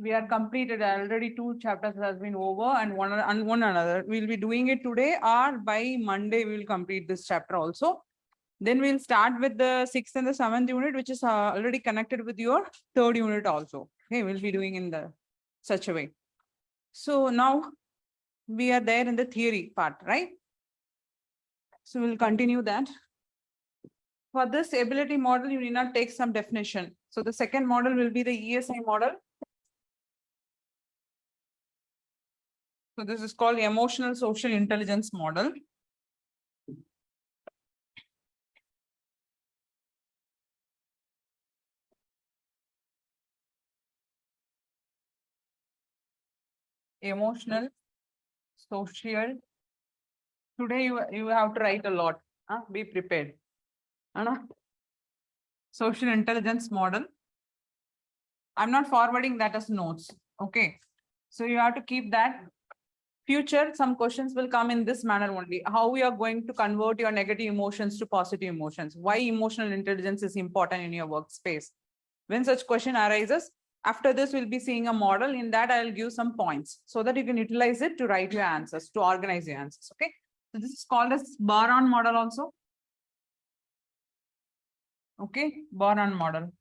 we are completed already. 2 chapters has been over and one another. We'll be doing it today or by Monday. We will complete this chapter also. Then we'll start with the 6th and the 7th unit, which is already connected with your 3rd unit also. Okay, we'll be doing in the such a way. So now we are there in the theory part, right? So we'll continue that. For this ability model, you need not take some definition. So the second model will be the ESI model. So this is called emotional social intelligence model. Emotional, social. Today you have to write a lot. Be prepared. Social intelligence model. I'm not forwarding that as notes. Okay. So you have to keep that. Future, some questions will come in this manner only. How we are going to convert your negative emotions to positive emotions. Why emotional intelligence is important in your workspace. When such question arises, after this, we'll be seeing a model. In that, I'll give some points so that you can utilize it to write your answers, to organize your answers. Okay. So this is called as Baron model also. Okay. Baron model.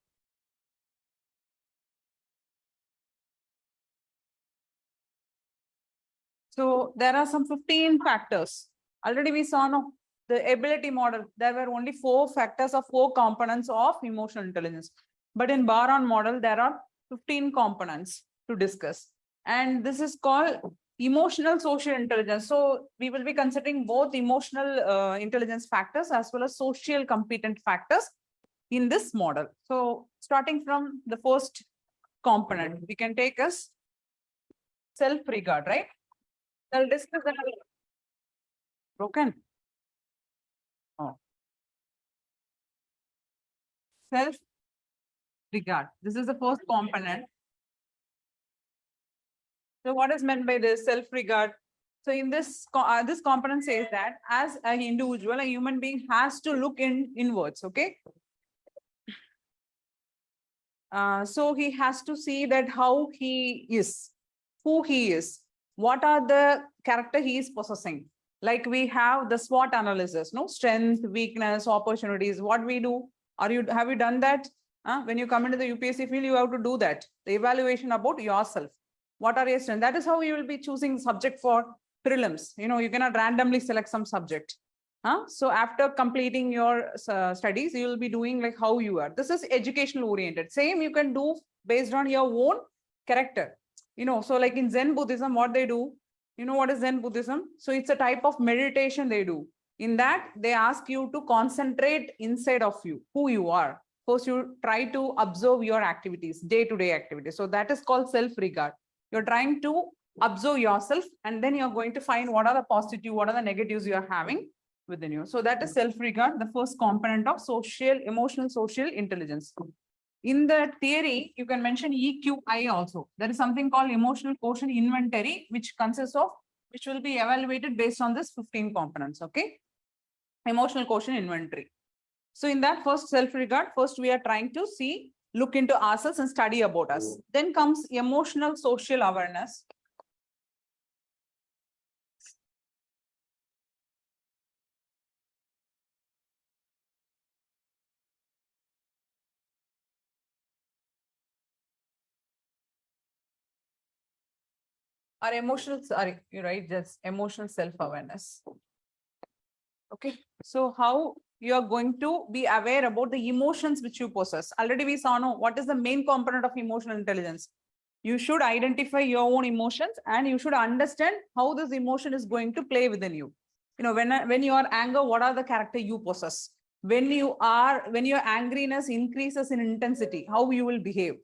So there are some 15 factors. Already we saw the ability model. There were only 4 factors or 4 components of emotional intelligence. But in Baron model, there are 15 components to discuss. And this is called emotional social intelligence. So we will be considering both emotional intelligence factors as well as social competent factors in this model. So starting from the first component, we can take as self-regard, right? I'll discuss that. Broken. Oh. Self-regard. This is the first component. So what is meant by this self-regard? So in this component says that as an individual, a human being has to look inwards. Okay. So he has to see that how he is, who he is, what are the character he is possessing. Like we have the SWOT analysis, no, strength, weakness, opportunities. What we do? Have you done that? When you come into the UPSC field, you have to do that. The evaluation about yourself. What are your strengths? That is how you will be choosing subject for prelims. You cannot randomly select some subject. So after completing your studies, you will be doing like how you are. This is educational oriented. Same you can do based on your own character. So like in Zen Buddhism, what they do, what is Zen Buddhism? So it's a type of meditation they do. In that, they ask you to concentrate inside of you, who you are. First, you try to observe your activities, day-to-day activities. So that is called self-regard. You're trying to observe yourself, and then you're going to find what are the positive, what are the negatives you are having within you. So that is self-regard, the first component of emotional social intelligence. In the theory, you can mention EQI also. There is something called emotional quotient inventory, which will be evaluated based on this 15 components. Okay. Emotional quotient inventory. So in that first self-regard, first we are trying to look into ourselves and study about us. Then comes emotional social awareness. Or emotional, sorry, you write just emotional self-awareness. Okay, so how you are going to be aware about the emotions which you possess. Already we saw what is the main component of emotional intelligence. You should identify your own emotions and you should understand how this emotion is going to play within you. When you are anger, what are the character you possess? When your angriness increases in intensity, how you will behave.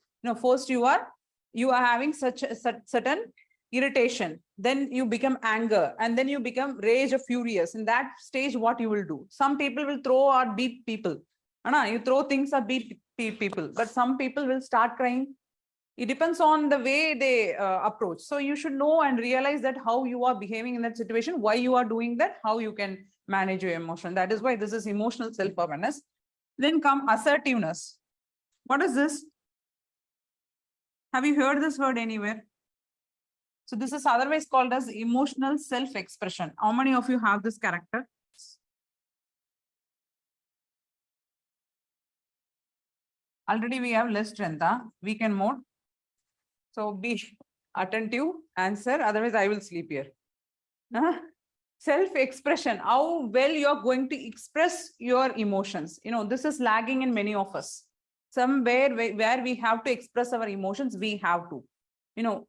First you are having such a certain irritation, then you become anger, and then you become rage or furious. In that stage, what you will do? Some people will throw or beat people. You throw things or beat people, but some people will start crying. It depends on the way they approach. So you should know and realize that how you are behaving in that situation, why you are doing that, how you can manage your emotion. That is why this is emotional self-awareness. Then come assertiveness. What is this? Have you heard this word anywhere? So this is otherwise called as emotional self-expression. How many of you have this character? Already we have less strength, weekend mode. So be attentive, answer, otherwise I will sleep here. Self-expression, how well you're going to express your emotions. This is lagging in many of us. Somewhere where we have to express our emotions, we have to.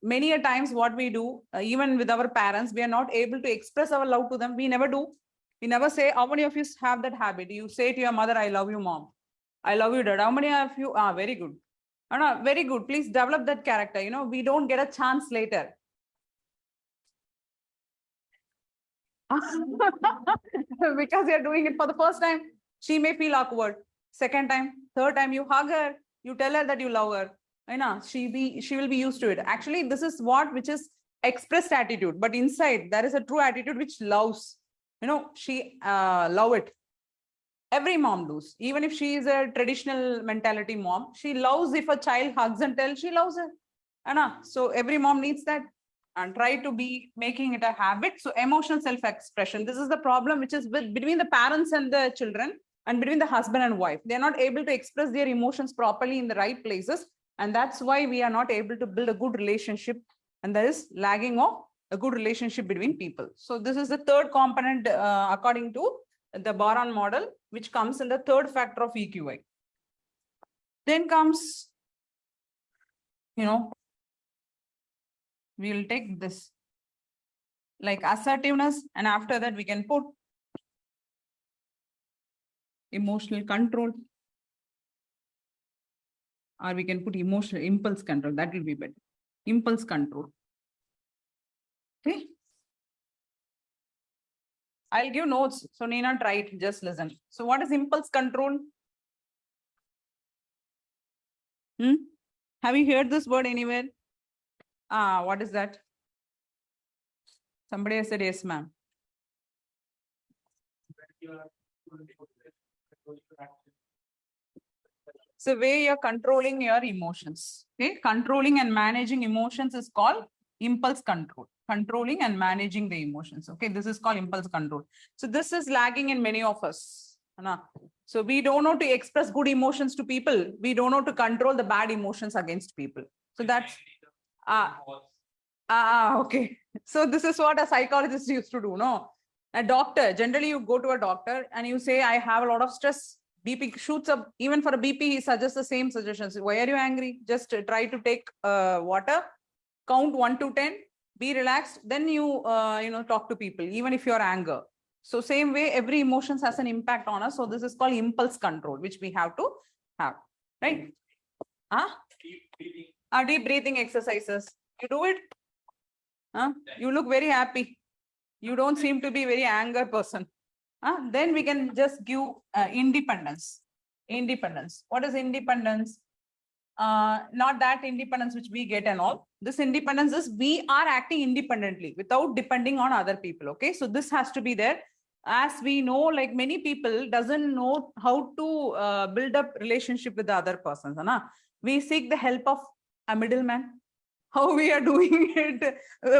Many a times what we do, even with our parents, we are not able to express our love to them. We never do. We never say. How many of you have that habit? You say to your mother, I love you, mom. I love you, dad. How many of you are very good? Very good. Please develop that character. We don't get a chance later. Because you're doing it for the first time, she may feel awkward. Second time, third time, you hug her, you tell her that you love her. She will be used to it. Actually, this is which is expressed attitude, but inside there is a true attitude which loves. She love it. Every mom does. Even if she is a traditional mentality mom, she loves if a child hugs and tells she loves her. So every mom needs that. And try to be making it a habit. So emotional self-expression. This is the problem which is between the parents and the children and between the husband and wife. They're not able to express their emotions properly in the right places. And that's why we are not able to build a good relationship. And there is lagging of a good relationship between people. So this is the third component according to the Boron model, which comes in the third factor of EQI. Then comes, we will take this like assertiveness, and after that we can put emotional control, or we can put emotional impulse control. That will be better. Impulse control. Okay. I'll give notes. So need not write, just listen. So what is impulse control? Have you heard this word anywhere? What is that? Somebody has said yes, ma'am. So way you're controlling your emotions. Okay, controlling and managing emotions is called impulse control. Controlling and managing the emotions. Okay, this is called impulse control. So this is lagging in many of us. So we don't know to express good emotions to people. We don't know to control the bad emotions against people. So that's okay. So this is what a psychologist used to do. No, a doctor, generally you go to a doctor and you say, I have a lot of stress. BP shoots up. Even for a BP, he suggests the same suggestions. Why are you angry? Just try to take water, count 1 to 10, be relaxed. Then you talk to people, even if you're anger. So same way, every emotions has an impact on us. So this is called impulse control, which we have to have, right? Deep breathing exercises. You do it. You look very happy. You don't seem to be very anger person. Then we can just give independence. Independence. What is independence? Not that independence which we get and all. This independence is we are acting independently without depending on other people. Okay, so this has to be there. As we know, like many people doesn't know how to build up relationship with the other persons. We seek the help of a middleman. How we are doing it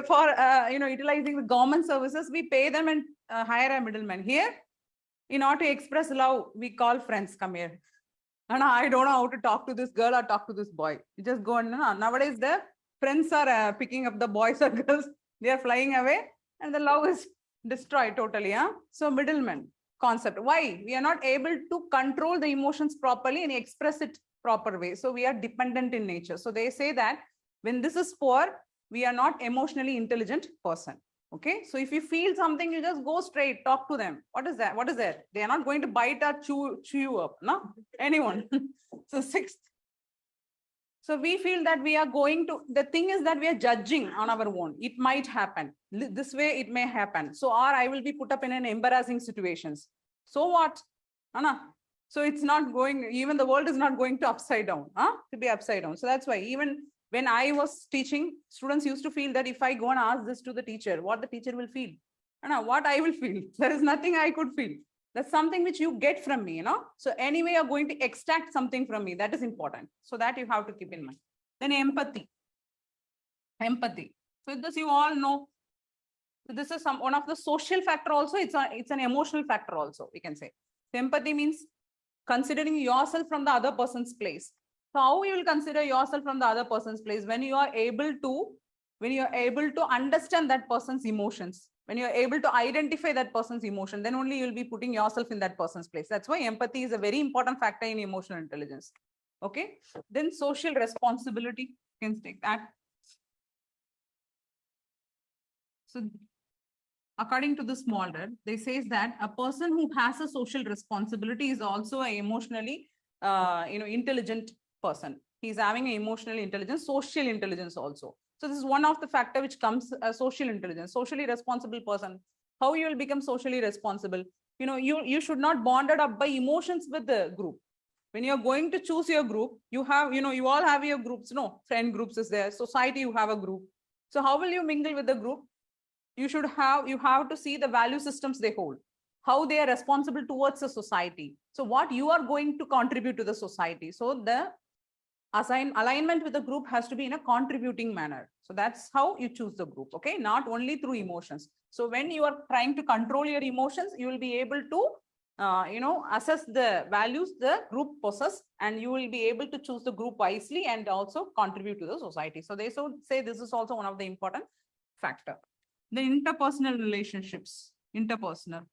for utilizing the government services, we pay them and hire a middleman. Here, in order to express love, we call friends, come here. And I don't know how to talk to this girl or talk to this boy. You just go and nowadays the friends are picking up the boys or girls. They are flying away and the love is destroyed totally. So middleman concept. Why? We are not able to control the emotions properly and express it proper way. So we are dependent in nature. So they say that when this is poor, we are not emotionally intelligent person. Okay, so if you feel something, you just go straight, talk to them. What is that? What is that? They are not going to bite or chew you up, no? Anyone. So sixth. So we feel that we are going to, the thing is that we are judging on our own. It might happen. This way it may happen. So, or I will be put up in an embarrassing situations. So what? Anna? So it's not going, even the world is not going to upside down, to be upside down. So that's why even when I was teaching, students used to feel that if I go and ask this to the teacher, what the teacher will feel, what I will feel. There is nothing I could feel. That's something which you get from me, So anyway, you're going to extract something from me. That is important. So that you have to keep in mind. Then empathy. Empathy. So this you all know. So this is one of the social factor also. It's an emotional factor also, we can say. So empathy means considering yourself from the other person's place. So how you will consider yourself from the other person's place? When you are able to understand that person's emotions, when you are able to identify that person's emotion, then only you'll be putting yourself in that person's place. That's why empathy is a very important factor in emotional intelligence. Okay. Then social responsibility, you can take that. So according to this model, they says that a person who has a social responsibility is also an emotionally, intelligent person. He's having an emotional intelligence, social intelligence also. So this is one of the factor which comes social intelligence, socially responsible person. How you will become socially responsible? You should not bonded up by emotions with the group. When you're going to choose your group, you have, you all have your groups, friend groups is there, society, you have a group. So how will you mingle with the group? You have to see the value systems they hold, how they are responsible towards the society. So what you are going to contribute to the society. So the alignment with the group has to be in a contributing manner. So that's how you choose the group. Okay, not only through emotions. So when you are trying to control your emotions, you will be able to assess the values the group possess, and you will be able to choose the group wisely and also contribute to the society. So they say this is also one of the important factor. The interpersonal relationships, interpersonal.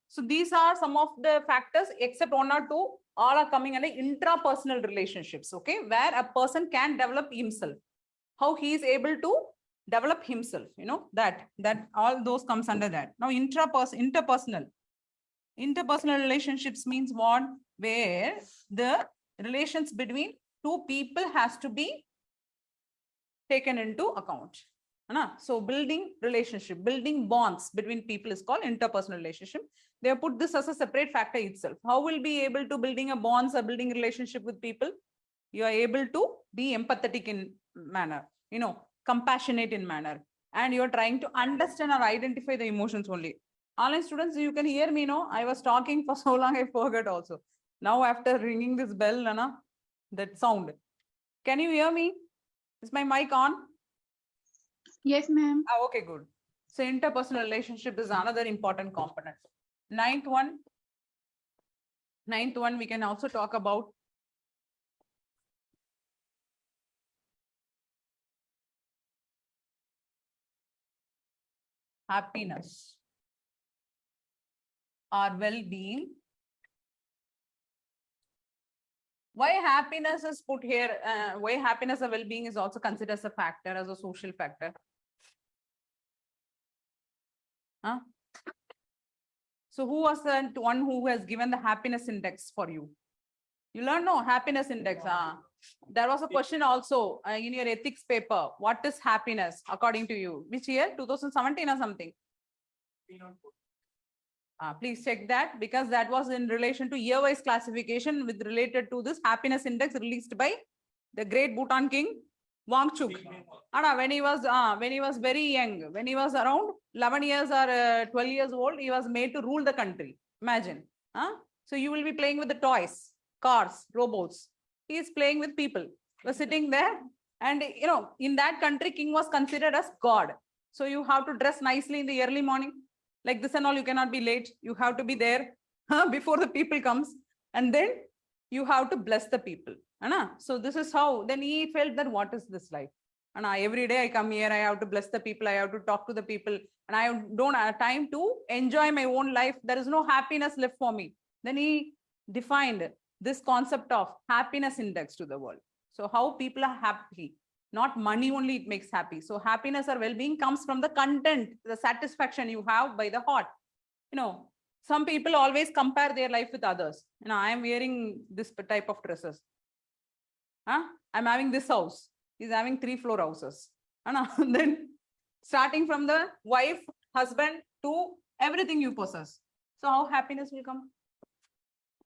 So these are some of the factors, except one or two, all are coming under intrapersonal relationships, okay, where a person can develop himself, how he is able to develop himself, that all those comes under that. Now interpersonal relationships means what? Where the relations between two people has to be taken into account. So building relationship, building bonds between people is called interpersonal relationship. They have put this as a separate factor itself. How will be able to building a bonds or building relationship with people? You are able to be empathetic in manner, compassionate in manner, and you are trying to understand or identify the emotions only. Online students, you can hear me, no? I was talking for so long, I forgot also. Now after ringing this bell, that sound. Can you hear me? Is my mic on? Yes, ma'am. Okay, good. So interpersonal relationship is another important component. Ninth one, we can also talk about happiness or well-being. Why happiness is put here? Why happiness or well-being is also considered as a factor, as a social factor? Huh? So who was the one who has given the happiness index for you? You learn, no, happiness index. There was a question also in your ethics paper. What is happiness according to you? Which year? 2017 or something? Please check that, because that was in relation to year-wise classification with related to this happiness index released by the great Bhutan king Wangchuk. When he was very young, when he was around 11 years or 12 years old, he was made to rule the country. Imagine. So you will be playing with the toys, cars, robots. He is playing with people. He was sitting there, and in that country, king was considered as God. So you have to dress nicely in the early morning. Like this and all, you cannot be late. You have to be there before the people comes, and then you have to bless the people. So this is how, then he felt that what is this life? And every day I come here, I have to bless the people, I have to talk to the people, and I don't have time to enjoy my own life. There is no happiness left for me. Then he defined this concept of happiness index to the world. So how people are happy, not money only it makes happy. So happiness or well-being comes from the content, the satisfaction you have by the heart. Some people always compare their life with others. I am wearing this type of dresses. I'm having this house. He's having 3-floor houses. Then starting from the wife, husband to everything you possess. So how happiness will come?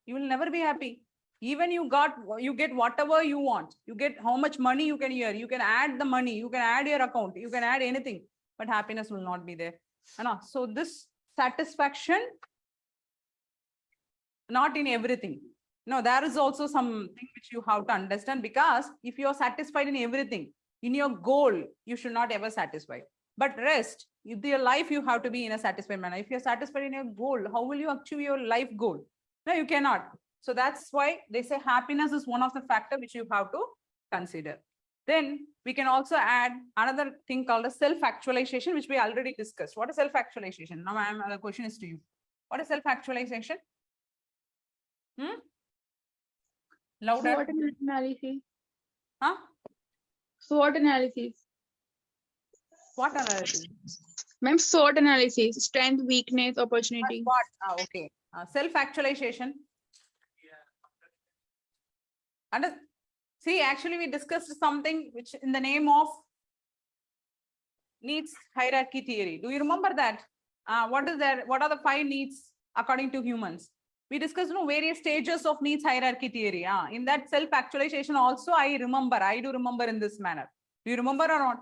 You will never be happy. Even you get whatever you want. You get how much money you can earn. You can add the money. You can add your account. You can add anything. But happiness will not be there. So this satisfaction, not in everything. No, there is also something which you have to understand, because if you are satisfied in everything, In your goal, you should not ever satisfy. But rest, in your life, you have to be in a satisfied manner. If you're satisfied in your goal, how will you achieve your life goal? No, you cannot. So that's why they say happiness is one of the factors which you have to consider. Then we can also add another thing called a self-actualization, which we already discussed. What is self-actualization? Now, the question is to you. What is self-actualization? Louder. SWOT analysis. Huh? SWOT analysis. What analysis? Ma'am, SWOT analysis. Strength, weakness, opportunity. What? Okay. Self-actualization. And see, actually, we discussed something which in the name of needs hierarchy theory. Do you remember that? What is there? What are the 5 needs according to humans? We discussed various stages of needs hierarchy theory. In that self-actualization also, I do remember in this manner. Do you remember or not?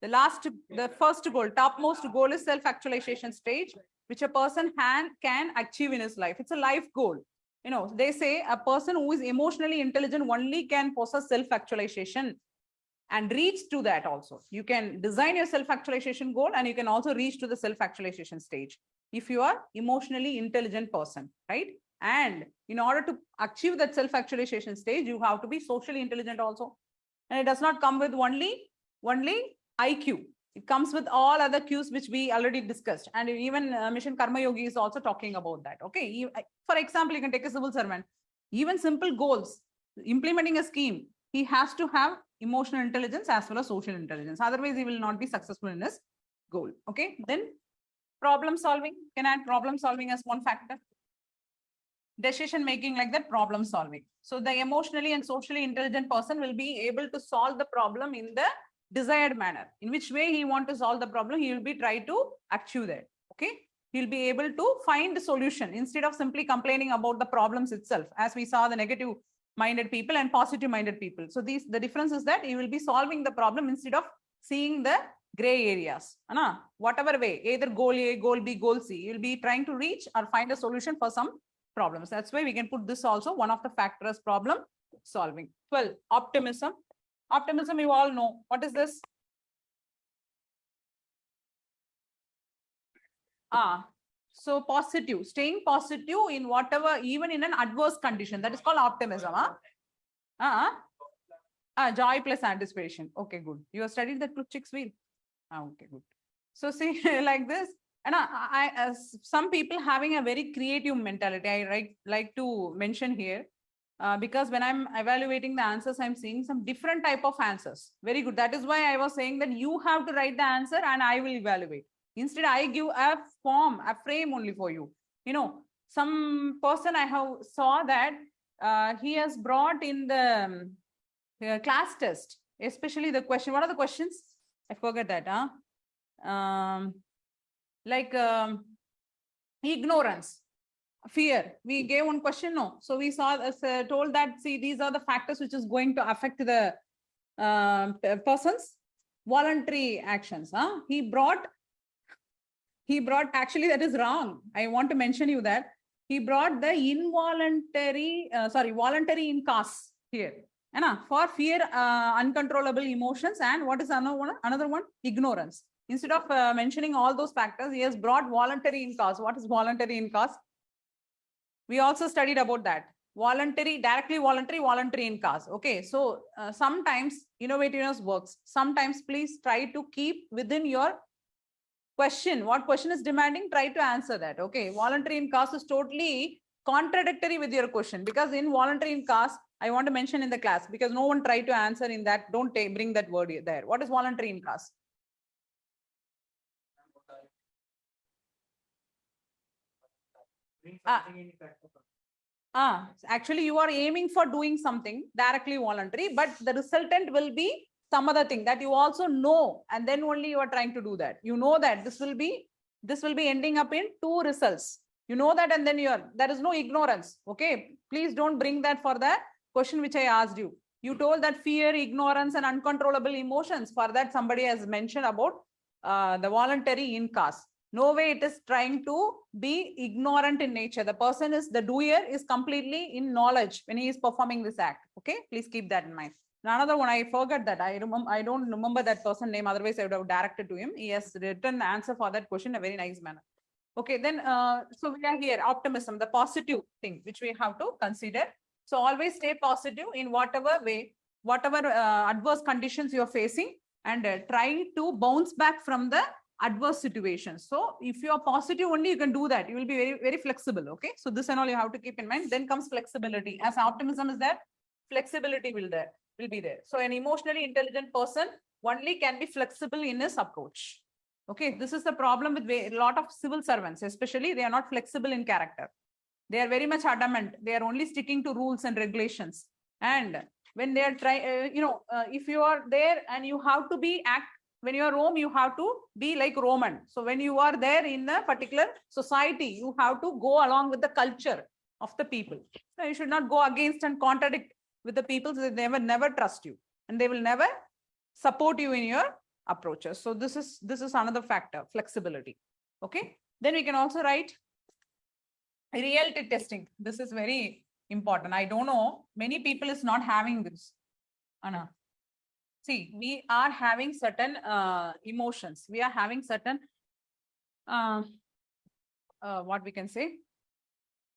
The first goal, topmost goal is self-actualization stage, which a person can achieve in his life. It's a life goal. They say a person who is emotionally intelligent only can possess self-actualization and reach to that also. You can design your self-actualization goal and you can also reach to the self-actualization stage if you are emotionally intelligent person, right? And in order to achieve that self-actualization stage, you have to be socially intelligent also. And it does not come with only IQ. It comes with all other cues which we already discussed. And even Mission Karma Yogi is also talking about that. Okay. For example, you can take a civil servant. Even simple goals, implementing a scheme, he has to have emotional intelligence as well as social intelligence. Otherwise, he will not be successful in his goal. Okay. Then problem solving. Can add problem solving as one factor. Decision making, like that, problem solving. So the emotionally and socially intelligent person will be able to solve the problem in the desired manner. In which way he want to solve the problem, he will be try to achieve that. Okay. He'll be able to find the solution instead of simply complaining about the problems itself, as we saw the negative minded people and positive minded people. So the difference is that he will be solving the problem instead of seeing the gray areas. Whatever way, either goal A, goal B, goal C, you'll be trying to reach or find a solution for some problems. That's why we can put this also one of the factors, problem solving. 12, optimism. Optimism, you all know. What is this? So positive, staying positive in whatever, even in an adverse condition. That is called optimism. Joy plus anticipation. Okay, good. You have studied that to chicks wheel. Okay, good. So see, like this, and some people having a very creative mentality, I like to mention here, because when I'm evaluating the answers, I'm seeing some different type of answers. Very good. That is why I was saying that you have to write the answer and I will evaluate. Instead, I give a form, a frame only for you. Some person I have saw that he has brought in the class test, especially the question. What are the questions? I forget that. Ignorance, fear. We gave one question, no. So we saw told that, see, these are the factors which is going to affect the person's voluntary actions. He brought, actually that is wrong. I want to mention you that he brought the involuntary, voluntary in cause here. For fear, uncontrollable emotions, and what is another one? Ignorance. Instead of mentioning all those factors, he has brought voluntary in cause. What is voluntary in cause? We also studied about that. Voluntary, directly voluntary, voluntary in cause. Okay, so sometimes innovativeness works. Sometimes please try to keep within your question. What question is demanding? Try to answer that. Okay, voluntary in cause is totally contradictory with your question, because in voluntary in cause, I want to mention in the class, because no one tried to answer in that. Don't bring that word there. What is voluntary in cause? Actually, you are aiming for doing something directly voluntary, but the resultant will be some other thing that you also know, and then only you are trying to do that. You know that this will be ending up in 2 results. You know that, and then there is no ignorance. Okay, please don't bring that for the question which I asked you. You told that fear, ignorance, and uncontrollable emotions. For that, somebody has mentioned about the voluntary in cause. No way it is trying to be ignorant in nature. The person the doer is completely in knowledge when he is performing this act. Okay, please keep that in mind. Another one, I forgot that. I don't remember that person name. Otherwise, I would have directed to him. He has written the answer for that question in a very nice manner. Okay, then so we are here, optimism, the positive thing which we have to consider. So always stay positive in whatever way, whatever adverse conditions you are facing, and try to bounce back from the adverse situations. So if you are positive only, you can do that. You will be very, very flexible. Okay, so this and all you have to keep in mind. Then comes flexibility. As optimism is there, flexibility will be there. So an emotionally intelligent person only can be flexible in his approach. Okay, this is the problem with a lot of civil servants, especially they are not flexible in character. They are very much adamant. They are only sticking to rules and regulations. And when they are trying, if you are there and you have to be when you are Rome, you have to be like Roman. So when you are there in a particular society, you have to go along with the culture of the people. So you should not go against and contradict with the people. So they never trust you, and they will never support you in your approaches. So this is another factor, flexibility. Okay, then we can also write reality testing. This is very important. I don't know, many people is not having this. Anna, see, we are having certain emotions. We are having certain what we can say,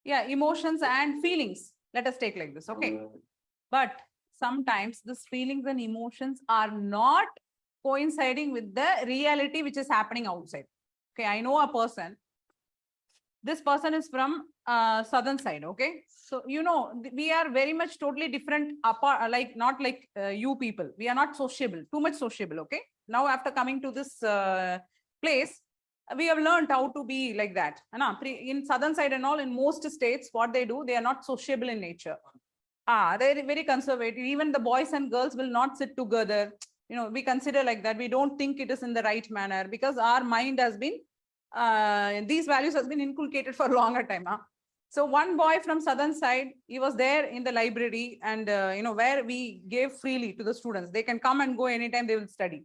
emotions and feelings. Let us take like this. Okay, but sometimes these feelings and emotions are not coinciding with the reality which is happening outside. Okay, I know a person. This person is from southern side. Okay, so we are very much totally different apart, like not like you people. We are not sociable, too much sociable. Okay, now after coming to this place, we have learned how to be like that. In southern side and all, in most states, what they do, they are not sociable in nature. They're very conservative. Even the boys and girls will not sit together. We consider like that. We don't think it is in the right manner because our mind has been, these values has been inculcated for a longer time. So one boy from southern side, he was there in the library, and where we gave freely to the students. They can come and go anytime they will study.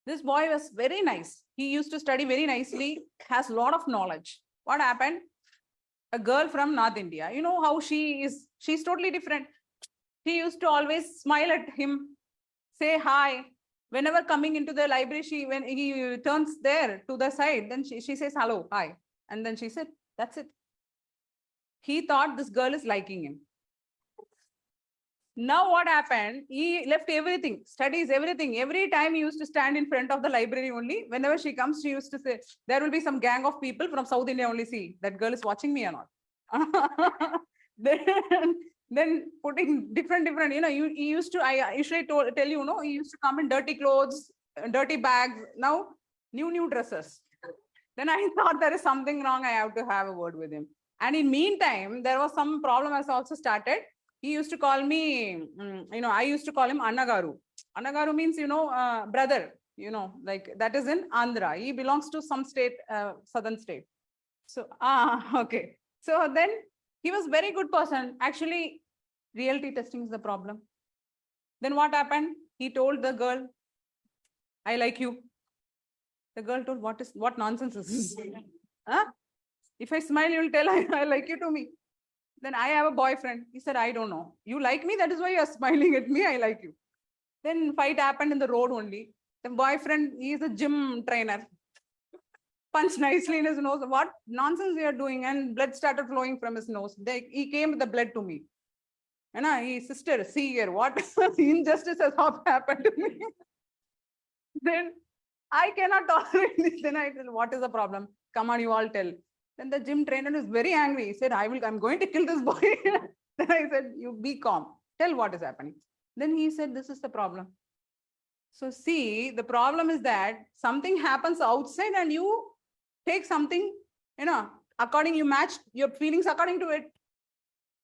This boy was very nice. He used to study very nicely, has a lot of knowledge. What happened? A girl from North India, you know how she is, she's totally different. He used to always smile at him, say hi. Whenever coming into the library, when he turns there to the side, then she says hello, hi. And then she said, that's it. He thought this girl is liking him. Now what happened? He left everything, studies, everything. Every time he used to stand in front of the library only. Whenever she comes, she used to say, there will be some gang of people from South India only. See, that girl is watching me or not. then putting different, he used to, I usually tell you, he used to come in dirty clothes, dirty bags. Now, new dresses. Then I thought there is something wrong. I have to have a word with him. And in meantime, there was some problem has also started. He used to call me, I used to call him Annagaru. Annagaru means, brother, like that is in Andhra. He belongs to some state, southern state. So, okay. So then he was very good person. Actually, reality testing is the problem. Then what happened? He told the girl, I like you. The girl told, what nonsense is this? Huh? If I smile, you'll tell I like you to me. Then I have a boyfriend. He said, I don't know. You like me? That is why you're smiling at me. I like you. Then fight happened in the road only. The boyfriend, he is a gym trainer. Punched nicely in his nose. What nonsense you are doing? And blood started flowing from his nose. He came with the blood to me. And his sister, see here, what injustice has happened to me. Then I cannot tolerate this. Then I said, what is the problem? Come on, you all tell. Then the gym trainer is very angry. He said, I'm going to kill this boy. Then I said, you be calm. Tell what is happening. Then he said, this is the problem. So see, the problem is that something happens outside and you take something, according, you match your feelings according to it.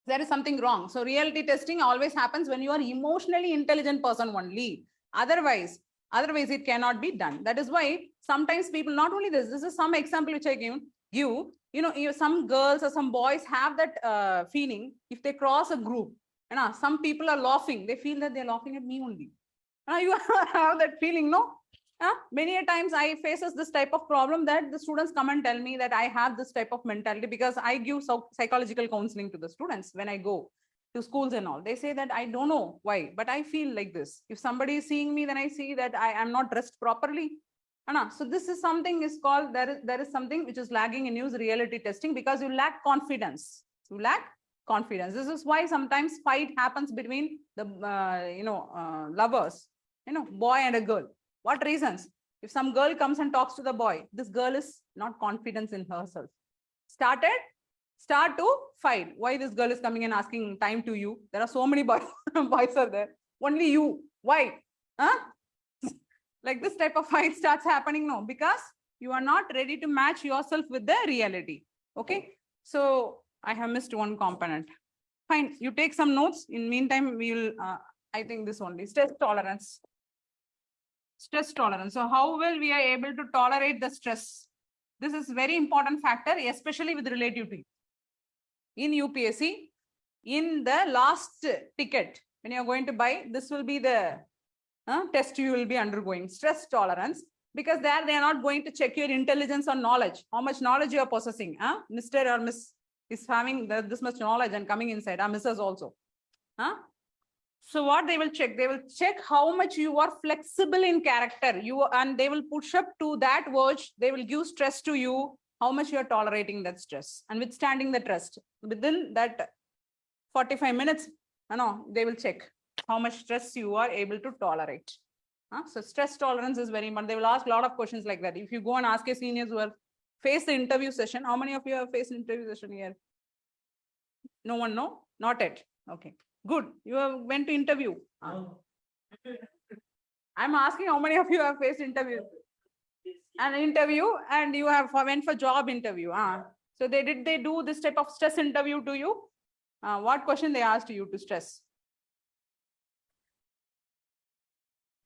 There is something wrong. So reality testing always happens when you are emotionally intelligent person only. Otherwise it cannot be done. That is why sometimes people, not only this is some example which I give you, some girls or some boys have that feeling. If they cross a group, some people are laughing, they feel that they're laughing at me only. You have that feeling, no? Many a times I faces this type of problem that the students come and tell me that I have this type of mentality because I give psychological counseling to the students when I go. to schools and all. They say that I don't know why, but I feel like this. If somebody is seeing me, then I see that I am not dressed properly. So this is something is called, there is something which is lagging in use reality testing because you lack confidence. You lack confidence. This is why sometimes fight happens between the lovers, boy and a girl. What reasons? If some girl comes and talks to the boy, this girl is not confident in herself. Start to fight. Why this girl is coming and asking time to you? There are so many boys are there. Only you. Why? Like this type of fight starts happening now because you are not ready to match yourself with the reality. Okay. So I have missed one component. Fine. You take some notes. In meantime, we will, I think this only, stress tolerance. Stress tolerance. So how well we are able to tolerate the stress? This is very important factor, especially with relative to you. In UPSC, in the last ticket, when you are going to buy, this will be the test you will be undergoing, stress tolerance, because there they are not going to check your intelligence or knowledge, how much knowledge you are possessing. Mr. or Miss is having this much knowledge and coming inside, Mrs. also. So what they will check? They will check how much you are flexible in character. And they will push up to that verge. They will give stress to you, how much you are tolerating that stress and withstanding the stress. Within that 45 minutes, they will check how much stress you are able to tolerate. So stress tolerance is very important. They will ask a lot of questions like that. If you go and ask your seniors who have faced the interview session, how many of you have faced an interview session here? No one, no? Not yet. Okay. Good. You have went to interview. I'm asking how many of you have faced interview? An interview and you have went for job interview. So did they do this type of stress interview to you? What question they asked you to stress?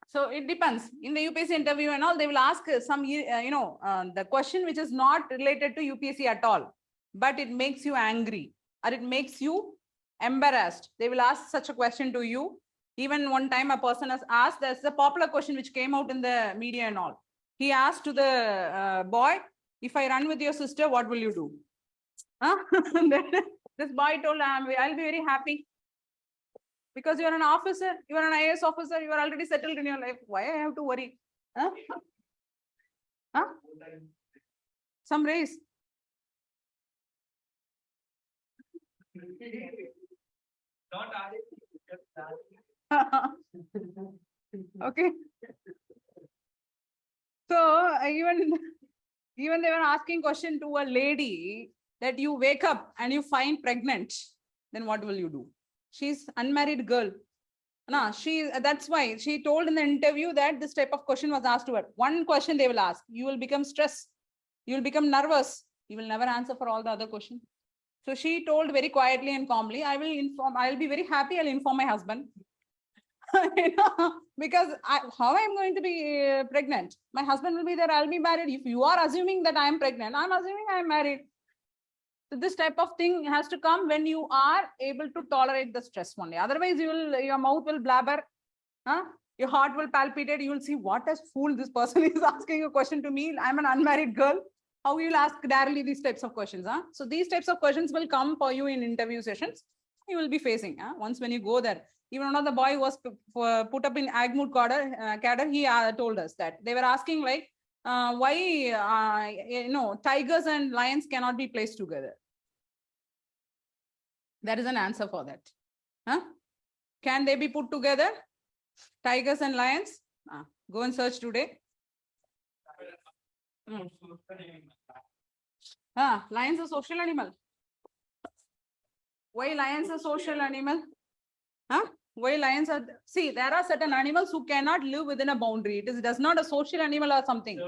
So it depends. In the UPSC interview and all, they will ask some, the question which is not related to UPSC at all, but it makes you angry or it makes you embarrassed. They will ask such a question to you. Even one time a person has asked, there's a popular question which came out in the media and all. He asked to the boy, if I run with your sister, what will you do? This boy told, I'll be very happy. Because you are an officer, you are an IAS officer, you are already settled in your life. Why I have to worry? Some raise. Okay. So even they were asking question to a lady that you wake up and you find pregnant, then what will you do? She's unmarried girl. That's why she told in the interview that this type of question was asked to her. One question they will ask, you will become stressed, you will become nervous, you will never answer for all the other questions. So she told very quietly and calmly, I will be very happy, I'll inform my husband. Because how I'm going to be pregnant? My husband will be there, I'll be married. If you are assuming that I'm pregnant, I'm assuming I'm married. So this type of thing has to come when you are able to tolerate the stress only. Otherwise, your mouth will blabber, your heart will palpitate. You will see what a fool this person is asking a question to me. I'm an unmarried girl. How you will ask directly these types of questions? So these types of questions will come for you in interview sessions. You will be facing once when you go there. Even one of the boy who was put up in Agmood cadre, he told us that they were asking like, why tigers and lions cannot be placed together. There is an answer for that. Can they be put together? Tigers and lions? Go and search today. Lions are social animal. Why lions are social animal? Why lions are? See, there are certain animals who cannot live within a boundary. It does not a social animal or something.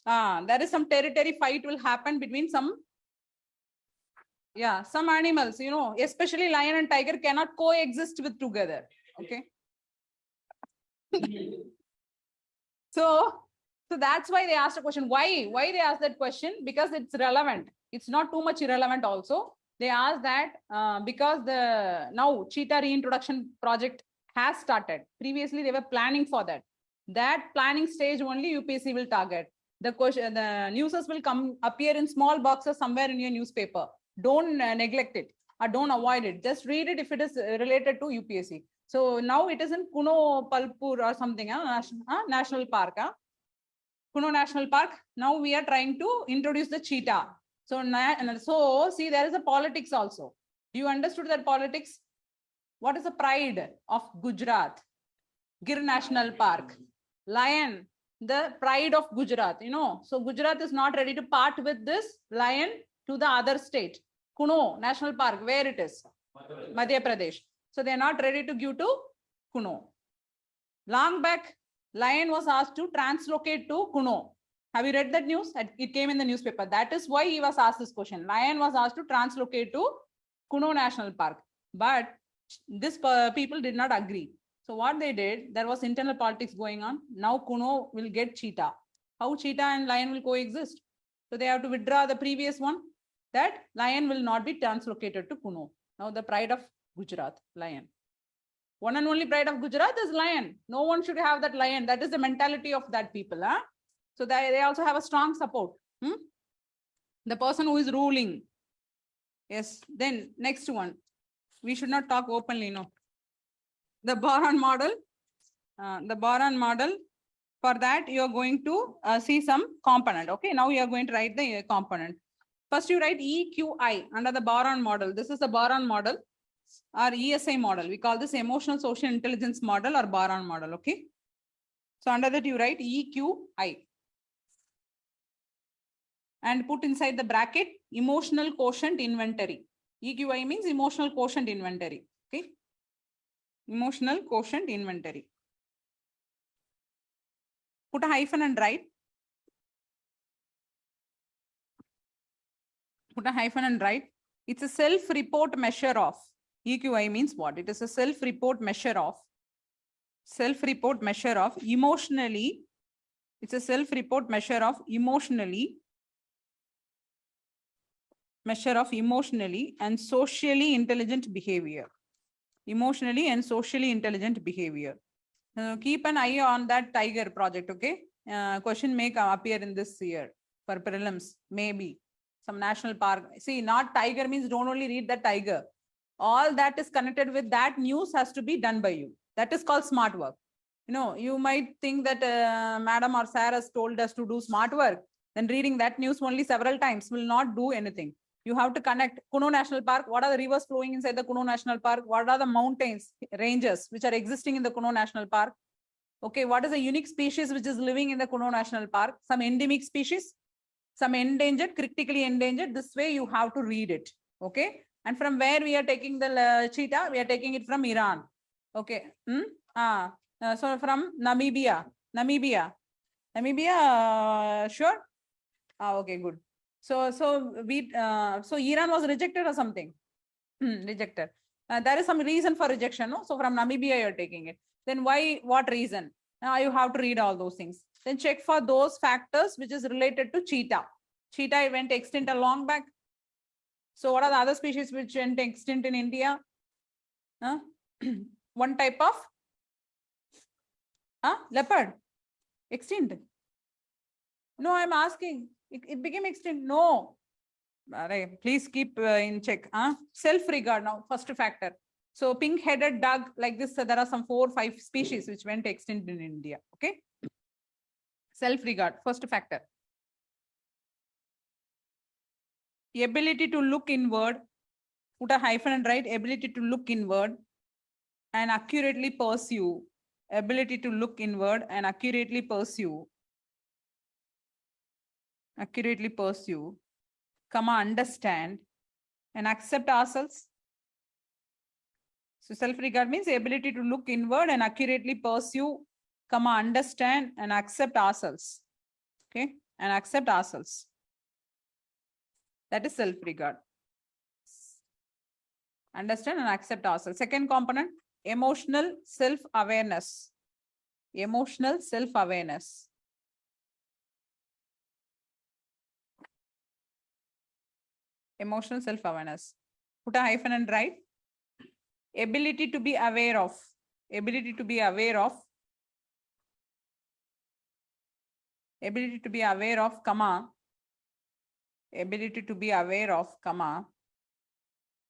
There is some territory fight will happen between some animals, especially lion and tiger cannot coexist with together. Okay. So that's why they asked a question. Why they asked that question? Because it's relevant. It's not too much irrelevant also. They asked that because now cheetah reintroduction project has started. Previously, they were planning for that. That planning stage only UPSC will target. The news will appear in small boxes somewhere in your newspaper. Don't neglect it. or don't avoid it. Just read it if it is related to UPSC. So now it is in Kuno Palpur or something, National Park. Kuno National Park. Now we are trying to introduce the cheetah. So see, there is a politics also. Do you understood that politics? What is the pride of Gujarat? Gir National Park. Lion, the pride of Gujarat, you know. So Gujarat is not ready to part with this lion to the other state. Kuno National Park, where it is? Madhya Pradesh. So they are not ready to give to Kuno. Long back, lion was asked to translocate to Kuno. Have you read that news? It came in the newspaper. That is why he was asked this question. Lion was asked to translocate to Kuno National Park. But this people did not agree. So what they did, there was internal politics going on. Now Kuno will get cheetah. How cheetah and lion will coexist? So they have to withdraw the previous one. That lion will not be translocated to Kuno. Now the pride of Gujarat, lion. One and only pride of Gujarat is lion. No one should have that lion. That is the mentality of that people. Huh? So they also have a strong support. The person who is ruling. Yes. Then next one. We should not talk openly, no. The boron model. For that, you are going to see some component. Okay. Now you are going to write the component. First, you write EQI under the boron model. This is the boron model or ESI model. We call this emotional social intelligence model or boron model. Okay. So under that, you write EQI. And put inside the bracket emotional quotient inventory. EQI means emotional quotient inventory. Okay. Emotional quotient inventory. Put a hyphen and write. Put a hyphen and write. It's a self-report measure of. EQI means what? It is a self-report measure of. Self-report measure of emotionally. It's a self-report measure of emotionally. Measure of emotionally and socially intelligent behavior. Emotionally and socially intelligent behavior. Keep an eye on that tiger project, okay? Question may appear in this year for prelims, maybe. Some national park. See, not tiger means don't only read the tiger. All that is connected with that news has to be done by you. That is called smart work. You know, you might think that madam or sir has told us to do smart work. Then reading that news only several times will not do anything. You have to connect Kuno National Park. What are the rivers flowing inside the Kuno National Park? What are the mountains, ranges which are existing in the Kuno National Park? Okay, what is a unique species which is living in the Kuno National Park? Some endemic species, some endangered, critically endangered. This way you have to read it. Okay, and from where we are taking the cheetah? We are taking it from Iran. Okay, so from Namibia. Sure. Okay, good. So Iran was rejected or something? Rejected. There is some reason for rejection. No? So from Namibia, you're taking it. Then why, what reason? Now you have to read all those things. Then check for those factors which is related to cheetah. Cheetah went extinct a long back. So what are the other species which went extinct in India? One type of leopard. Extinct. No, I'm asking. It became extinct. No. Please keep in check. Self-regard now, first factor. So pink-headed duck, like this, there are some 4 or 5 species which went extinct in India. Okay. Self-regard, first factor. Ability to look inward. Put a hyphen and write ability to look inward and accurately pursue. Ability to look inward and accurately pursue. Accurately pursue. Understand and accept ourselves. So self-regard means the ability to look inward and accurately pursue, understand and accept ourselves. Okay, and accept ourselves. That is self-regard. Understand and accept ourselves. Second component, emotional self-awareness. Emotional self-awareness. Emotional self-awareness. Put a hyphen and write. Ability to be aware of. Ability to be aware of. Ability to be aware of, ability to be aware of,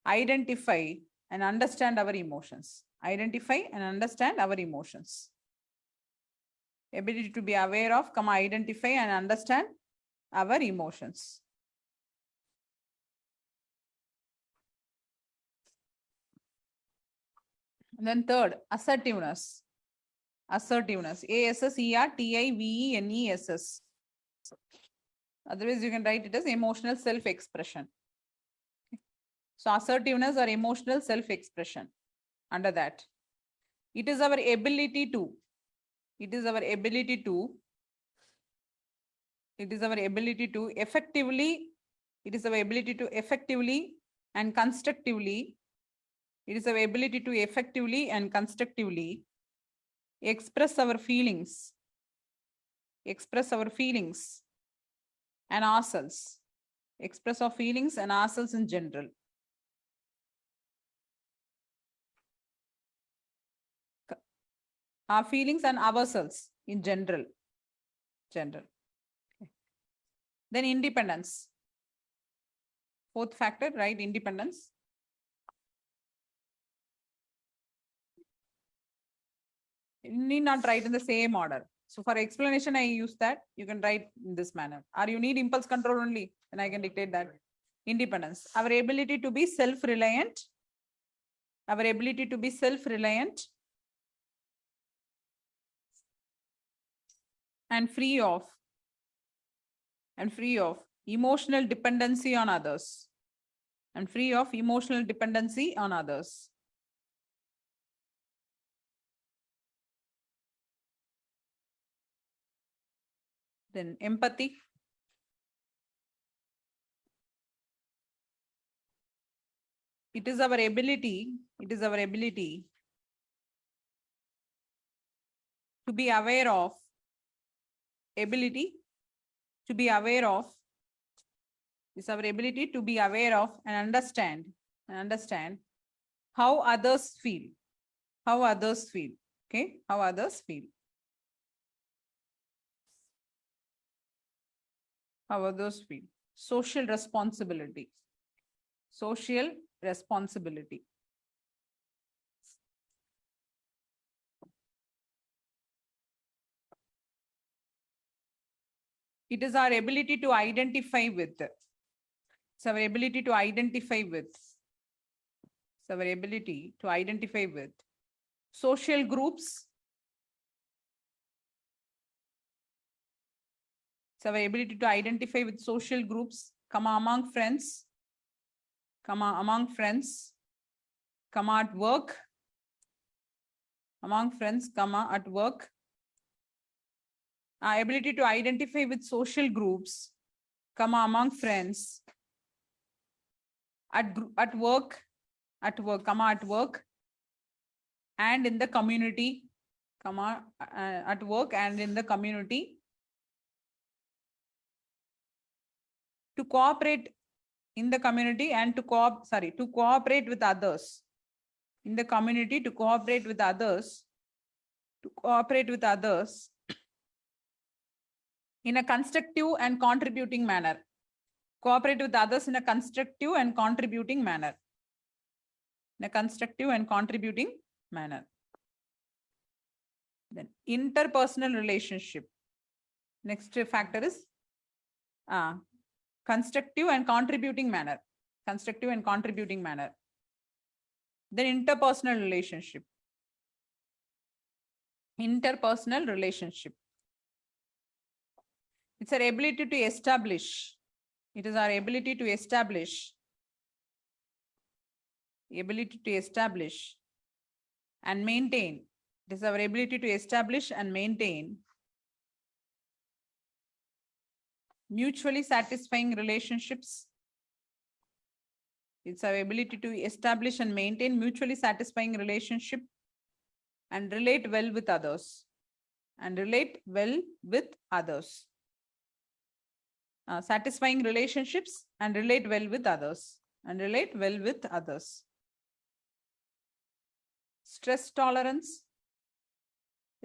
identify and understand our emotions. Identify and understand our emotions. Ability to be aware of, identify and understand our emotions. And then third, assertiveness. Assertiveness. ASSERTIVENESS. Otherwise, you can write it as emotional self-expression. So assertiveness or emotional self-expression under that. It is our ability to effectively and constructively express our feelings and ourselves. Express our feelings and ourselves in general. Our feelings and ourselves in general. Okay. Then independence. Fourth factor, right? Independence. You need not write in the same order. So for explanation, I use that. You can write in this manner. Or you need impulse control only, then I can dictate that. Independence. Our ability to be self-reliant. And free of emotional dependency on others. Then empathy. It is our ability to be aware of and understand how others feel. Okay, how others feel. Social responsibility. It is our ability to identify with. Social groups. So our ability to identify with social groups, among friends, at work, at work. Our ability to identify with social groups, among friends, at work, and in the community, at work and in the community. To cooperate in the community and to cooperate with others. In the community, to cooperate with others. In a constructive and contributing manner. Cooperate with others in a constructive and contributing manner. Then interpersonal relationship. Next factor is constructive and contributing manner. Then interpersonal relationship. It's our ability to establish. It is our ability to establish. And maintain. It is our ability to establish and maintain mutually satisfying relationships. It's our ability to establish and maintain mutually satisfying relationship and relate well with others. Satisfying relationships and relate well with others. Stress tolerance.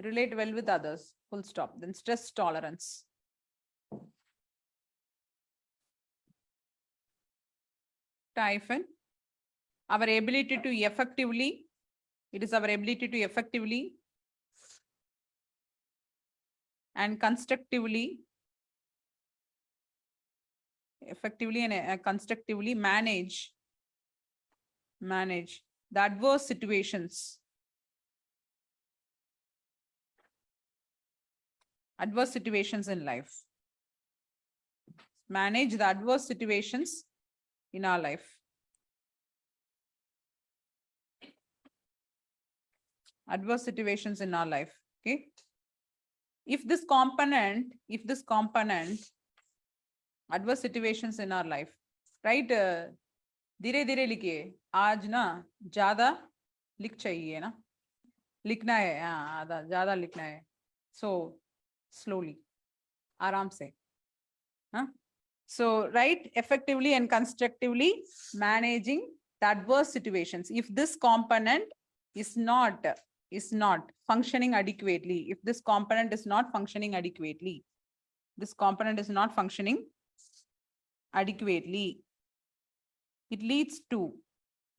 Relate well with others. Full stop. Then stress tolerance. Hyphen Our ability to effectively, it is our ability to effectively and constructively and constructively manage the adverse situations in life. Manage the adverse situations in our life. Adverse situations in our life. Okay. If this component, adverse situations in our life, right? धीरे धीरे लिखिए. आज ना ज्यादा लिख चाहिए ना, लिखना है. हाँ, आधा ज्यादा लिखना है. So slowly, आराम से. Huh? So, right, effectively and constructively managing the adverse situations. If this component is not functioning adequately, if this component is not functioning adequately, it leads to,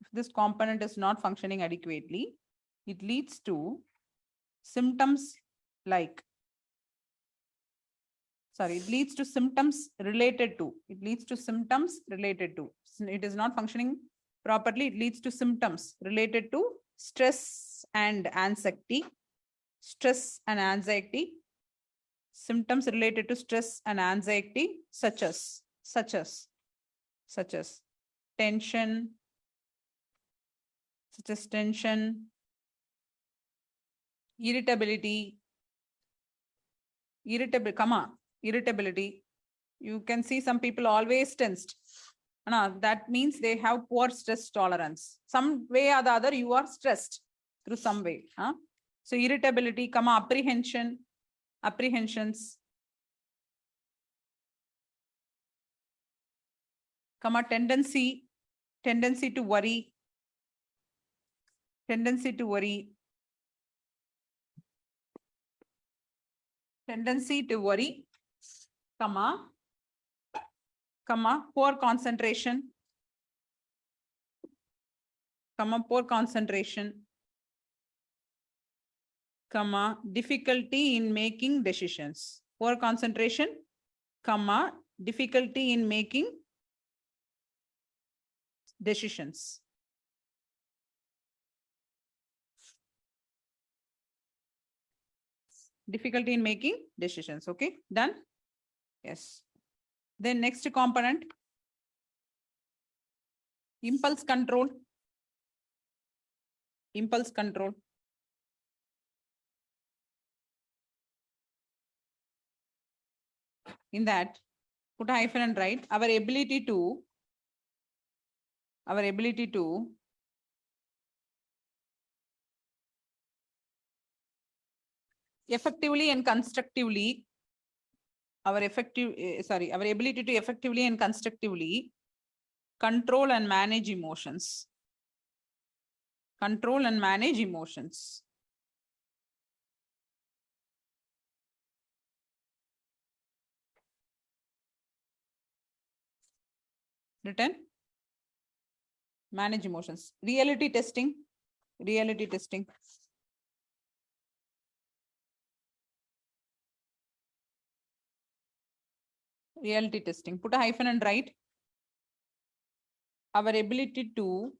if this component is not functioning adequately, it leads to symptoms like, it leads to symptoms related to, it is not functioning properly, it leads to symptoms related to stress and anxiety, symptoms related to stress and anxiety, such as tension, irritability. You can see some people always tensed. That means they have poor stress tolerance. Some way or the other, you are stressed through some way. So irritability, apprehensions, tendency to worry, poor concentration, difficulty in making decisions. Poor concentration, difficulty in making decisions. Difficulty in making decisions. Okay, done? Yes. Then next component, impulse control. In that, put a hyphen and write our ability to effectively and constructively, our ability to effectively and constructively control and manage emotions. Written, manage emotions. Reality testing. Put a hyphen and write our ability to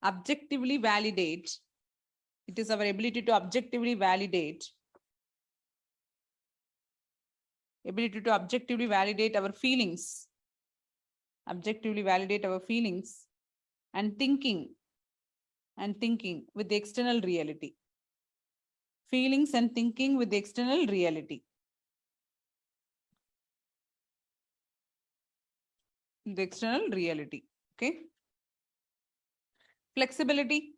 objectively validate. It is our ability to objectively validate our feelings, and thinking with the external reality. Feelings and thinking with the external reality. The external reality. Okay. Flexibility.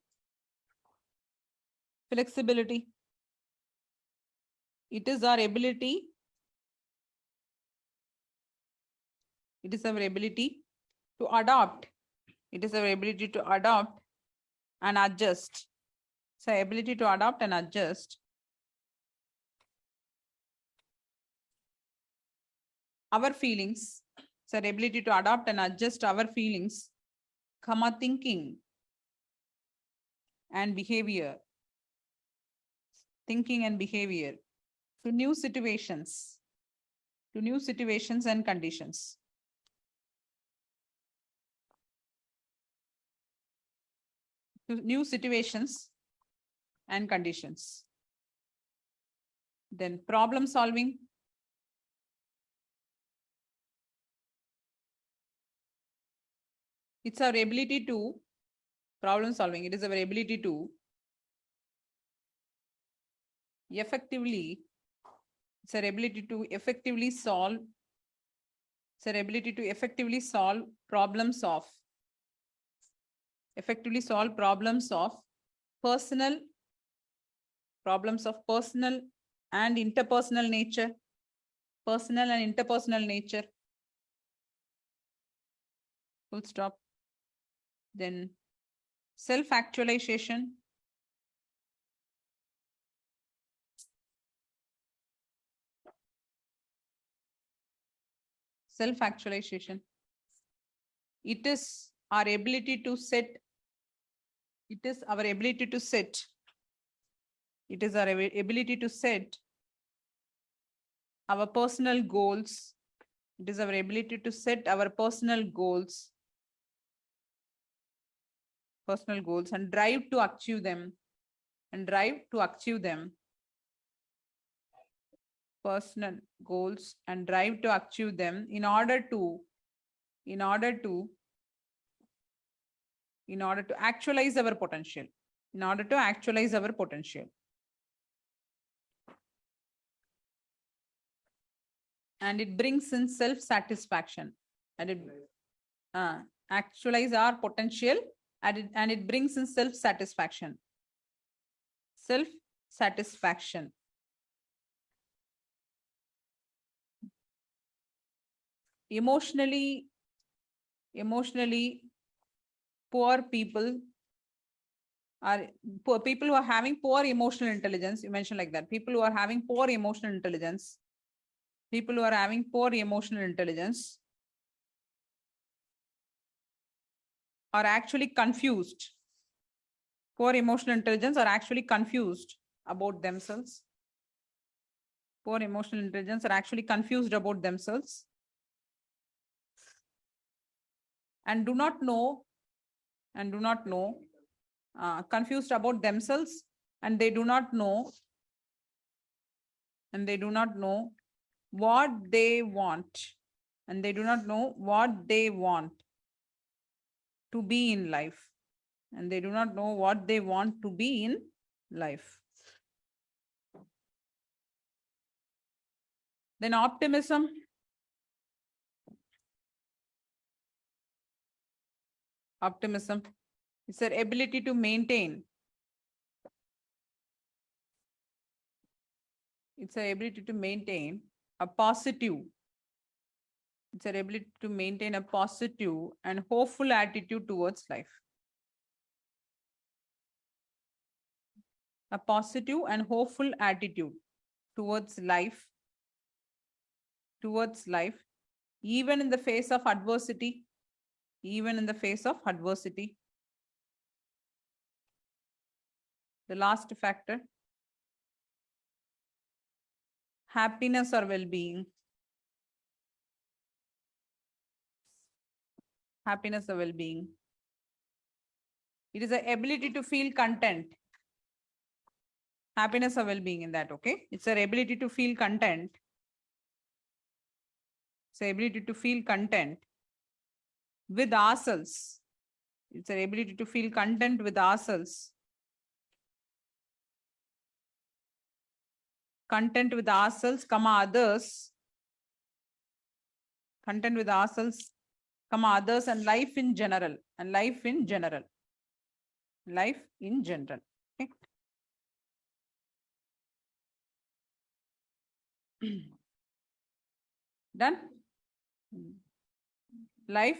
It is our ability. To adopt. And adjust. So ability to adopt and adjust our feelings. It's our ability to adopt and adjust our feelings, thinking and behavior. Thinking and behavior to new situations and conditions. To new situations and conditions. Then problem solving. It's our ability to problem solving. It is our ability to effectively, it's our ability to effectively solve, it's our ability to effectively solve problems of personal and interpersonal nature. Personal and interpersonal nature. Full stop. Then self-actualization. Self-actualization. It is our ability to set. It is our ability to set. It is our ability to set our personal goals. It is our ability to set our personal goals and drive to achieve them. Personal goals and drive to achieve them in order to actualize our potential. And it brings in self-satisfaction. And it actualize our potential and it brings in self-satisfaction. Emotionally poor people people who are having poor emotional intelligence. You mentioned like that. People who are having poor emotional intelligence. Are actually confused. Poor emotional intelligence are actually confused about themselves. And do not know confused about themselves, and they do not know what they want, to be in life, Then optimism. It's their ability to maintain. A positive. It's their ability to maintain a positive and hopeful attitude towards life. A positive and hopeful attitude towards life, even in the face of adversity. The last factor, happiness or well-being. It is the ability to feel content. Happiness or well-being in that, okay? It's our ability to feel content. With ourselves. It's our ability to feel content with ourselves. Content with ourselves, others. Content with ourselves, others, and life in general. Okay. Done. Life.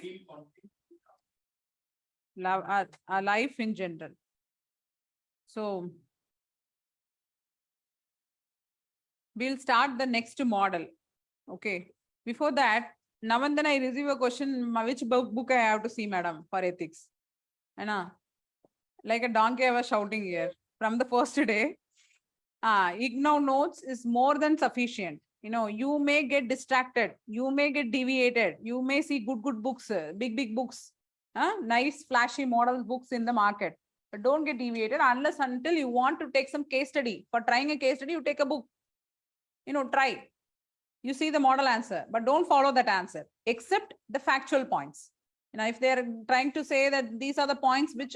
Life in general. So we'll start the next model. Okay. Before that, now and then I receive a question, which book I have to see, madam, for ethics. And like a donkey, I was shouting here from the first day. Ignore notes is more than sufficient. You may get distracted, you may get deviated, you may see good books, big books, nice flashy model books in the market. But don't get deviated unless until you want to take some case study. For trying a case study, you take a book. Try. You see the model answer, but don't follow that answer, except the factual points. If they are trying to say that these are the points which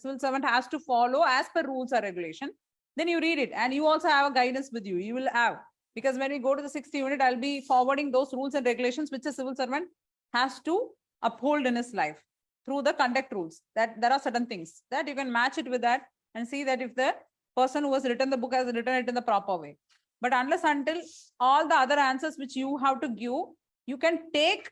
civil servant has to follow as per rules or regulation, then you read it, and you also have a guidance with you. You will have, because when we go to the 60th unit, I'll be forwarding those rules and regulations which a civil servant has to uphold in his life through the conduct rules. That there are certain things that you can match it with that and see that if the person who has written the book has written it in the proper way. But unless until all the other answers which you have to give, you can take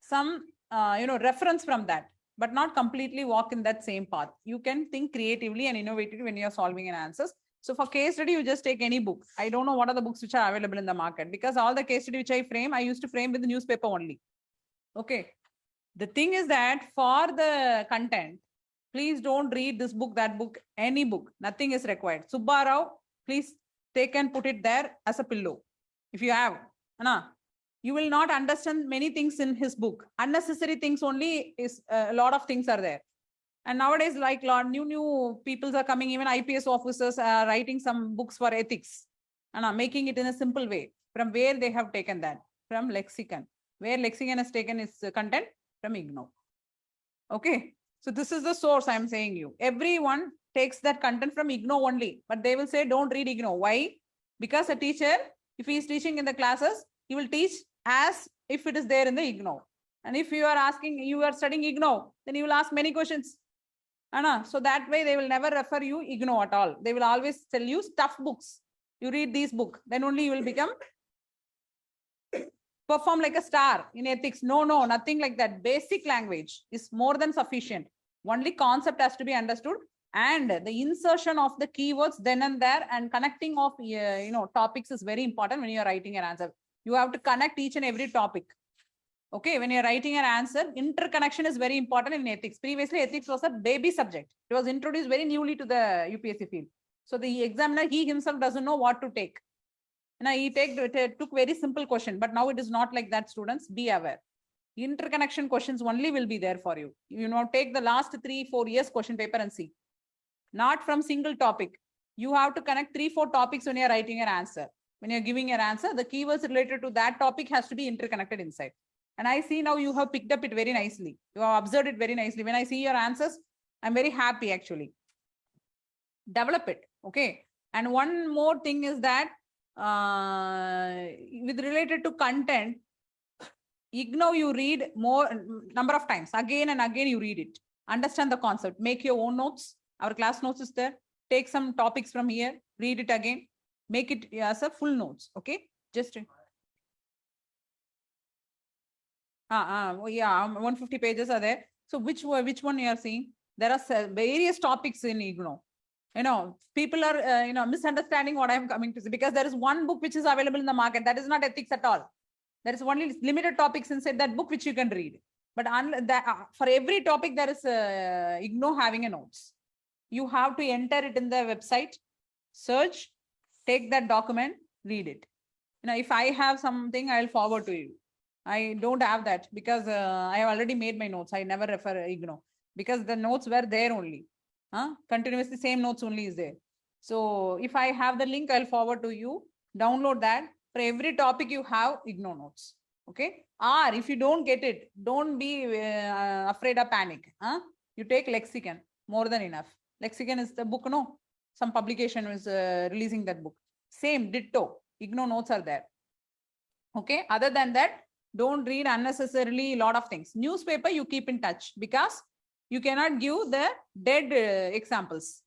some reference from that, but not completely walk in that same path. You can think creatively and innovatively when you're solving an answers. So for case study, you just take any book. I don't know what are the books which are available in the market, because all the case study which I frame, I used to frame with the newspaper only. Okay. The thing is that for the content, please don't read this book, that book, any book. Nothing is required. Subbarao, please take and put it there as a pillow. If you have, you will not understand many things in his book. Unnecessary things only is a lot of things are there. And nowadays, like new people are coming, even IPS officers are writing some books for ethics, making it in a simple way. From where they have taken that? From lexicon. Where lexicon has taken its content? From IGNOU. Okay. So this is the source I'm saying you. Everyone takes that content from IGNOU only, but they will say don't read IGNOU. Why? Because a teacher, if he is teaching in the classes, he will teach as if it is there in the IGNOU. And if you are studying IGNOU, then you will ask many questions. So that way they will never refer you IGNOU at all. They will always tell you tough books. You read these books, then only you will perform like a star in ethics. No, nothing like that. Basic language is more than sufficient. Only concept has to be understood, and the insertion of the keywords then and there, and connecting of topics is very important when you are writing an answer. You have to connect each and every topic. Okay, when you're writing an answer, interconnection is very important in ethics. Previously, ethics was a baby subject. It was introduced very newly to the UPSC field. So the examiner, he himself doesn't know what to take. He took very simple question, but now it is not like that, students. Be aware. Interconnection questions only will be there for you. Take the last 3-4 years question paper and see. Not from single topic. You have to connect 3-4 topics when you're writing an answer. When you're giving an answer, the keywords related to that topic has to be interconnected inside. And I see now you have picked up it very nicely. You have observed it very nicely. When I see your answers, I'm very happy actually. Develop it. Okay. And one more thing is that with related to content, IGNOU you read more number of times. Again and again you read it. Understand the concept. Make your own notes. Our class notes is there. Take some topics from here. Read it again. Make it as a full notes. Okay. Just... yeah, 150 pages are there. So which one you are seeing? There are various topics in IGNOU. People are misunderstanding what I am coming to say, because there is one book which is available in the market. That is not ethics at all. There is only limited topics inside that book which you can read. But for every topic, there is IGNOU having a notes. You have to enter it in the website, search, take that document, read it. If I have something, I'll forward to you. I don't have that because I have already made my notes. I never refer IGNOU because the notes were there only. Continuously same notes only is there. So if I have the link, I'll forward to you. Download that. For every topic you have IGNOU notes. Okay. Or if you don't get it, don't be afraid of panic. You take lexicon, more than enough. Lexicon is the book, no? Some publication is releasing that book. Same, ditto. IGNOU notes are there. Okay. Other than that, don't read unnecessarily a lot of things. Newspaper, you keep in touch because you cannot give the dead examples.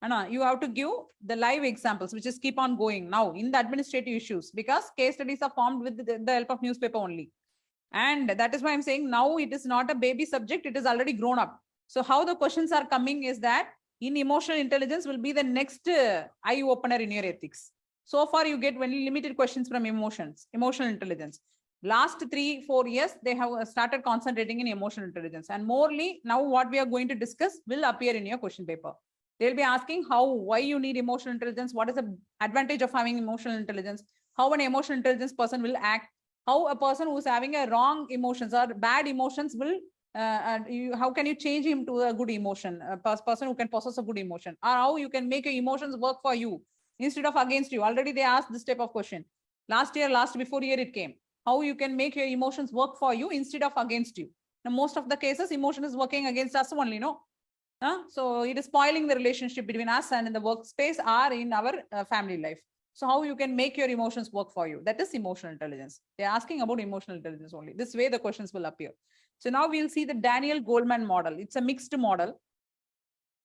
You have to give the live examples, which is keep on going now in the administrative issues, because case studies are formed with the help of newspaper only. And that is why I'm saying now it is not a baby subject. It is already grown up. So how the questions are coming is that in emotional intelligence will be the next eye opener in your ethics. So far you get only limited questions from emotional intelligence. Last 3-4 years, they have started concentrating in emotional intelligence. And morely, now what we are going to discuss will appear in your question paper. They'll be asking why you need emotional intelligence, what is the advantage of having emotional intelligence, how an emotional intelligence person will act, how a person who's having a wrong emotions or bad emotions will, how can you change him to a good emotion, a person who can possess a good emotion, or how you can make your emotions work for you instead of against you. Already they asked this type of question. Before year it came. How you can make your emotions work for you instead of against you. Now, most of the cases, emotion is working against us only, no? So it is spoiling the relationship between us and in the workspace or in our family life. So how you can make your emotions work for you? That is emotional intelligence. They're asking about emotional intelligence only. This way the questions will appear. So now we'll see the Daniel Goleman model. It's a mixed model.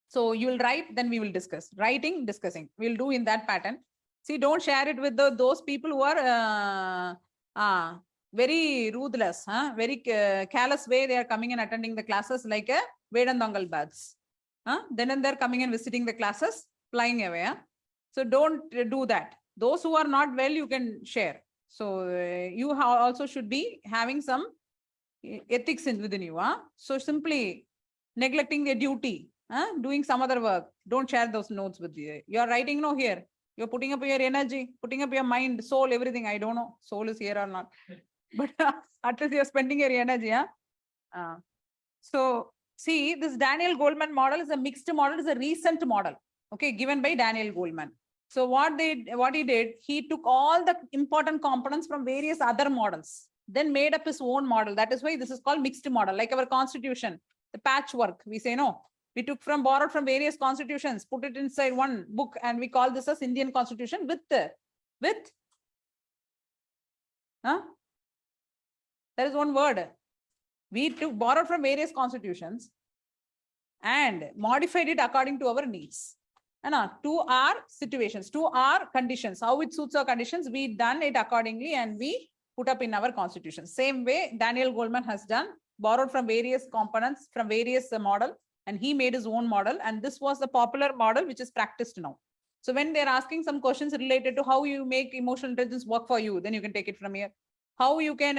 So you will write, then we will discuss. Writing, discussing. We'll do in that pattern. See, don't share it with those people who are very ruthless, very careless way. They are coming and attending the classes like a Vedandangal baths. Then and they're coming and visiting the classes, flying away. So don't do that. Those who are not well, you can share. So you also should be having some ethics within you. So simply neglecting their duty, doing some other work, don't share those notes with you. You're writing no here. You're putting up your energy, putting up your mind, soul, everything. I don't know. Soul is here or not. But at least you're spending your energy. So see, this Daniel Goleman model is a mixed model, is a recent model. Okay, given by Daniel Goleman. So what he did, he took all the important components from various other models, then made up his own model. That is why this is called mixed model, like our constitution, the patchwork. We say no. We borrowed from various constitutions, put it inside one book, and we call this as Indian Constitution with there is one word. We borrowed from various constitutions and modified it according to our needs. To our situations, to our conditions, how it suits our conditions, we done it accordingly and we put up in our constitution. Same way Daniel Goleman has done, borrowed from various components, from various model, and he made his own model. And this was the popular model which is practiced now. So when they're asking some questions related to how you make emotional intelligence work for you, then you can take it from here. How you can,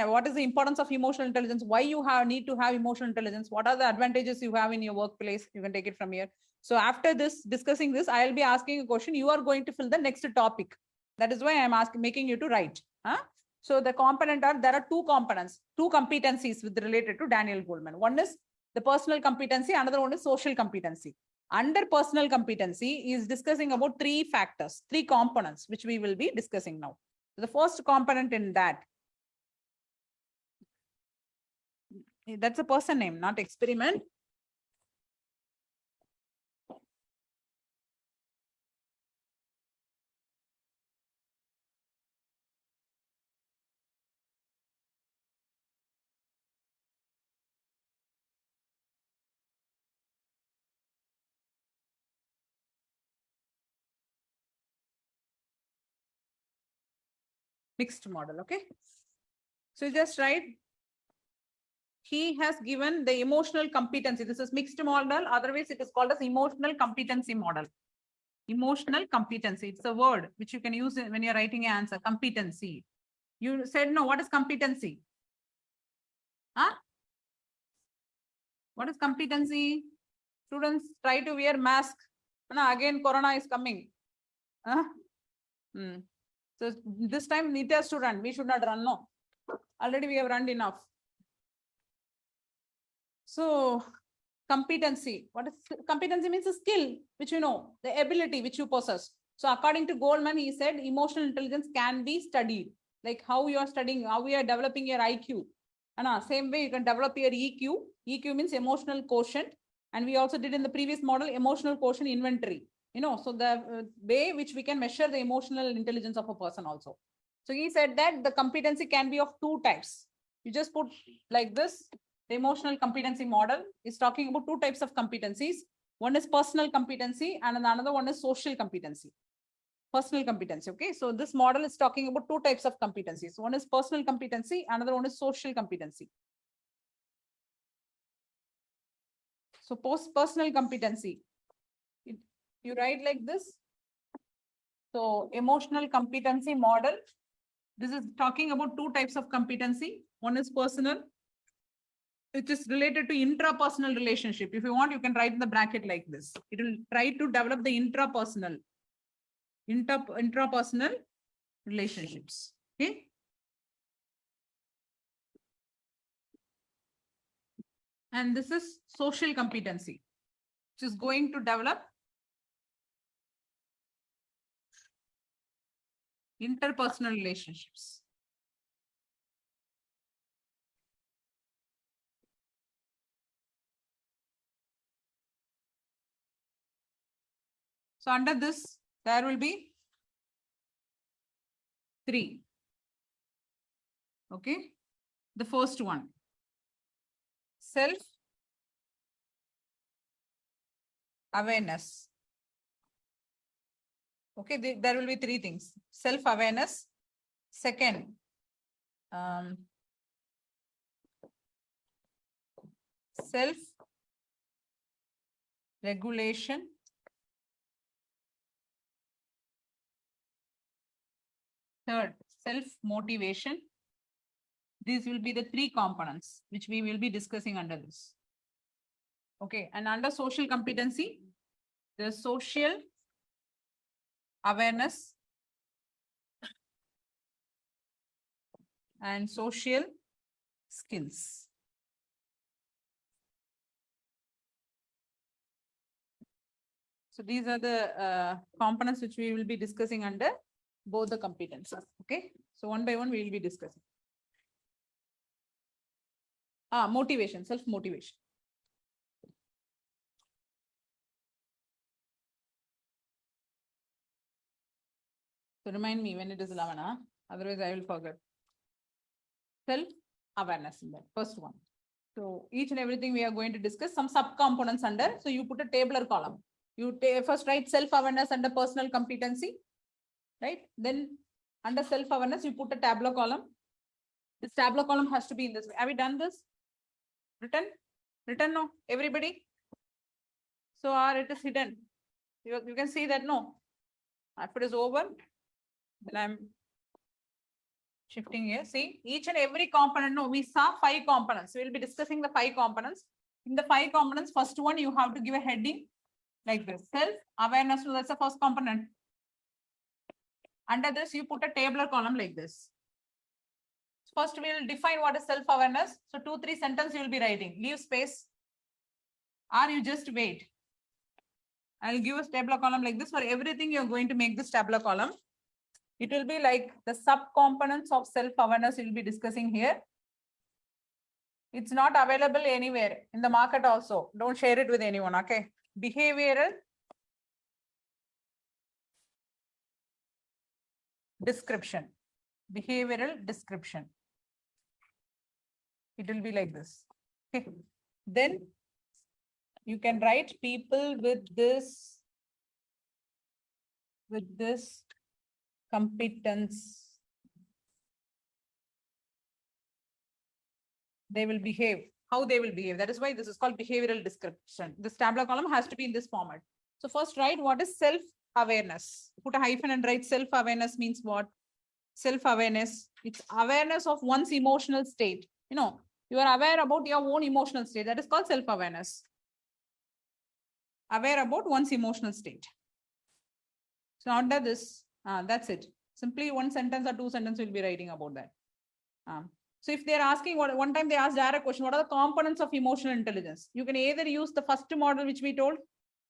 what is the importance of emotional intelligence? Why you need to have emotional intelligence? What are the advantages you have in your workplace? You can take it from here. So after discussing this, I'll be asking a question. You are going to fill the next topic. That is why I'm making you to write. So the component there are two components, two competencies related to Daniel Goleman. One is the personal competency, another one is social competency. Under personal competency is discussing about three factors, three components, which we will be discussing now. The first component in that's a person name, not experiment. Mixed model, okay? So just write, he has given the emotional competency. This is mixed model, otherwise it is called as emotional competency model. Emotional competency, it's a word which you can use when you're writing an answer, competency. You said no, what is competency? What is competency? Students try to wear mask. Again, Corona is coming. So this time Nitya has to run. We should not run, no. Already we have run enough. So competency. What is competency? Means a skill which you know, the ability which you possess. So according to Goleman, he said emotional intelligence can be studied. Like how you are studying, how you are developing your IQ. Same way you can develop your EQ. EQ means emotional quotient. And we also did in the previous model, emotional quotient inventory. So the way which we can measure the emotional intelligence of a person also. So he said that the competency can be of two types. You just put like this. The emotional competency model is talking about two types of competencies. One is personal competency and another one is social competency. Personal competency, okay? So this model is talking about two types of competencies. One is personal competency, another one is social competency. So personal competency, you write like this. So emotional competency model This is talking about two types of competency. One is personal, which is related to intrapersonal relationship. If you want, you can write in the bracket like this. It will try to develop the intrapersonal relationships. Okay. And this is social competency, which is going to develop interpersonal relationships. So under this, there will be 3. Okay. The first one, self-awareness. Okay, there will be 3 things. Self-awareness. Second, self-regulation. Third, self-motivation. These will be the 3 components which we will be discussing under this. Okay, and under social competency, the social awareness and social skills. So these are the components which we will be discussing under both the competencies. Okay, so one by one we will be discussing. Motivation, self-motivation. So remind me when it is 11, otherwise I will forget. Self-awareness in that first one. So each and everything we are going to discuss some sub-components under. So you put a tabular column. You first write self-awareness under personal competency, right? Then under self-awareness, you put a tabular column. This tabular column has to be in this way. Have you done this? Written? No, everybody. So it is hidden. You can see that no. If it is over, then I'm shifting here. See, each and every component. No, we saw 5 components. We will be discussing the 5 components. In the 5 components, first one you have to give a heading like this. Self-awareness. So that's the first component. Under this, you put a tabular column like this. First, we will define what is self-awareness. So 2-3 sentences you will be writing. Leave space. Or you just wait. I'll give a tabular column like this. For everything, you're going to make this tabular column. It will be like the sub-components of self-awareness we'll be discussing here. It's not available anywhere in the market also. Don't share it with anyone, okay? Behavioral description. Behavioral description. It will be like this. Okay. Then you can write people with this competence. They will behave, how they will behave. That is why this is called behavioral description. This tabular column has to be in this format. So first write what is self-awareness. Put a hyphen and write self-awareness means what? Self-awareness. It's awareness of one's emotional state. You know, you are aware about your own emotional state. That is called self-awareness. Aware about one's emotional state. So under this, that's it. Simply one sentence or 2 sentences will be writing about that. So if they're asking, one time they asked direct question, what are the components of emotional intelligence? You can either use the first model, which we told.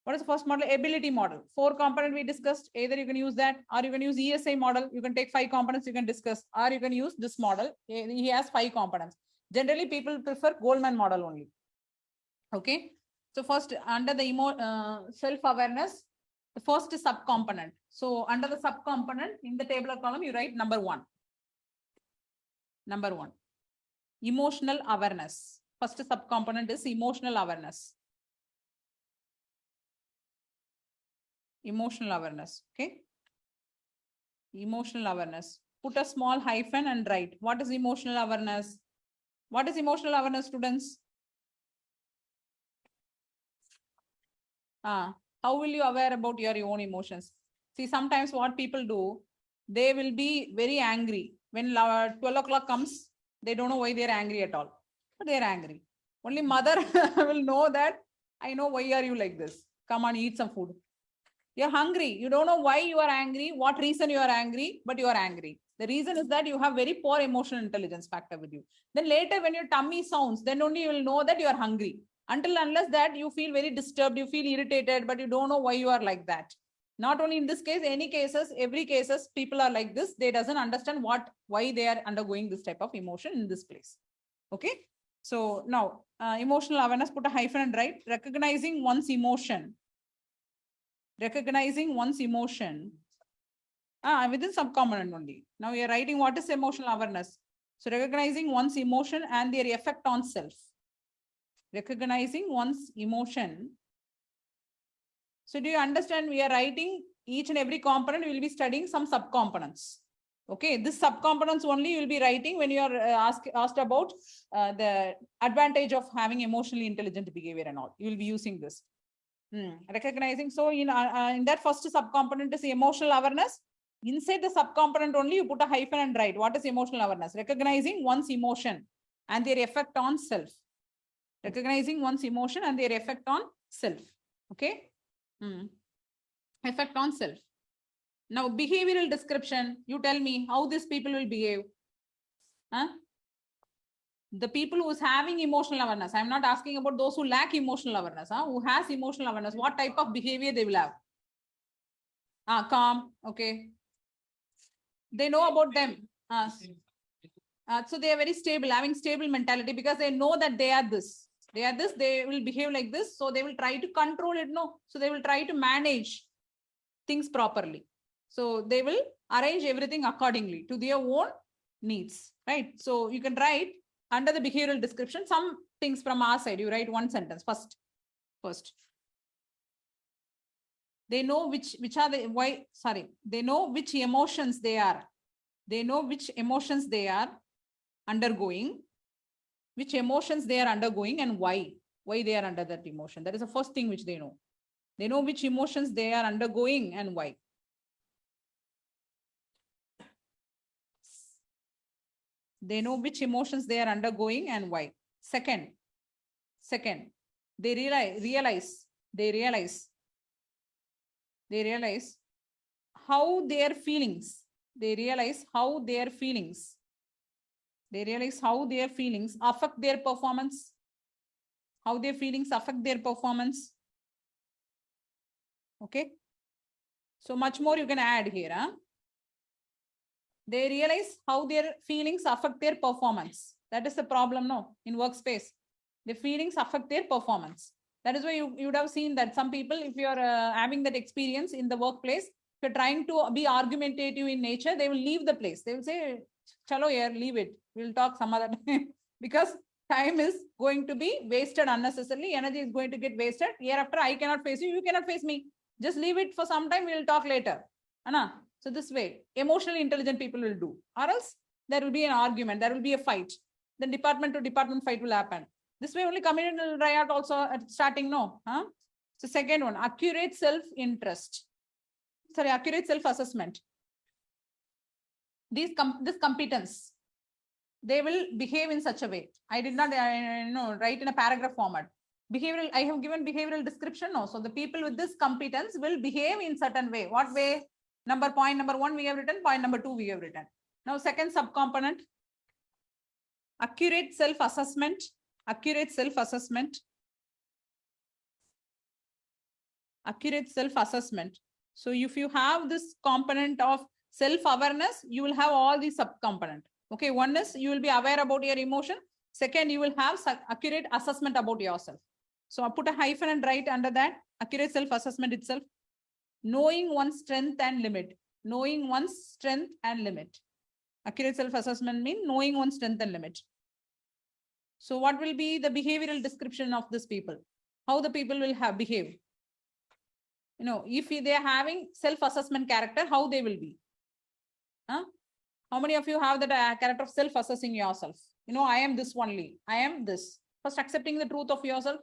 What is the first model? Ability model. 4 components we discussed. Either you can use that, or you can use ESI model. You can take 5 components you can discuss, or you can use this model. He has 5 components. Generally, people prefer Goldman model only. Okay. So first, under the self-awareness, the first is sub-component. So under the sub-component, in the tabular column, you write number 1. Number 1. Emotional awareness. First sub-component is emotional awareness. Emotional awareness. Okay. Emotional awareness. Put a small hyphen and write. What is emotional awareness? What is emotional awareness, students? How will you aware about your own emotions? See, sometimes what people do, they will be very angry When 12 o'clock comes, they don't know why they're angry at all, but they're angry. Only mother will know that, I know why are you like this. Come on, eat some food. You're hungry. You don't know why you are angry, what reason you are angry, but you are angry. The reason is that you have very poor emotional intelligence factor with you. Then later when your tummy sounds, then only you will know that you are hungry. Until unless that you feel very disturbed, you feel irritated, but you don't know why you are like that. Not only in this case, any cases, every cases, people are like this. They doesn't understand why they are undergoing this type of emotion in this place. Okay. So now emotional awareness, put a hyphen and write recognizing one's emotion. Recognizing one's emotion. Within subcomponent only. Now we are writing what is emotional awareness. So recognizing one's emotion and their effect on self. Recognizing one's emotion. So do you understand? We are writing each and every component. We will be studying some subcomponents. Okay, this subcomponents only you will be writing when you are asked about the advantage of having emotionally intelligent behavior and all. You will be using this. Recognizing. So in that first subcomponent is emotional awareness. Inside the subcomponent only you put a hyphen and write what is emotional awareness. Recognizing one's emotion and their effect on self. Recognizing one's emotion and their effect on self. Okay. Effect on self. Now behavioral description. You tell me how these people will behave. The people who is having emotional awareness. I'm not asking about those who lack emotional awareness. Who has emotional awareness. What type of behavior they will have? Calm. Okay. They know about them. So they are very stable, having stable mentality because they know that they are this. They are this. They will behave like this. So they will try to control it. No. So they will try to manage things properly. So they will arrange everything accordingly to their own needs. Right. So you can write under the behavioral description some things from our side. You write one sentence first. They know which are the they know which emotions they are. They know which emotions they are undergoing, which emotions they are undergoing and why they are under that emotion. That is the first thing which they know. They know which emotions they are undergoing and why. They know which emotions they are undergoing and why. Second, they realize how their feelings. They realize how their feelings affect their performance. How their feelings affect their performance. Okay. So much more you can add here. They realize how their feelings affect their performance. That is the problem, no, in workspace. The feelings affect their performance. That is why you would have seen that some people, if you are having that experience in the workplace, if you're trying to be argumentative in nature, they will leave the place. They will say, chalo yaar, leave it. We'll talk some other time. Because time is going to be wasted unnecessarily. Energy is going to get wasted. Hereafter, I cannot face you. You cannot face me. Just leave it for some time. We'll talk later. Anna? So this way, emotionally intelligent people will do. Or else, there will be an argument. There will be a fight. Then department to department fight will happen. This way only community will riot also at starting, no. So second one, accurate self-interest. Sorry, accurate self-assessment. This competence, they will behave in such a way. I did not write in a paragraph format. Behavioral, I have given behavioral description. No. So the people with this competence will behave in certain way. What way? Point number 1 we have written, point number 2 we have written. Now second subcomponent, accurate self-assessment. Accurate self-assessment. Accurate self-assessment. So if you have this component of self-awareness, you will have all these subcomponent. Okay, one is you will be aware about your emotion. Second, you will have accurate assessment about yourself. So I put a hyphen and write under that accurate self-assessment itself. Knowing one's strength and limit. Knowing one's strength and limit. Accurate self-assessment means knowing one's strength and limit. So what will be the behavioral description of this people? How the people will behave? If they are having self-assessment character, how they will be? How many of you have the character of self-assessing yourself? I am this only. I am this. First accepting the truth of yourself.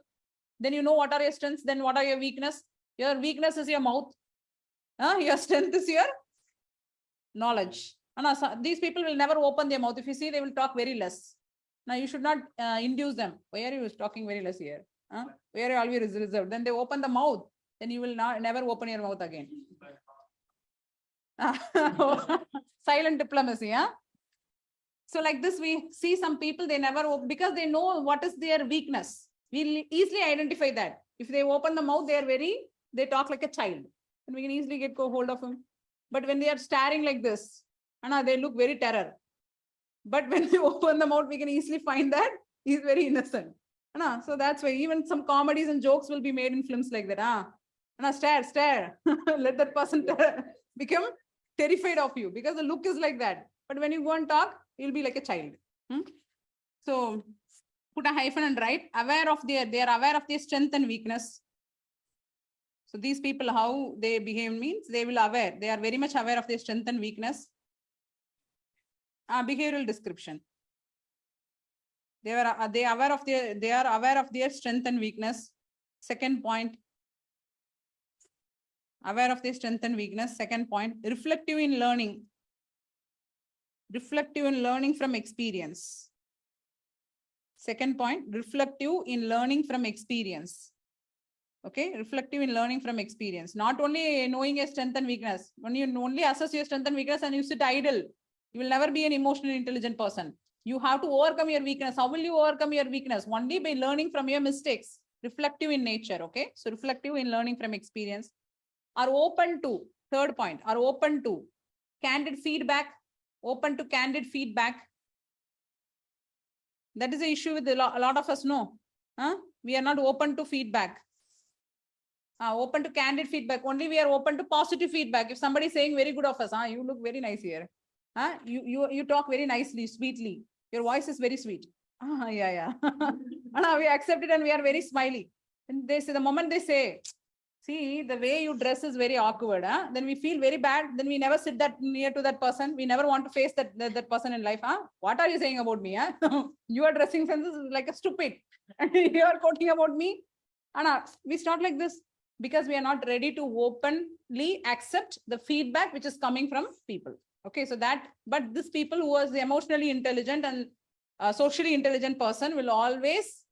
Then you know what are your strengths. Then what are your weakness? Your weakness is your mouth. Your strength is your knowledge. And these people will never open their mouth. If you see, they will talk very less. Now you should not induce them. Why are you talking very less here? Why are you always reserved? Then they open the mouth, then you will never open your mouth again. Silent diplomacy, huh? So like this, we see some people, they never open because they know what is their weakness. We easily identify that. If they open the mouth, they talk like a child, and we can easily get hold of them. But when they are staring like this, they look very terror. But when they open the mouth, we can easily find that he's very innocent. So that's why even some comedies and jokes will be made in films like that. Stare. Let that person become terrified of you because the look is like that. But when you go and talk, you'll be like a child. So put a hyphen and write they are aware of their strength and weakness. So these people, how they behave means they are very much aware of their strength and weakness. Behavioral description. They are aware of their strength and weakness. Second point, aware of their strength and weakness. Second point, reflective in learning. Reflective in learning from experience. Second point, reflective in learning from experience. Okay, reflective in learning from experience. Not only knowing your strength and weakness. When you only assess your strength and weakness and you sit idle, you will never be an emotionally intelligent person. You have to overcome your weakness. How will you overcome your weakness? Only by learning from your mistakes. Reflective in nature. Okay, so reflective in learning from experience. Are open to, third point, are open to candid feedback. Open to candid feedback. That is the issue with a lot of us. No, we are not open to feedback. Open to candid feedback. Only we are open to positive feedback. If somebody is saying very good of us, you look very nice here. You talk very nicely, sweetly. Your voice is very sweet. Yeah. We accept it and we are very smiley. And they say, the moment they say, see, the way you dress is very awkward, then we feel very bad. Then we never sit that near to that person. We never want to face that person in life. What are you saying about me? Your dressing sense is like a stupid. You are quoting about me. We start like this because we are not ready to openly accept the feedback which is coming from people. Okay, so but this people who was the emotionally intelligent and socially intelligent person will always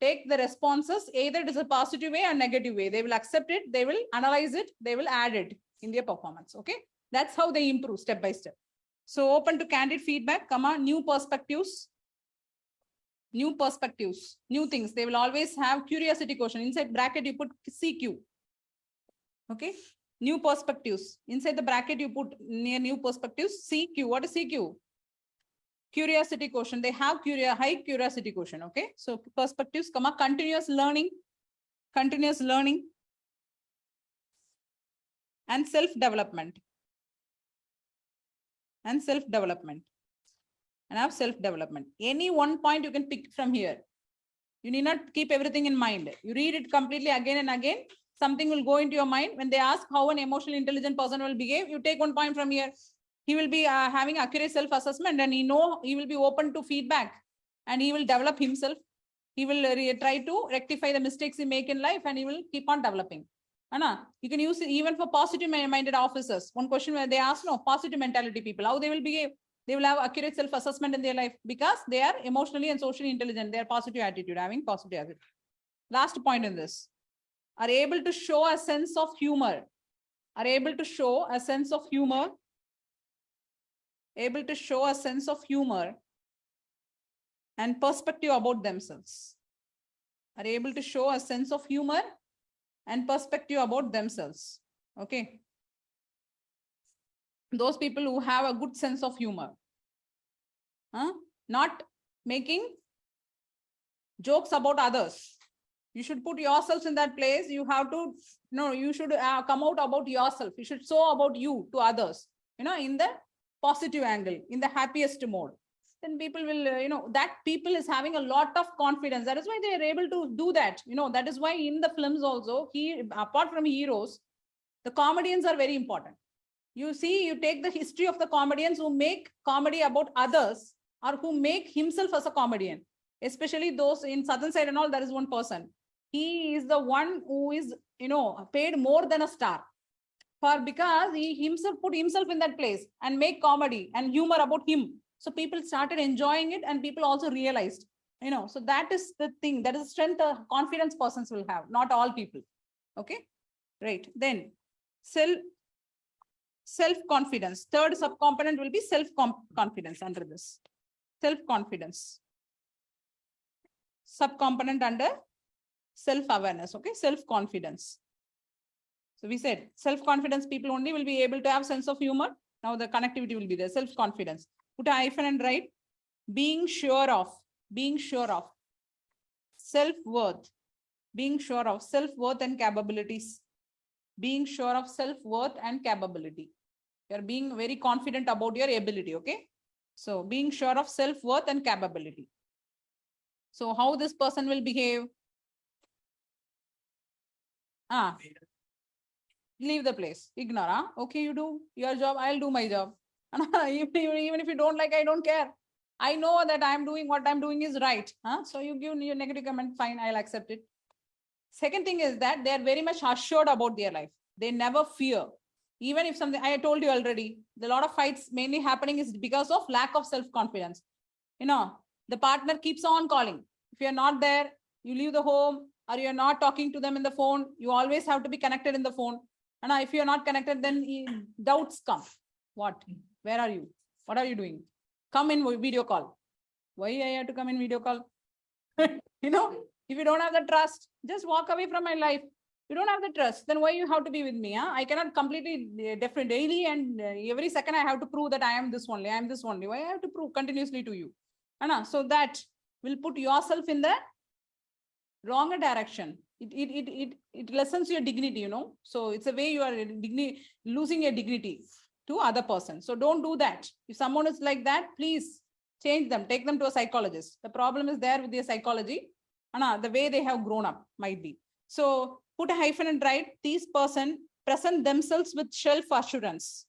take the responses, either it is a positive way or negative way. They will accept it, they will analyze it, they will add it in their performance. Okay, that's how they improve step by step. So open to candid feedback, new perspectives, new things. They will always have curiosity quotient. Inside bracket, you put CQ. Okay, new perspectives. Inside the bracket, you put near new perspectives, CQ. What is CQ? Curiosity quotient. They have high curiosity quotient. Okay, so perspectives, continuous learning, and self-development. And have self-development. Any one point you can pick from here. You need not keep everything in mind. You read it completely again and again. Something will go into your mind. When they ask how an emotionally intelligent person will behave, you take one point from here. He will be having accurate self-assessment, and he will be open to feedback, and he will develop himself. He will try to rectify the mistakes he make in life, and he will keep on developing. You can use it even for positive-minded officers. One question where they ask, positive mentality people, how they will behave. They will have accurate self-assessment in their life because they are emotionally and socially intelligent. They are positive attitude, having positive attitude. Last point in this, are able to show a sense of humor. Able to show a sense of humor and perspective about themselves. Are able to show a sense of humor and perspective about themselves. Okay. Those people who have a good sense of humor. Not making jokes about others. You should put yourself in that place. You have to, you should come out about yourself. You should show about you to others, in the positive angle, in the happiest mode. Then people will, that people is having a lot of confidence. That is why they are able to do that. That is why in the films also, apart from heroes, the comedians are very important. You see, you take the history of the comedians who make comedy about others or who make himself as a comedian, especially those in southern side and all. There is one person. He is the one who is, paid more than a star. because he himself put himself in that place and make comedy and humor about him. So people started enjoying it and people also realized, so that is the thing, that is the strength confidence persons will have, not all people. Okay, right. Then self-confidence. Third subcomponent will be self-confidence under this. Self-confidence. Subcomponent under self-awareness. Okay, self-confidence. So we said self-confidence people only will be able to have sense of humor. Now the connectivity will be there. Self-confidence. Put a hyphen and write being sure of self-worth, being sure of self-worth and capabilities, being sure of self-worth and capability. You're being very confident about your ability. Okay. So being sure of self-worth and capability. So how this person will behave? Leave the place, ignore. Okay, you do your job, I'll do my job. Even if you don't like, I don't care. I know that I'm doing what I'm doing is right. So you give your negative comment, fine, I'll accept it. Second thing is that they're very much assured about their life. They never fear. Even if something, I told you already, a lot of fights mainly happening is because of lack of self-confidence. The partner keeps on calling. If you're not there, you leave the home or you're not talking to them in the phone, you always have to be connected in the phone. And if you're not connected, then doubts come. What? Where are you? What are you doing? Come in video call. Why I have to come in video call? If you don't have the trust, just walk away from my life. You don't have the trust, then why you have to be with me? I cannot completely different daily and every second I have to prove that I am this only. I am this only. Why I have to prove continuously to you? So that will put yourself in the wrong direction. It lessens your dignity, So it's a way you are losing your dignity to other person. So don't do that. If someone is like that, please change them. Take them to a psychologist. The problem is there with their psychology. The way they have grown up might be. So put a hyphen and write, these person present themselves with self-assurance.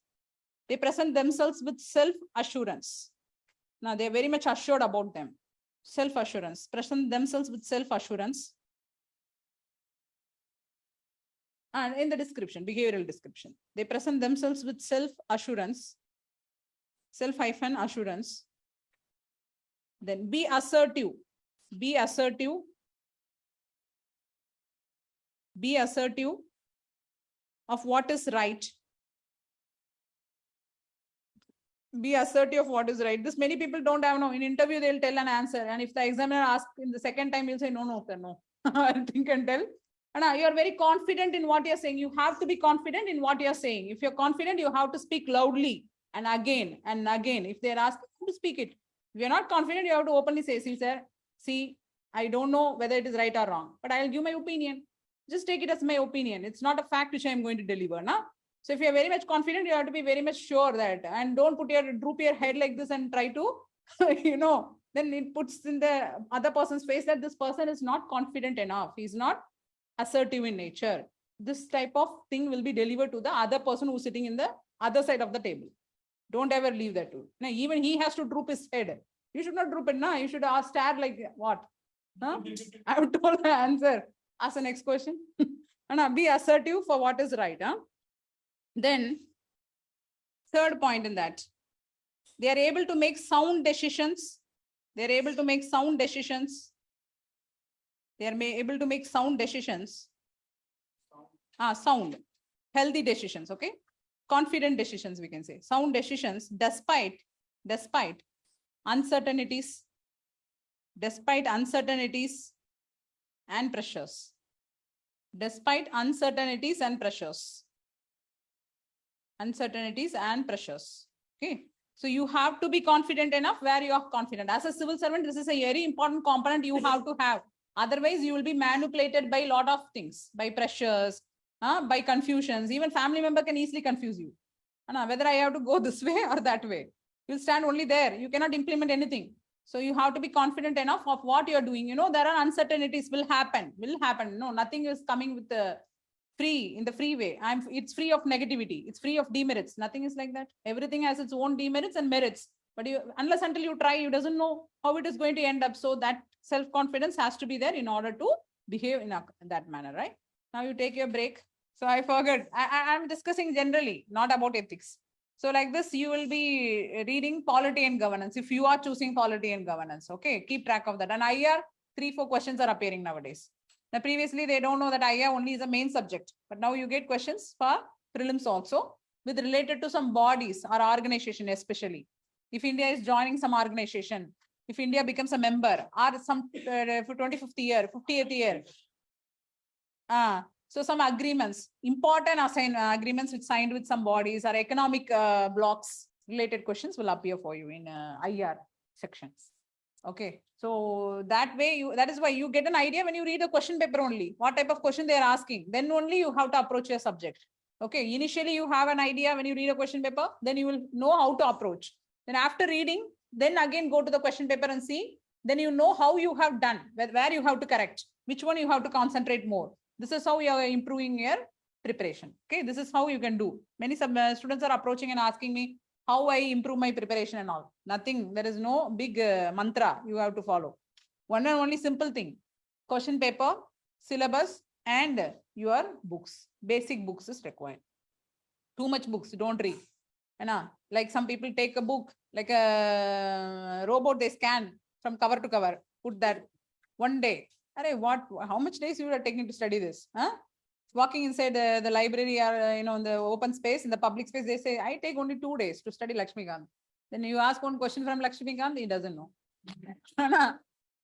They present themselves with self-assurance. Now they're very much assured about them. Self-assurance. Present themselves with self-assurance. And in the description, behavioral description, they present themselves with self-assurance. Self-assurance. Then be assertive. Be assertive. Be assertive of what is right. Be assertive of what is right. This many people don't have. In interview, they'll tell an answer. And if the examiner asks in the second time, you'll say, no, sir, no. I think and tell. And you're very confident in what you're saying. You have to be confident in what you're saying. If you're confident, you have to speak loudly and again and again. If they're asking you to speak it. If you're not confident, you have to openly say, see, sir, see, I don't know whether it is right or wrong, but I'll give my opinion. Just take it as my opinion. It's not a fact which I'm going to deliver. So if you're very much confident, you have to be very much sure that, and don't droop your head like this and try to, then it puts in the other person's face that this person is not confident enough. He's not assertive in nature. This type of thing will be delivered to the other person who's sitting in the other side of the table. Don't ever leave that too. Now, even he has to droop his head. You should not droop it. You should stare like what? I have told the answer. Ask the next question. Be assertive for what is right. Then, third point in that, they are able to make sound decisions. They are able to make sound decisions. They are able to make sound decisions. Sound. Healthy decisions, okay? Confident decisions, we can say. Sound decisions despite uncertainties. Despite uncertainties and pressures. Despite uncertainties and pressures. Uncertainties and pressures. Okay. So you have to be confident enough where you are confident. As a civil servant, this is a very important component you have to have. Otherwise, you will be manipulated by a lot of things, by pressures, by confusions. Even family member can easily confuse you. Whether I have to go this way or that way. You'll stand only there. You cannot implement anything. So you have to be confident enough of what you're doing. There are uncertainties will happen. No, nothing is coming with the in the free way. It's free of negativity. It's free of demerits. Nothing is like that. Everything has its own demerits and merits. But unless until you try, you doesn't know how it is going to end up. So that self-confidence has to be there in order to behave in that manner, right? Now you take your break. So I forgot. I'm discussing generally, not about ethics. So like this, you will be reading polity and governance if you are choosing polity and governance. Okay, keep track of that. And IR, 3-4 questions are appearing nowadays. Now previously they don't know that IR only is a main subject, but now you get questions for prelims also with related to some bodies or organization, especially if India is joining some organization, if India becomes a member or some for 25th year, 50th year. So some agreements, important agreements which signed with some bodies or economic blocks related questions will appear for you in IR sections. Okay, so that way that is why you get an idea when you read the question paper only, what type of question they are asking. Then only you have to approach your subject. Okay, initially you have an idea when you read a question paper, then you will know how to approach. Then after reading, then again go to the question paper and see. Then you know how you have done, where you have to correct, which one you have to concentrate more. This is how you are improving your preparation. Okay, this is how you can do. Many students are approaching and asking me how I improve my preparation and all. Nothing. There is no big mantra you have to follow. One and only simple thing: question paper, syllabus, and your books. Basic books is required. Too much books don't read. Like some people take a book like a robot, they scan from cover to cover, put that one day. How much days you are taking to study this? Walking inside the library or in the open space, in the public space, they say, I take only 2 days to study Lakshmikant. Then you ask one question from Lakshmikant, he doesn't know.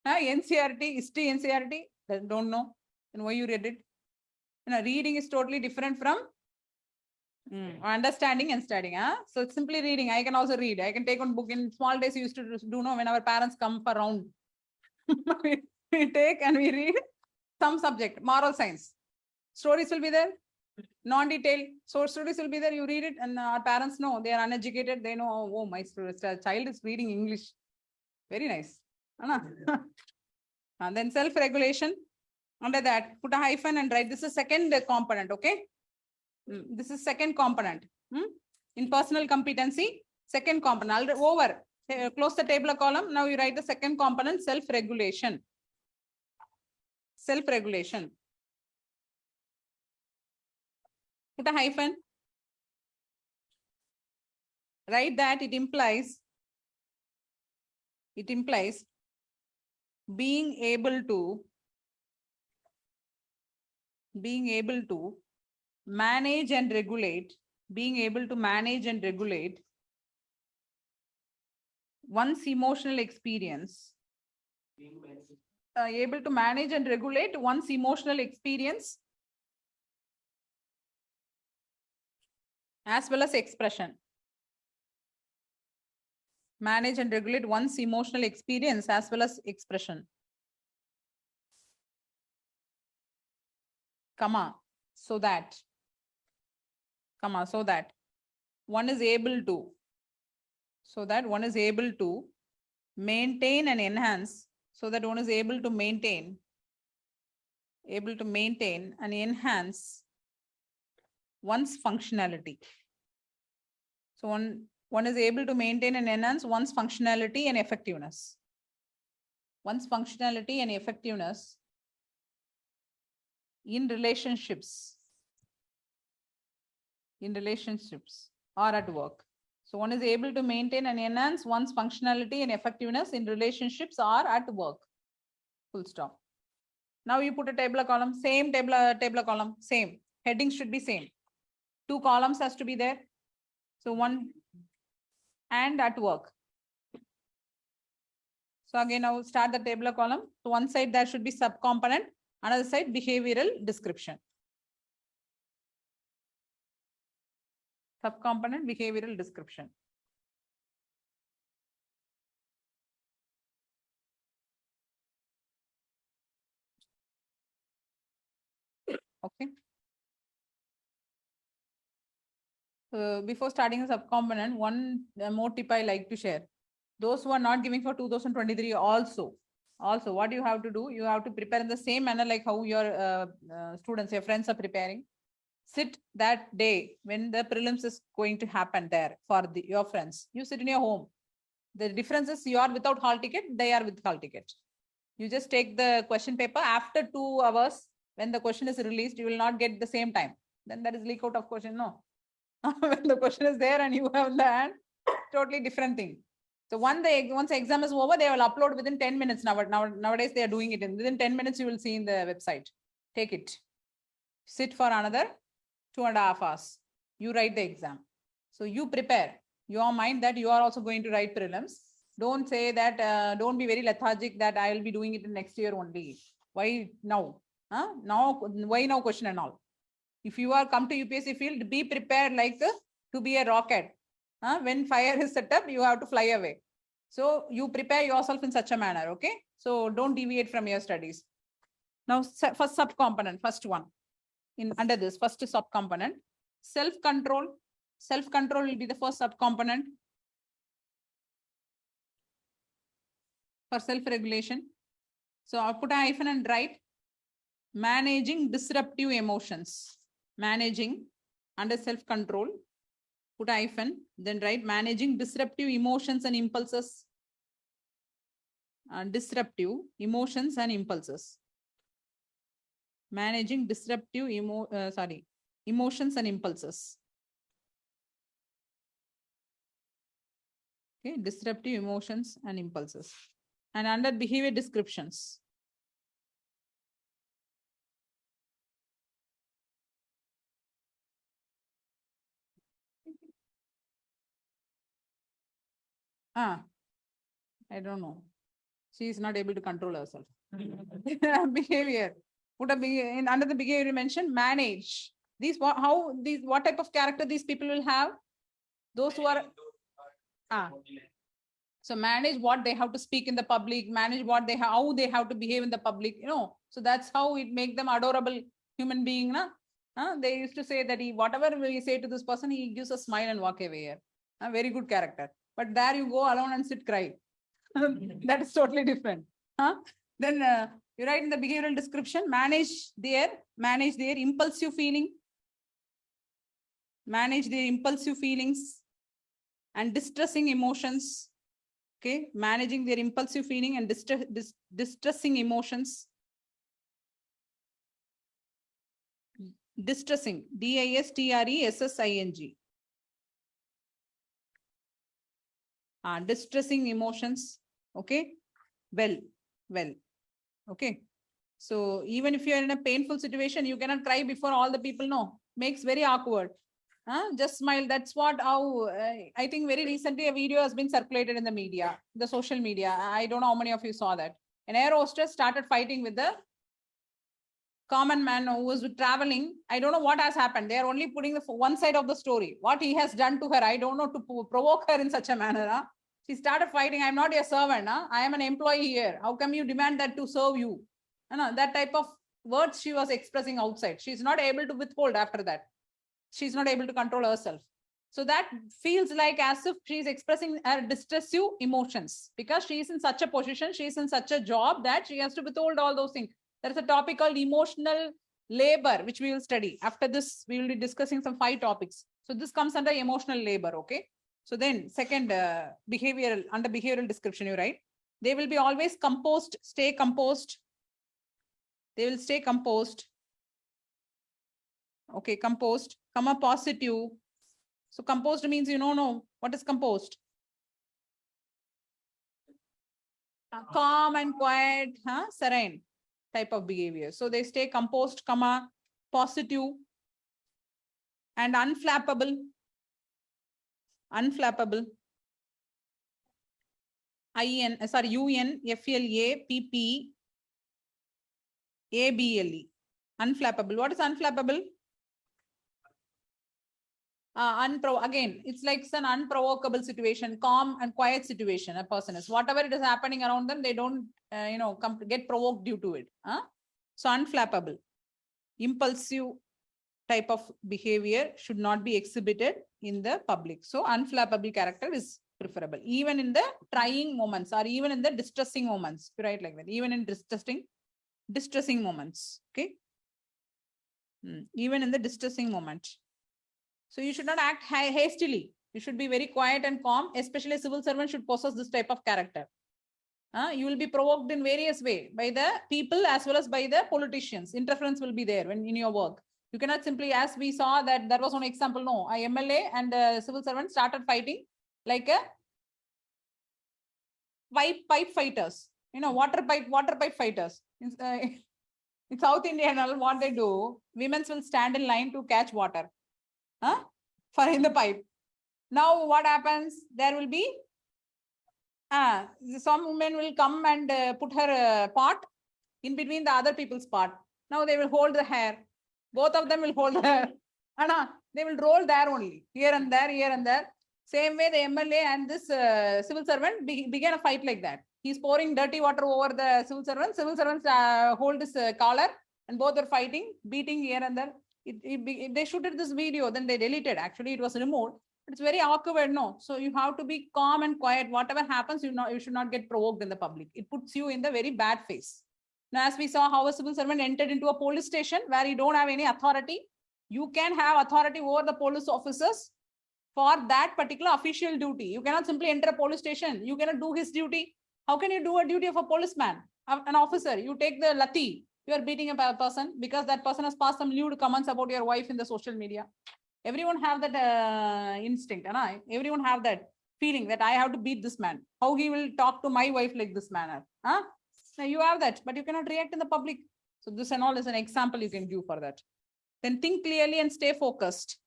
NCRT, history NCRT, don't know. And why you read it? Reading is totally different from understanding and studying. So it's simply reading. I can also read. I can take one book. In small days, you used to do when our parents come for round. we take and we read some subject, moral science. Stories will be there, non-detailed. So stories will be there. You read it, and our parents know they are uneducated. They know, oh, my child is reading English. Very nice. And then self-regulation. Under that, put a hyphen and write. This is second component. Okay. This is second component. In personal competency, second component. Over. Close the table column. Now you write the second component, self-regulation. Self-regulation. Put a hyphen. Write that it implies being able to manage and regulate, one's emotional experience, able to manage and regulate one's emotional experience as well as expression. Manage and regulate one's emotional experience as well as expression. So that one is able to maintain and enhance, and enhance one's functionality. So one is able to maintain and enhance one's functionality and effectiveness. In relationships or at work. So one is able to maintain and enhance one's functionality and effectiveness in relationships or at work. Full stop. Now you put a table column, same table column, same. Headings should be same. 2 columns has to be there. So one and at work. So again, now start the table column. So one side there should be subcomponent, another side behavioral description. Subcomponent, behavioral description. Okay. Before starting the subcomponent, one more tip I like to share. Those who are not giving for 2023 also what you have to do, you have to prepare in the same manner like how your students, your friends are preparing. Sit that day when the prelims is going to happen there for your friends. You sit in your home. The difference is you are without hall ticket, they are with hall ticket. You just take the question paper after 2 hours. When the question is released, you will not get the same time. then that is leak out of question. No. When the question is there and you have the hand, totally different thing. So once the exam is over, they will upload within 10 minutes. Nowadays, they are doing it within 10 minutes. You will see in the website. Take it. Sit for another 2.5 hours. You write the exam. So you prepare your mind that you are also going to write prelims. Don't say that, don't be very lethargic that I will be doing it in next year only. Why now? Now, why now question and all? If you are come to UPSC field, be prepared like to be a rocket. When fire is set up, you have to fly away. So you prepare yourself in such a manner, okay? So don't deviate from your studies. Now, first subcomponent, first one. Under this, first subcomponent, self-control. Self-control will be the first subcomponent for self-regulation. So I'll put a hyphen and write managing disruptive emotions. Managing under self-control, put a hyphen, then write managing disruptive emotions and impulses. Disruptive emotions and impulses. Managing disruptive emotions and impulses. Okay, disruptive emotions and impulses. And under behavior descriptions. I don't know. She is not able to control herself. Behavior. Put a under the behavior you mentioned, manage. What type of character these people will have? Those who are so manage what they have to speak in the public, manage what they how they have to behave in the public, So that's how it make them adorable human being, they used to say that whatever we say to this person, he gives a smile and walk away here. A very good character. But there you go alone and sit cry. That is totally different. Then you write in the behavioral description, manage their impulsive feeling. Manage their impulsive feelings and distressing emotions. Okay, managing their impulsive feeling and distressing emotions. Distressing, DISTRESSING. Distressing emotions. Okay, well. Okay, so even if you are in a painful situation, you cannot cry before all the people. No, makes very awkward. Just smile. That's what I think very recently a video has been circulated in the media, the social media. I don't know how many of you saw that. An air hostess started fighting with the common man who was traveling. I don't know what has happened. They are only putting the one side of the story. What he has done to her, I don't know, to provoke her in such a manner. She started fighting. I'm not your servant. I am an employee here. How come you demand that to serve you? That type of words she was expressing outside. She's not able to withhold after that. She's not able to control herself. So that feels like as if she's expressing her distressive emotions because she is in such a position, she is in such a job that she has to withhold all those things. There is a topic called emotional labor, which we will study. After this, we will be discussing some 5 topics. So this comes under emotional labor, okay? So then second, under behavioral description, you write, they will be always composed, stay composed. They will stay composed. Okay, composed, comma positive. So composed means know what is composed. Calm and quiet, serene type of behavior. So they stay composed, comma positive and unflappable. Unflappable. UNFLAPPABLE. Unflappable. What is unflappable? Again, it's like an unprovocable situation, calm and quiet situation. A person is whatever it is happening around them, they don't, get provoked due to it. So unflappable, impulsive type of behavior should not be exhibited in the public. So unflappable character is preferable, even in the trying moments or even in the distressing moments. Right, like that. Even in distressing moments. Okay. Even in the distressing moment. So you should not act hastily. You should be very quiet and calm. Especially a civil servant should possess this type of character. You will be provoked in various ways by the people as well as by the politicians. Interference will be there when in your work. You cannot simply, as we saw that there was one example, no, a MLA and a civil servant started fighting like a pipe fighters, water pipe fighters. In South India, what they do, women will stand in line to catch water, for in the pipe. Now what happens? There will be, some women will come and put her pot in between the other people's pot. Now they will hold the hair. Both of them will hold the hair. They will roll there only, here and there, here and there. Same way the MLA and this civil servant began a fight like that. He's pouring dirty water over the civil servant. Civil servants hold his collar and both are fighting, beating here and there. They shooted this video, then they deleted. Actually, it was removed. It's very awkward, no? So you have to be calm and quiet. Whatever happens, you should not get provoked in the public. It puts you in the very bad face. Now, as we saw how a civil servant entered into a police station where you don't have any authority, you can have authority over the police officers for that particular official duty. You cannot simply enter a police station. You cannot do his duty. How can you do a duty of a policeman, an officer? You take the lathi, you are beating a person because that person has passed some lewd comments about your wife in the social media. Everyone have that instinct, and everyone have that feeling that I have to beat this man. How he will talk to my wife like this manner? Now you have that, but you cannot react in the public. So this and all is an example you can give for that. Then think clearly and stay focused.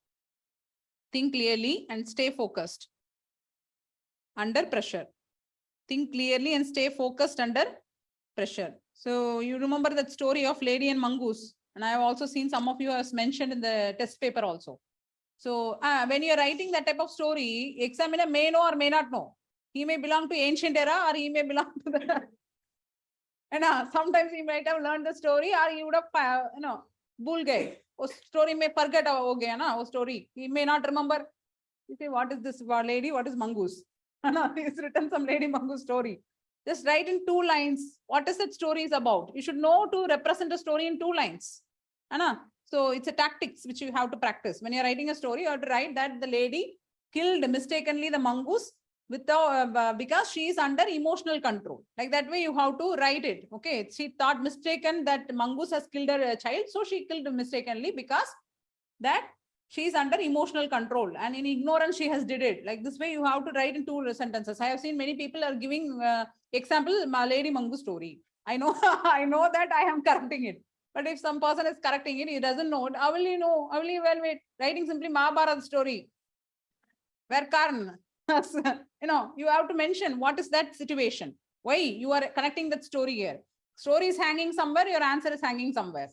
Think clearly and stay focused under pressure. Think clearly and stay focused under pressure. So you remember that story of lady and mongoose, and I have also seen some of you has mentioned in the test paper also. So when you are writing that type of story, examiner may know or may not know. He may belong to ancient era or he may belong to the and sometimes he might have learned the story or he would have bhul gaye. Story may forget ho gaya na, story. He may not remember. You say, what is this lady? What is mongoose? He's written some lady mongoose story. Just write in 2 lines. What is that story is about? You should know to represent a story in 2 lines. So it's a tactics which you have to practice. When you're writing a story, you have to write that the lady killed mistakenly the mongoose without because she is under emotional control. Like that way you have to write it. Okay, she thought mistaken that mongoose has killed her child, so she killed mistakenly because that she is under emotional control and in ignorance she has did it. Like this way you have to write in 2 sentences. I have seen many people are giving example lady mongoose story. I know I know that I am correcting it. But if some person is correcting it, he doesn't know it. How will you know? How will you evaluate? Writing simply Mahabharata story. Where Karn, you have to mention what is that situation. Why you are connecting that story here. Story is hanging somewhere, your answer is hanging somewhere.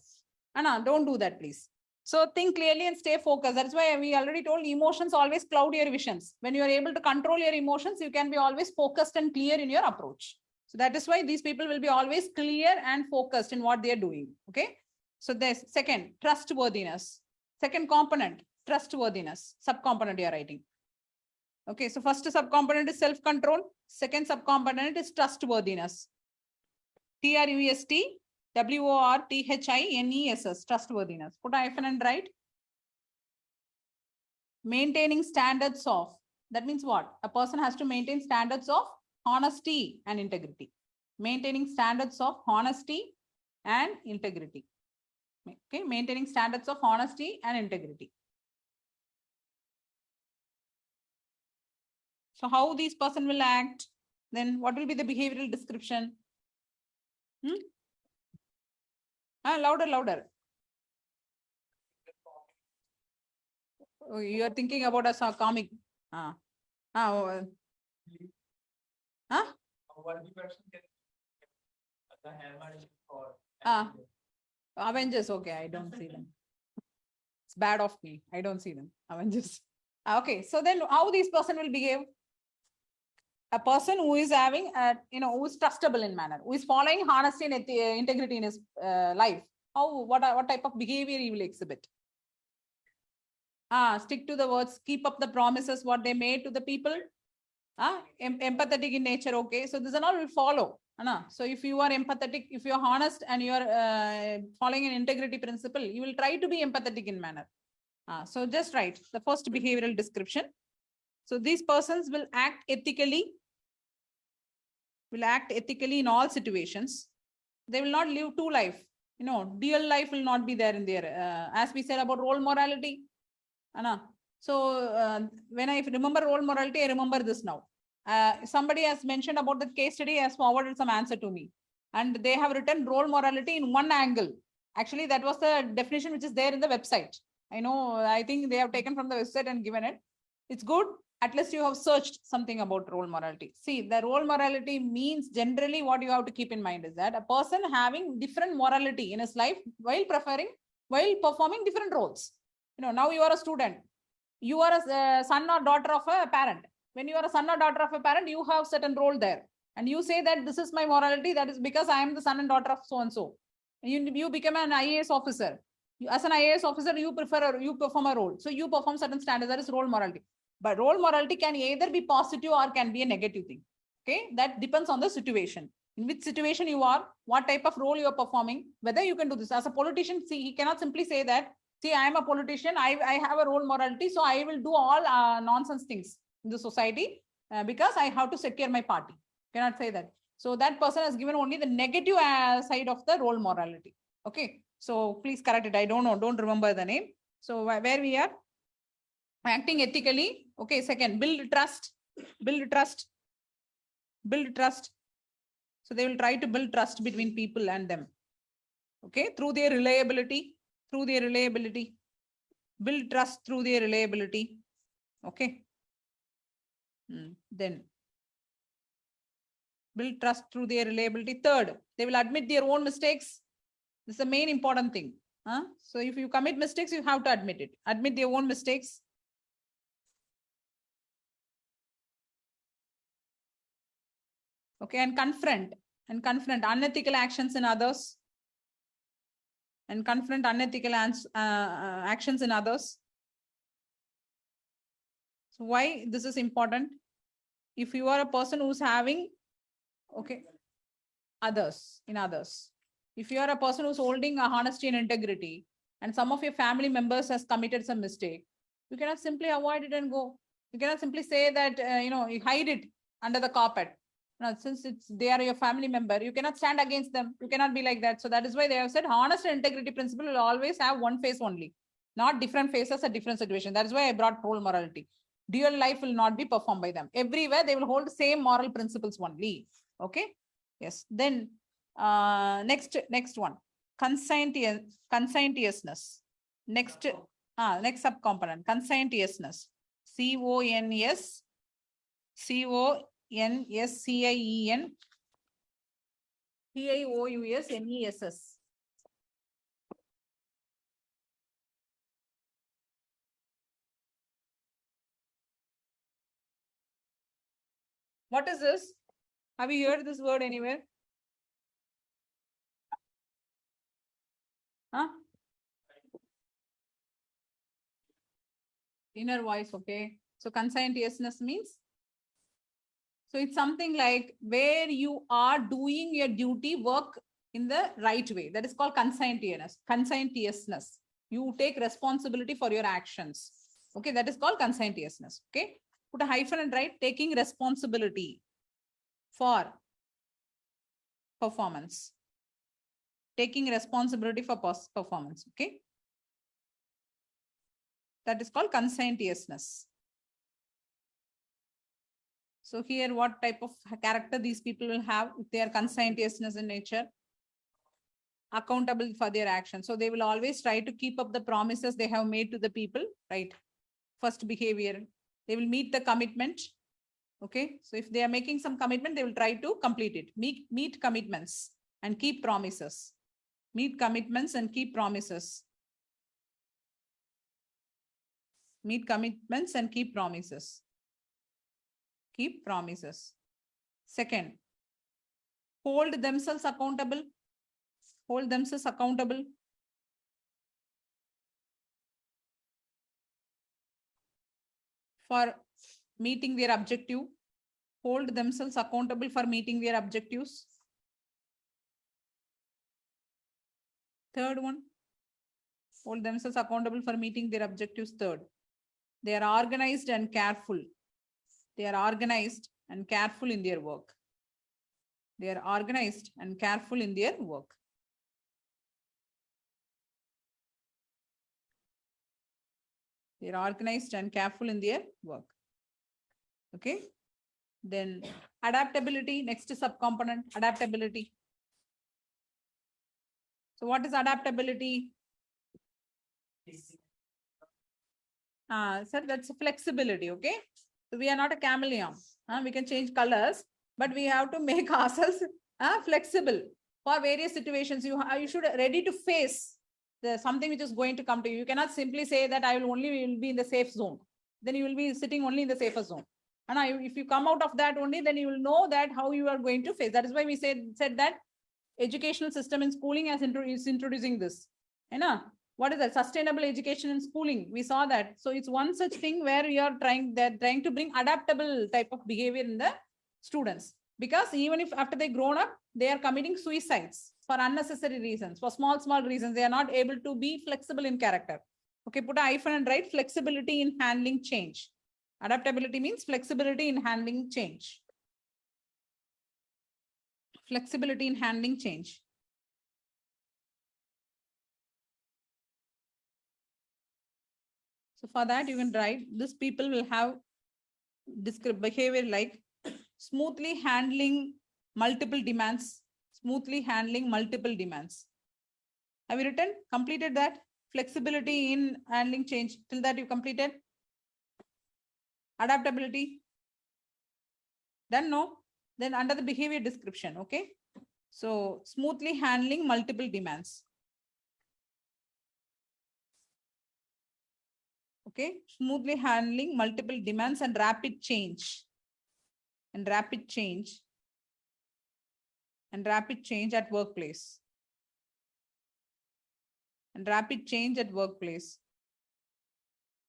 Don't do that, please. So think clearly and stay focused. That's why we already told emotions always cloud your visions. When you are able to control your emotions, you can be always focused and clear in your approach. So that is why these people will be always clear and focused in what they are doing. Okay. So there's second, trustworthiness. Second component, trustworthiness. Subcomponent you are writing. Okay. So first subcomponent is self-control. Second subcomponent is trustworthiness. TRUSTWORTHINESS. Trustworthiness. Put a hyphen and write. Maintaining standards of. That means what? A person has to maintain standards of honesty and integrity. Maintaining standards of honesty and integrity. Okay, maintaining standards of honesty and integrity. So how this person will act? Then what will be the behavioral description? Louder, louder. Oh, you are thinking about a comic. Avengers, okay, I don't see them. It's bad of me. I don't see them. Avengers. Okay, so then how this person will behave? A person who is having, who is trustable in manner, who is following honesty and integrity in his life. What type of behavior he will exhibit? Stick to the words, keep up the promises what they made to the people. Empathetic in nature, okay. So this and all will follow. So if you are empathetic, if you are honest and you are following an integrity principle, you will try to be empathetic in manner. So just write the first behavioral description. So these persons will act ethically in all situations. They will not live 2 lives. Dual life will not be there in there. As we said about role morality. Anna. So when I remember role morality, I remember this now. Somebody has mentioned about the case study, has forwarded some answer to me. And they have written role morality in one angle. Actually, that was the definition which is there in the website. I think they have taken from the website and given it. It's good. At least you have searched something about role morality. See, the role morality means generally what you have to keep in mind is that a person having different morality in his life while performing different roles. Now you are a student. You are a son or daughter of a parent. When you are a son or daughter of a parent, you have certain role there. And you say that this is my morality. That is because I am the son and daughter of so-and-so. You become an IAS officer. As an IAS officer, you perform a role. So you perform certain standards. That is role morality. But role morality can either be positive or can be a negative thing. Okay, that depends on the situation. In which situation you are, what type of role you are performing, whether you can do this. As a politician, see, he cannot simply say that, see, I am a politician, I have a role morality, so I will do all nonsense things in the society because I have to secure my party. Cannot say that. So that person has given only the negative side of the role morality. Okay, so please correct it. I don't know, don't remember the name. So where we are? Acting ethically. Okay, second, build trust. So they will try to build trust between people and them. Okay, through their reliability. Build trust through their reliability. Okay. Then build trust through their reliability. Third, they will admit their own mistakes. This is the main important thing. So if you commit mistakes, you have to admit it. Admit their own mistakes. Okay, and confront unethical actions in others. Actions in others. So why this is important? If you are a person who's having, okay, others. If you are a person who's holding a honesty and integrity, and some of your family members has committed some mistake, you cannot simply avoid it and go. You cannot simply say that, you hide it under the carpet. Now, since they are your family member, you cannot stand against them. You cannot be like that. So that is why they have said honest and integrity principle will always have one face only, not different faces at different situation. That is why I brought role morality. Dual life will not be performed by them. Everywhere they will hold the same moral principles only. Okay. Yes. Then next one, conscientiousness. Next subcomponent, conscientiousness. CONSCIENTIOUSNESS. What is this? Have you heard this word anywhere? Inner voice. Okay. So conscientiousness means, so it's something like where you are doing your duty work in the right way. That is called conscientiousness. You take responsibility for your actions. Okay, that is called conscientiousness. Okay, put a hyphen and write taking responsibility for performance. Taking responsibility for performance. Okay, that is called conscientiousness. So here, what type of character these people will have if they are conscientiousness in nature? Accountable for their actions. So they will always try to keep up the promises they have made to the people, right? First behavior, they will meet the commitment. Okay, so if they are making some commitment, they will try to complete it. Meet commitments and keep promises. Meet commitments and keep promises. Meet commitments and keep promises. Keep promises. Second, hold themselves accountable. Hold themselves accountable. For meeting their objective. Hold themselves accountable for meeting their objectives. Third one, hold themselves accountable for meeting their objectives. Third, they are organized and careful. They are organized and careful in their work. They are organized and careful in their work. They are organized and careful in their work. Okay. Then adaptability, next subcomponent, adaptability. So what is adaptability? Sir, that's flexibility. Okay. So we are not a chameleon. We can change colors, but we have to make ourselves flexible for various situations. You should ready to face something which is going to come to you. You cannot simply say that I will be in the safe zone. Then you will be sitting only in the safer zone. And if you come out of that only, then you will know that how you are going to face. That is why we said that educational system in schooling is introducing this. What is that? Sustainable education and schooling. We saw that. So it's one such thing where we are trying to bring adaptable type of behavior in the students. Because even if after they grown up, they are committing suicides for unnecessary reasons, for small reasons. They are not able to be flexible in character. Okay, put a hyphen and write flexibility in handling change. Adaptability means flexibility in handling change. Flexibility in handling change. So for that, you can write, these people will have describe behavior like smoothly handling multiple demands. Smoothly handling multiple demands. Have you written? Completed that? Flexibility in handling change. Till that you completed? Adaptability? Done? No? Then under the behavior description, okay? So smoothly handling multiple demands. Okay, smoothly handling multiple demands and rapid change. And rapid change at workplace. And rapid change at workplace.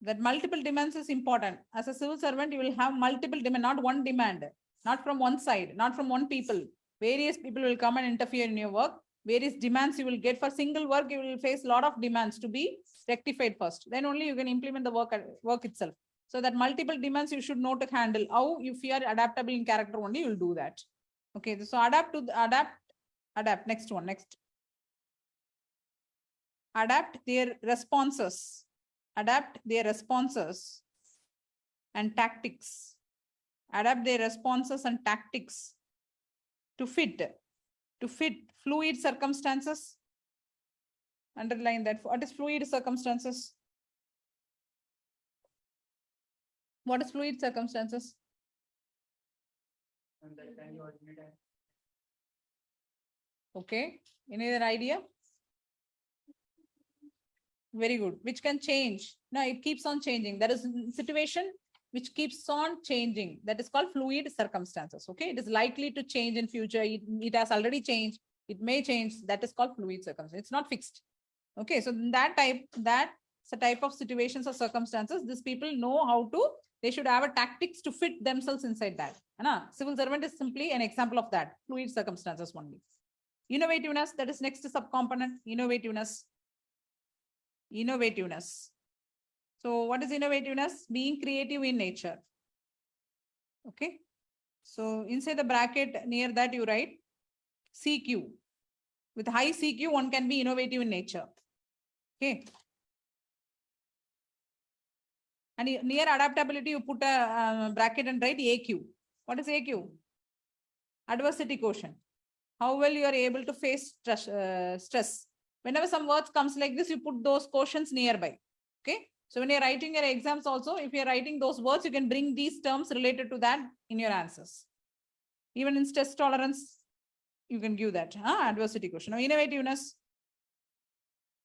That multiple demands is important. As a civil servant, you will have multiple demands, not one demand, not from one side, not from one people. Various people will come and interfere in your work. Various demands you will get for single work. You will face a lot of demands to be rectified first. Then only you can implement the work itself. So that multiple demands you should know to handle. How, if you are adaptable in character only, you will do that. Okay, so adapt. Next one, next. Adapt their responses. Adapt their responses and tactics. Adapt their responses and tactics to fit fluid circumstances. Underline that. What is fluid circumstances? What is fluid circumstances? Okay. Any other idea? Very good. Which can change. No, it keeps on changing. That is situation which keeps on changing. That is called fluid circumstances. Okay. It is likely to change in future. It has already changed. It may change. That is called fluid circumstance. It's not fixed. Okay. So that's a type of situations or circumstances. These people know how to, they should have a tactics to fit themselves inside that. Civil servant is simply an example of that. Fluid circumstances only. Innovativeness, that is next subcomponent. Innovativeness. So what is innovativeness? Being creative in nature. Okay. So inside the bracket near that you write CQ. With high CQ, one can be innovative in nature. Okay. And near adaptability, you put a bracket and write AQ. What is AQ? Adversity quotient. How well you are able to face stress. Whenever some words comes like this, you put those quotients nearby. Okay. So when you're writing your exams also, if you're writing those words, you can bring these terms related to that in your answers. Even in stress tolerance, you can give that. Adversity quotient. Now, innovativeness.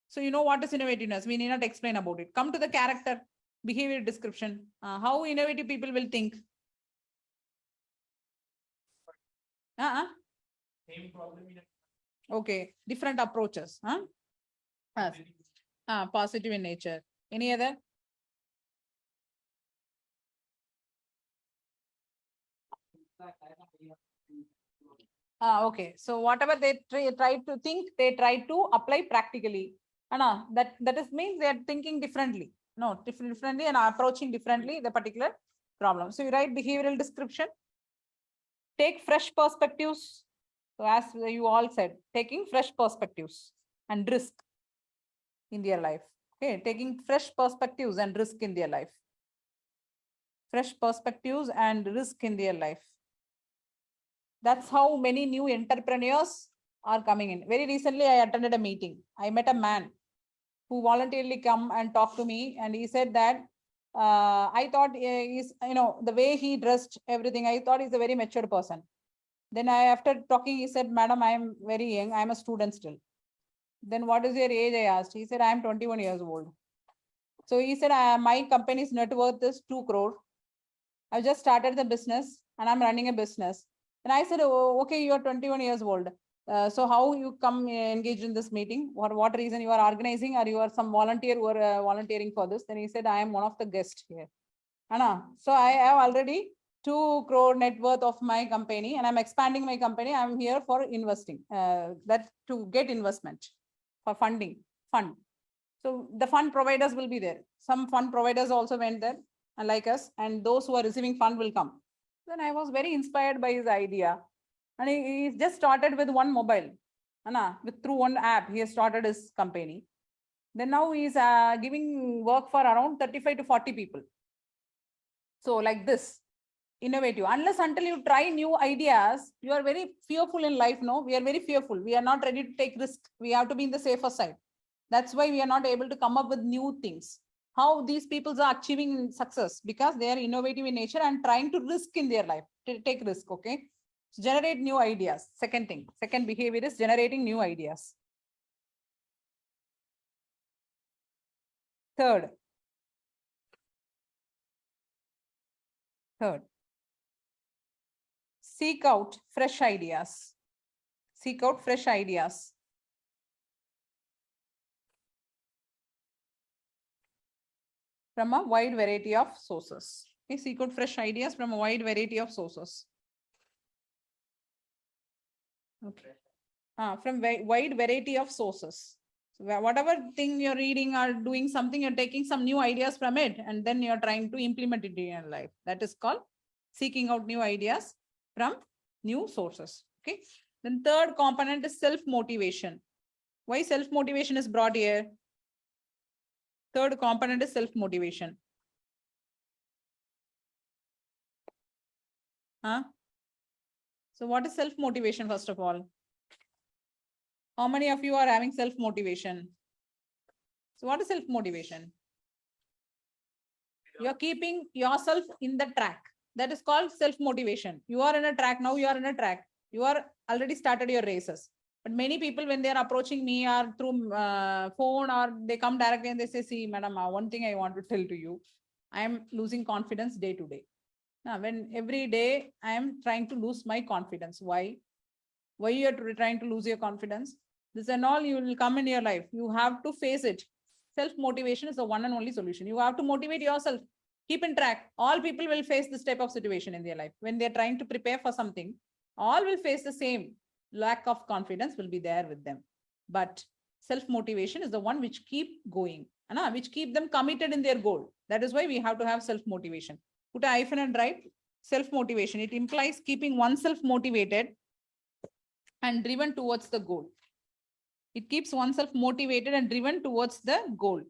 So you know what is innovativeness. We need not explain about it. Come to the character, behavior description. How innovative people will think. Same problem. Okay, different approaches. Positive in nature. Any other? Okay. So whatever they try to think, they try to apply practically. That means they are thinking differently. No, differently and approaching differently the particular problem. So you write behavioral description. Take fresh perspectives. So as you all said, taking fresh perspectives and risk in their life. Okay, taking fresh perspectives and risk in their life. Fresh perspectives and risk in their life. That's how many new entrepreneurs are coming in. Very recently, I attended a meeting. I met a man who voluntarily come and talk to me, and he said that I thought he's, the way he dressed, everything, I thought he's a very mature person. Then after talking, he said, Madam, I am very young. I am a student still. Then what is your age? I asked. He said, I am 21 years old. So he said, my company's net worth is 2 crore. I just started the business and I'm running a business. And I said, oh, okay, you're 21 years old. So how you come engaged in this meeting? What reason you are organizing, or you are some volunteer who are volunteering for this? Then he said, I am one of the guests here. Anna, so I have already 2 crore net worth of my company, and I'm expanding my company. I'm here for investing, that to get investment for fund. So the fund providers will be there. Some fund providers also went there, and like us, and those who are receiving fund will come. Then I was very inspired by his idea. And he just started with one mobile. Anna, through one app, he has started his company. Then now he's giving work for around 35 to 40 people. So like this, innovative. Unless until you try new ideas, you are very fearful in life. No, we are very fearful. We are not ready to take risk. We have to be in the safer side. That's why we are not able to come up with new things. How these people are achieving success? Because they are innovative in nature and trying to risk in their life, to take risk. Okay. So generate new ideas. Second thing, second behavior is generating new ideas. Third, seek out fresh ideas. Seek out fresh ideas. From a wide variety of sources. Okay, seek out fresh ideas from a wide variety of sources. Okay. From wide variety of sources. So whatever thing you're reading or doing something, you're taking some new ideas from it, and then you're trying to implement it in your life. That is called seeking out new ideas from new sources. Okay. Then third component is self-motivation. Why self-motivation is brought here? Third component is self-motivation. So what is self-motivation, first of all? How many of you are having self-motivation? So what is self-motivation? You're keeping yourself in the track. That is called self-motivation. You are in a track. Now you are in a track. You are already started your races. But many people, when they are approaching me or through phone, or they come directly and they say, see, madam, one thing I want to tell to you, I am losing confidence day to day. Now, when every day I am trying to lose my confidence. Why? Why you are trying to lose your confidence? This and all you will come in your life. You have to face it. Self-motivation is the one and only solution. You have to motivate yourself. Keep in track. All people will face this type of situation in their life. When they're trying to prepare for something, all will face the same. Lack of confidence will be there with them. But self-motivation is the one which keep going, which keep them committed in their goal. That is why we have to have self-motivation. Put a hyphen and write self-motivation. It implies keeping oneself motivated and driven towards the goal. It keeps oneself motivated and driven towards the goal.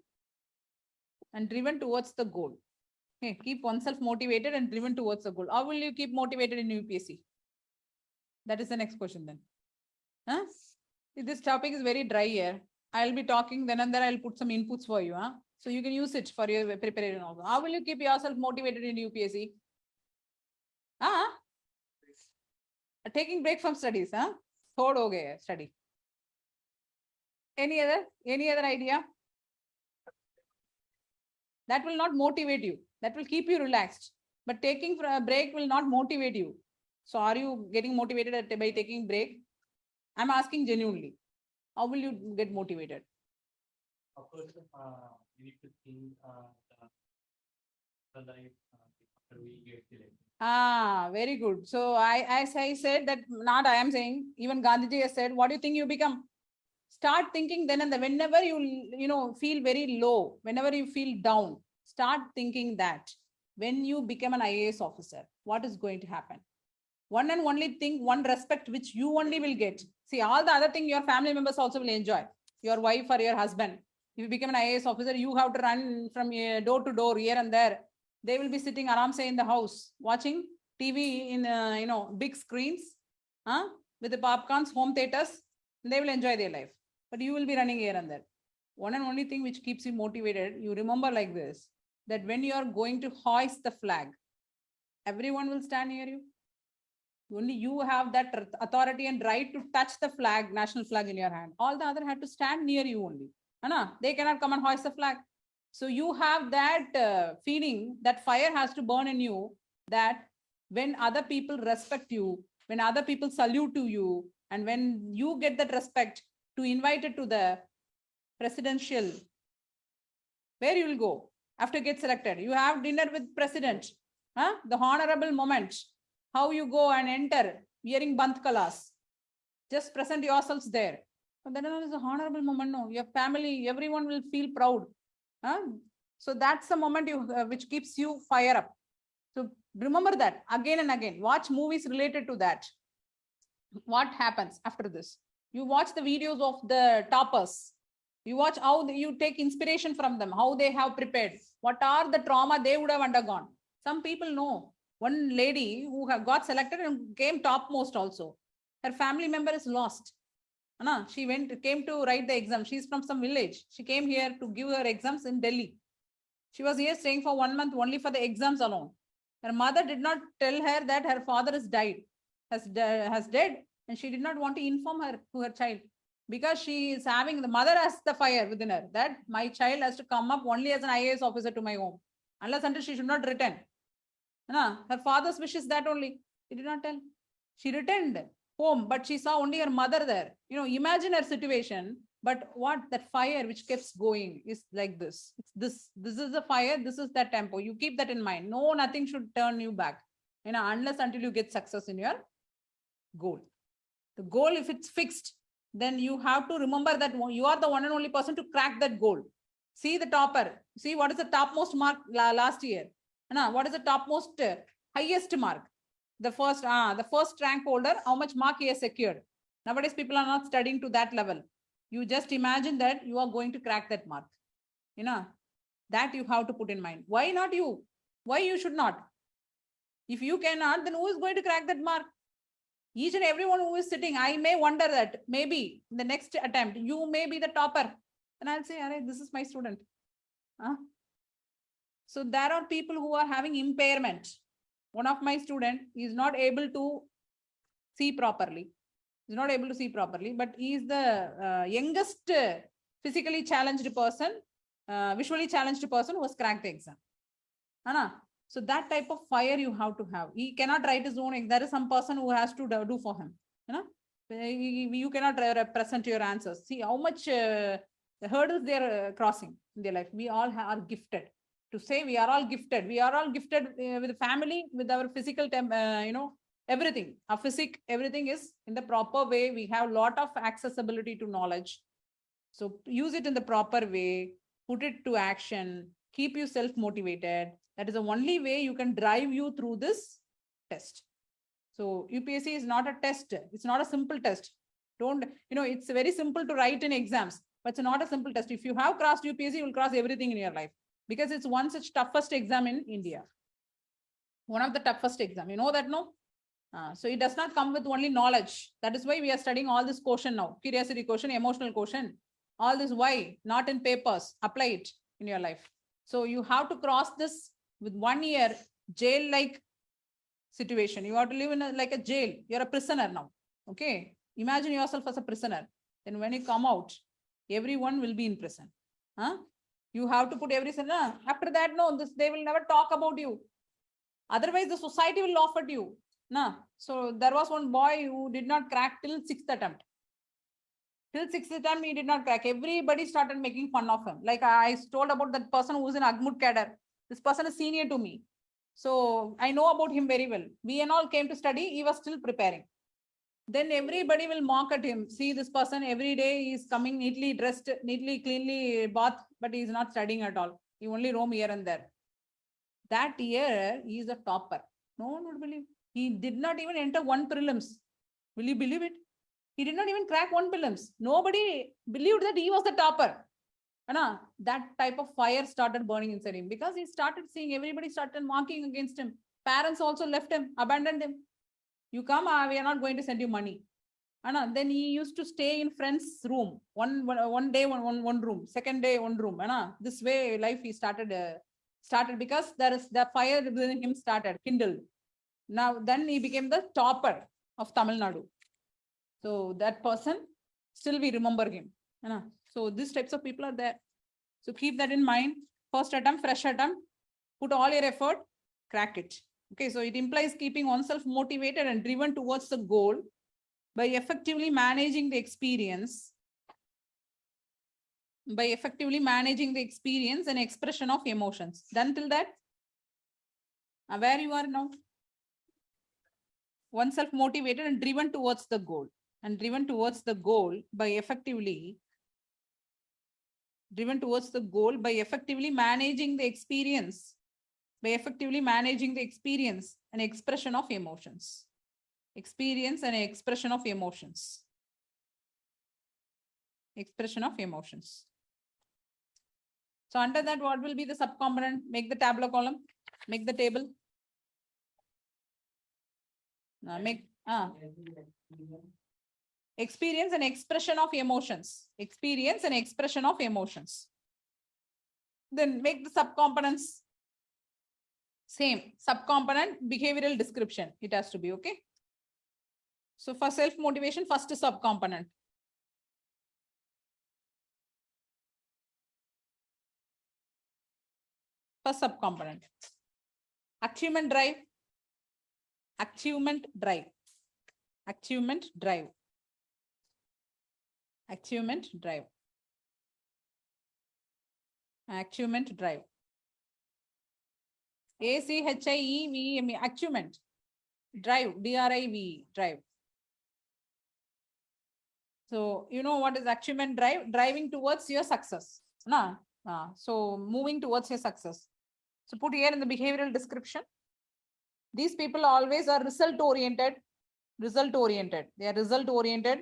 Okay, keep oneself motivated and driven towards the goal. How will you keep motivated in UPSC? That is the next question then. This topic is very dry here. I'll be talking then and then I'll put some inputs for you. So you can use it for your preparation also. How will you keep yourself motivated in UPSC? Taking break from studies. Third ho gaya study. Any other idea? That will not motivate you. That will keep you relaxed. But taking a break will not motivate you. So are you getting motivated by taking break? I'm asking genuinely. How will you get motivated? Of course, you need to think the life after we get selected. Very good. So as I said that, not I am saying, even Gandhiji has said, what do you think you become? Start thinking then and then. Whenever you feel very low, whenever you feel down, start thinking that when you become an IAS officer, what is going to happen? One and only thing, one respect which you only will get. See, all the other thing your family members also will enjoy. Your wife or your husband, If you become an IAS officer, you have to run from door to door here and there. They will be sitting aramse in the house, watching TV in, big screens, with the popcorns, home theaters. They will enjoy their life. But you will be running here and there. One and only thing which keeps you motivated, you remember like this, that when you are going to hoist the flag, everyone will stand near you. Only you have that authority and right to touch the flag, national flag in your hand. All the other had to stand near you only. They cannot come and hoist the flag. So you have that feeling, that fire has to burn in you, that when other people respect you, when other people salute to you, and when you get that respect to invite it to the presidential, where you will go after get selected. You have dinner with president, the honorable moment, how you go and enter wearing band kalas. Just present yourselves there. But that is a honorable moment. No, your family, everyone will feel proud. So that's the moment which keeps you fire up. So remember that again and again. Watch movies related to that. What happens after this? You watch the videos of the toppers. You watch how you take inspiration from them, how they have prepared, what are the trauma they would have undergone. Some people know. One lady who got selected and came topmost also. Her family member is lost. She came to write the exam. She's from some village. She came here to give her exams in Delhi. She was here staying for 1 month only for the exams alone. Her mother did not tell her that her father has died, has dead, and she did not want to inform her to her child, because she is having, the mother has the fire within her that my child has to come up only as an IAS officer to my home, unless until she should not return. Her father's wish is that only. She did not tell. She returned home, but she saw only her mother there. Imagine her situation. But what that fire which keeps going is like this. It's this. This is the fire. This is that tempo. You keep that in mind. No, nothing should turn you back. Unless until you get success in your goal. The goal, if it's fixed, then you have to remember that you are the one and only person to crack that goal. See the topper. See what is the topmost mark last year. What is the topmost highest mark? The first rank holder, how much mark he has secured. Nowadays, people are not studying to that level. You just imagine that you are going to crack that mark. That you have to put in mind. Why not you? Why you should not? If you cannot, then who is going to crack that mark? Each and everyone who is sitting, I may wonder that maybe in the next attempt, you may be the topper. And I'll say, all right, this is my student. So there are people who are having impairment. One of my students is not able to see properly. He's not able to see properly, but he is the youngest physically challenged person, visually challenged person who has cracked the exam. So that type of fire you have to have. He cannot write his own. There is some person who has to do for him. You cannot represent your answers. See how much hurdles they are crossing in their life. We all are gifted. To say we are all gifted. We are all gifted with family, with our physical, everything. Our physique, everything is in the proper way. We have a lot of accessibility to knowledge. So use it in the proper way. Put it to action. Keep yourself motivated. That is the only way you can drive you through this test. So UPSC is not a test. It's not a simple test. It's very simple to write in exams, but it's not a simple test. If you have crossed UPSC, you will cross everything in your life, because it's one such toughest exam in India. One of the toughest exam. You know that, no? So it does not come with only knowledge. That is why we are studying all this quotient now. Curiosity quotient, emotional quotient. All this, why? Not in papers. Apply it in your life. So you have to cross this with 1 year jail-like situation. You have to live in like a jail. You're a prisoner now. Okay. Imagine yourself as a prisoner. Then when you come out, everyone will be in prison. You have to put everything. After that, no, they will never talk about you. Otherwise, the society will laugh at you. So there was one boy who did not crack till 6th attempt. Till 6th attempt, he did not crack. Everybody started making fun of him. Like I told about that person who was in Agmut cadre. This person is senior to me. So I know about him very well. We and all came to study. He was still preparing. Then everybody will mock at him. See, this person every day he is coming neatly dressed, neatly, cleanly bath, but he is not studying at all. He only roam here and there. That year, he is a topper. No one would believe. He did not even enter 1 prelims. Will you believe it? He did not even crack 1 prelims. Nobody believed that he was the topper. that type of fire started burning inside him because he started seeing everybody started marking against him. Parents also left him, abandoned him. You come, we are not going to send you money. Then he used to stay in friend's room. One day, one room. Second day, one room. This way, life he started because there is the fire within him started kindled. Now, then he became the topper of Tamil Nadu. So that person, still we remember him. So these types of people are there. So keep that in mind. First attempt, fresh attempt. Put all your effort, crack it. Okay, so it implies keeping oneself motivated and driven towards the goal by effectively managing the experience. By effectively managing the experience and expression of emotions. Done till that? Where you are now? Oneself motivated and driven towards the goal. And driven towards the goal by effectively managing the experience. By effectively managing the experience and expression of emotions. Experience and expression of emotions. Expression of emotions. So under that, what will be the subcomponent? Make the tabular column. Make the table. Experience and expression of emotions. Experience and expression of emotions. Then make the subcomponents. Same. Subcomponent, behavioral description. It has to be, okay? So for self-motivation, first subcomponent. First subcomponent. Achievement drive. Achievement drive. Achievement drive. Achievement drive. Achievement drive. ACHIEVEME. Achievement. Drive. DRIVE. Drive. So you know what is achievement drive? Driving towards your success. So moving towards your success. So put here in the behavioral description. These people always are result oriented. Result oriented. They are result oriented.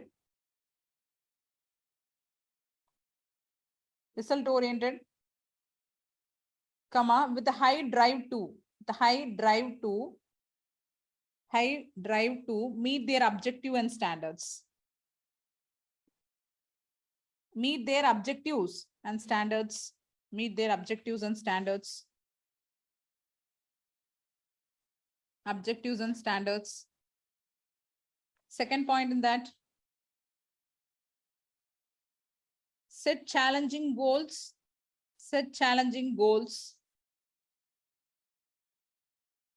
Result oriented. Comma with a high drive to. The high drive to meet their objective and standards. Meet their objectives and standards. Meet their objectives and standards. Objectives and standards. Second point in that. Set challenging goals. Set challenging goals.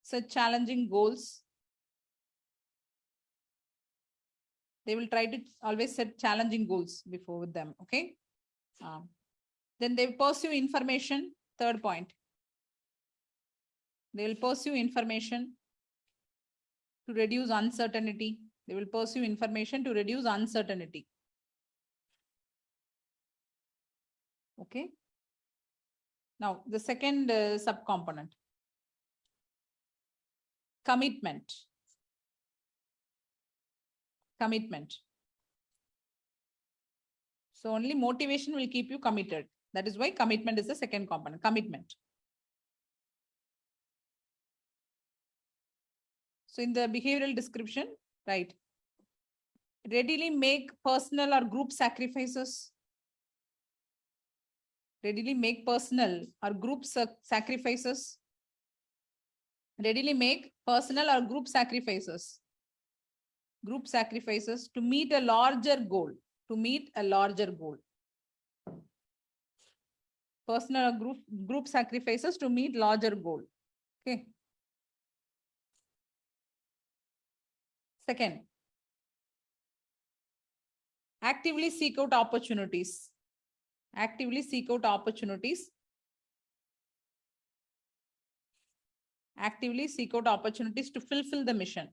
Set challenging goals. They will try to always set challenging goals before with them. Okay. Then they pursue information. Third point. They will pursue information to reduce uncertainty. They will pursue information to reduce uncertainty. Okay. Now, the second subcomponent. Commitment. Commitment. So only motivation will keep you committed. That is why commitment is the second component. Commitment. So in the behavioral description, right? Readily make personal or group sacrifices. Readily make personal or group sacrifices. Readily make personal or group sacrifices. Group sacrifices to meet a larger goal. To meet a larger goal. Personal or group sacrifices to meet larger goal. Okay. Second, actively seek out opportunities. Actively seek out opportunities. Actively seek out opportunities to fulfill the mission.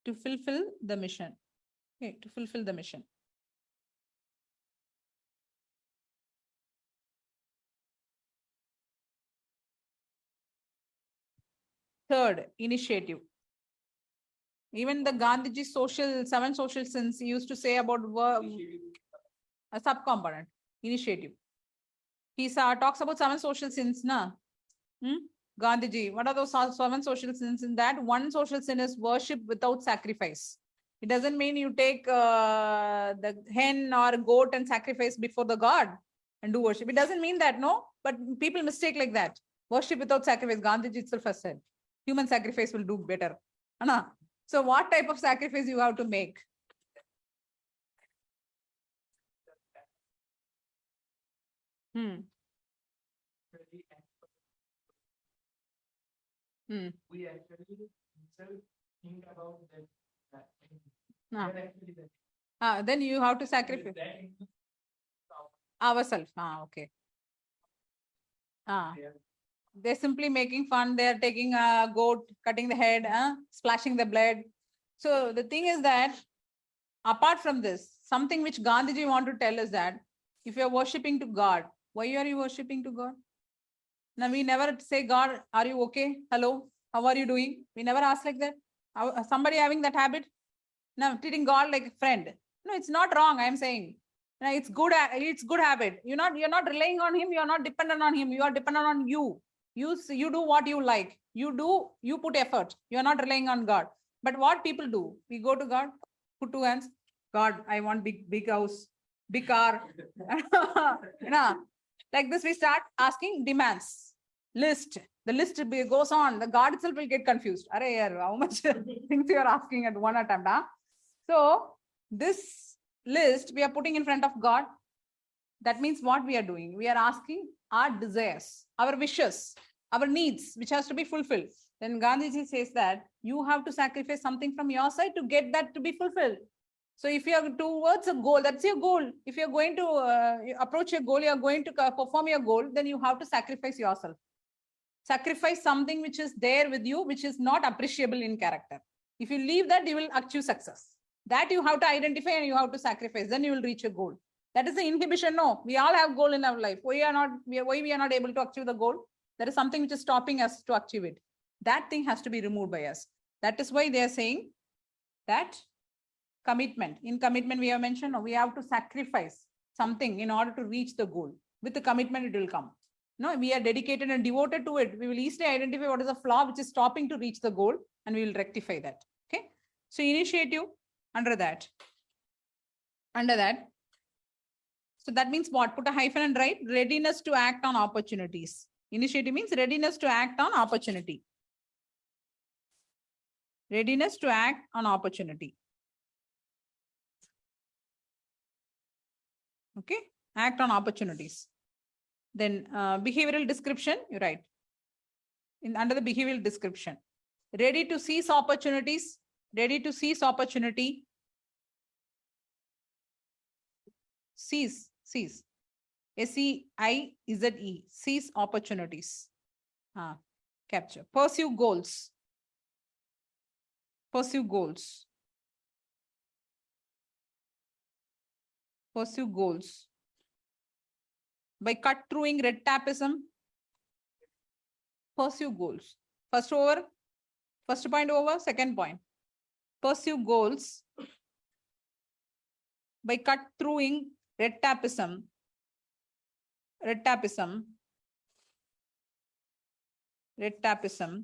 To fulfill the mission. Okay, to fulfill the mission. Third, initiative. Even the Gandhiji seven social sins he used to say about work, a subcomponent. Initiative. He talks about 7 social sins, na? Gandhiji, what are those 7 social sins? In that, one social sin is worship without sacrifice. It doesn't mean you take the hen or goat and sacrifice before the god and do worship. It doesn't mean that, no? But people mistake like that. Worship without sacrifice. Gandhiji itself has said, human sacrifice will do better. Anna. So what type of sacrifice you have to make? We actually think about that. Then you have to sacrifice ourselves. Okay. They're simply making fun. They're taking a goat, cutting the head, splashing the blood. So the thing is that apart from this, something which Gandhiji want to tell is that if you're worshipping to God, why are you worshipping to God? Now we never say, God, are you okay? Hello, how are you doing? We never ask like that. Somebody having that habit? Now treating God like a friend. No, it's not wrong. I'm saying. Now, it's good. It's good habit. You're not relying on him. You're not dependent on him. You are dependent on you. You do what you like. You put effort. You're not relying on God. But what people do, we go to God, put 2 hands. God, I want big house, big car. Like this, we start asking demands. List. The list goes on. The God itself will get confused. How much things you are asking at one attempt? So this list we are putting in front of God. That means what we are doing? We are asking our desires, our wishes, our needs, which has to be fulfilled. Then Gandhiji says that you have to sacrifice something from your side to get that to be fulfilled. So if you are towards a goal, that's your goal. If you're going to approach your goal, you're going to perform your goal, then you have to sacrifice yourself. Sacrifice something which is there with you, which is not appreciable in character. If you leave that, you will achieve success. That you have to identify and you have to sacrifice. Then you will reach your goal. That is the inhibition. No, we all have goal in our life. Why we are not able to achieve the goal? There is something which is stopping us to achieve it. That thing has to be removed by us. That is why they are saying that commitment. In commitment, we have mentioned we have to sacrifice something in order to reach the goal. With the commitment, it will come. No, we are dedicated and devoted to it. We will easily identify what is the flaw which is stopping to reach the goal, and we will rectify that. Okay. So initiative under that. Under that. So that means what? Put a hyphen and write readiness to act on opportunities. Initiative means readiness to act on opportunity. Readiness to act on opportunity. Okay. Act on opportunities. Then behavioral description, you write. Under the behavioral description. Ready to seize opportunities. Ready to seize opportunity. Seize. S-E-I-Z-E. Seize opportunities. Capture. Pursue goals. Pursue goals. Pursue goals. By cut-throughing red tapeism. Pursue goals. First point over, second point. Pursue goals. By cut-throughing red tapeism. Red tapeism. Red tapeism.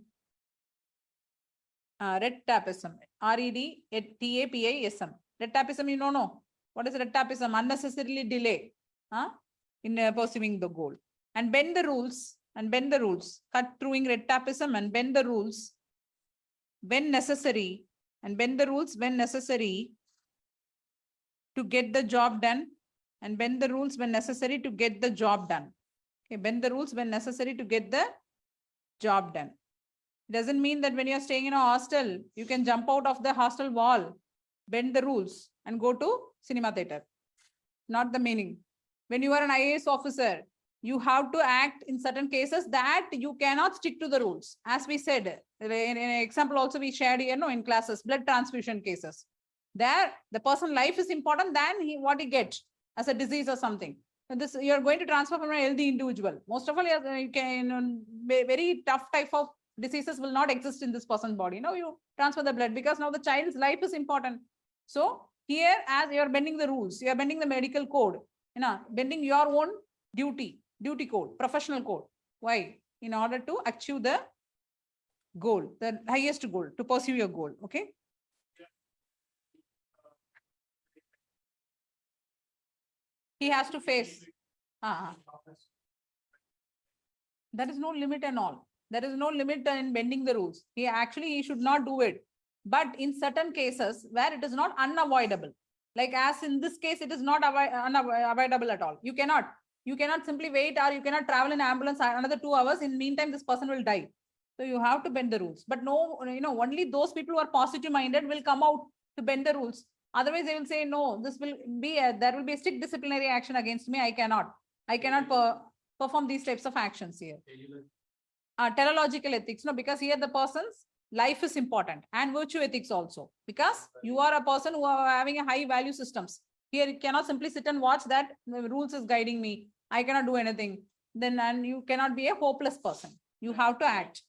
Red tapeism. R-E-D-T-A-P-I-S-M. Red tapeism, you don't know. What is red tapeism? Unnecessarily delay in pursuing the goal. And bend the rules. Cut-throughing red tapeism and bend the rules when necessary. And bend the rules when necessary to get the job done. And bend the rules when necessary to get the job done. Okay, bend the rules when necessary to get the job done. It doesn't mean that when you're staying in a hostel, you can jump out of the hostel wall, bend the rules and go to cinema theater. Not the meaning. When you are an IAS officer, you have to act in certain cases that you cannot stick to the rules. As we said, in an example also we shared here, in classes, blood transfusion cases. There, the person's life is important than what he gets as a disease or something. And this, you are going to transfer from a healthy individual. Most of all, you can, very tough type of diseases will not exist in this person's body. Now you transfer the blood because now the child's life is important. So here, as you are bending the rules, you are bending the medical code. bending your own duty code, professional code. Why? In order to achieve the goal, the highest goal, to pursue your goal. Okay. He has to face. There is no limit and all. There is no limit in bending the rules. He should not do it. But in certain cases where it is not unavoidable, like as in this case, it is not unavoidable at all. You cannot simply wait, or you cannot travel in ambulance another 2 hours. In meantime, this person will die. So you have to bend the rules. But no, only those people who are positive minded will come out to bend the rules. Otherwise, they will say, no, this will be there will be a strict disciplinary action against me. I cannot perform these types of actions here. Teleological ethics, no, because here the person's life is important, and virtue ethics also, because you are a person who are having a high value systems. Here you cannot simply sit and watch that the rules is guiding me. I cannot do anything. Then, and you cannot be a hopeless person. You have to act.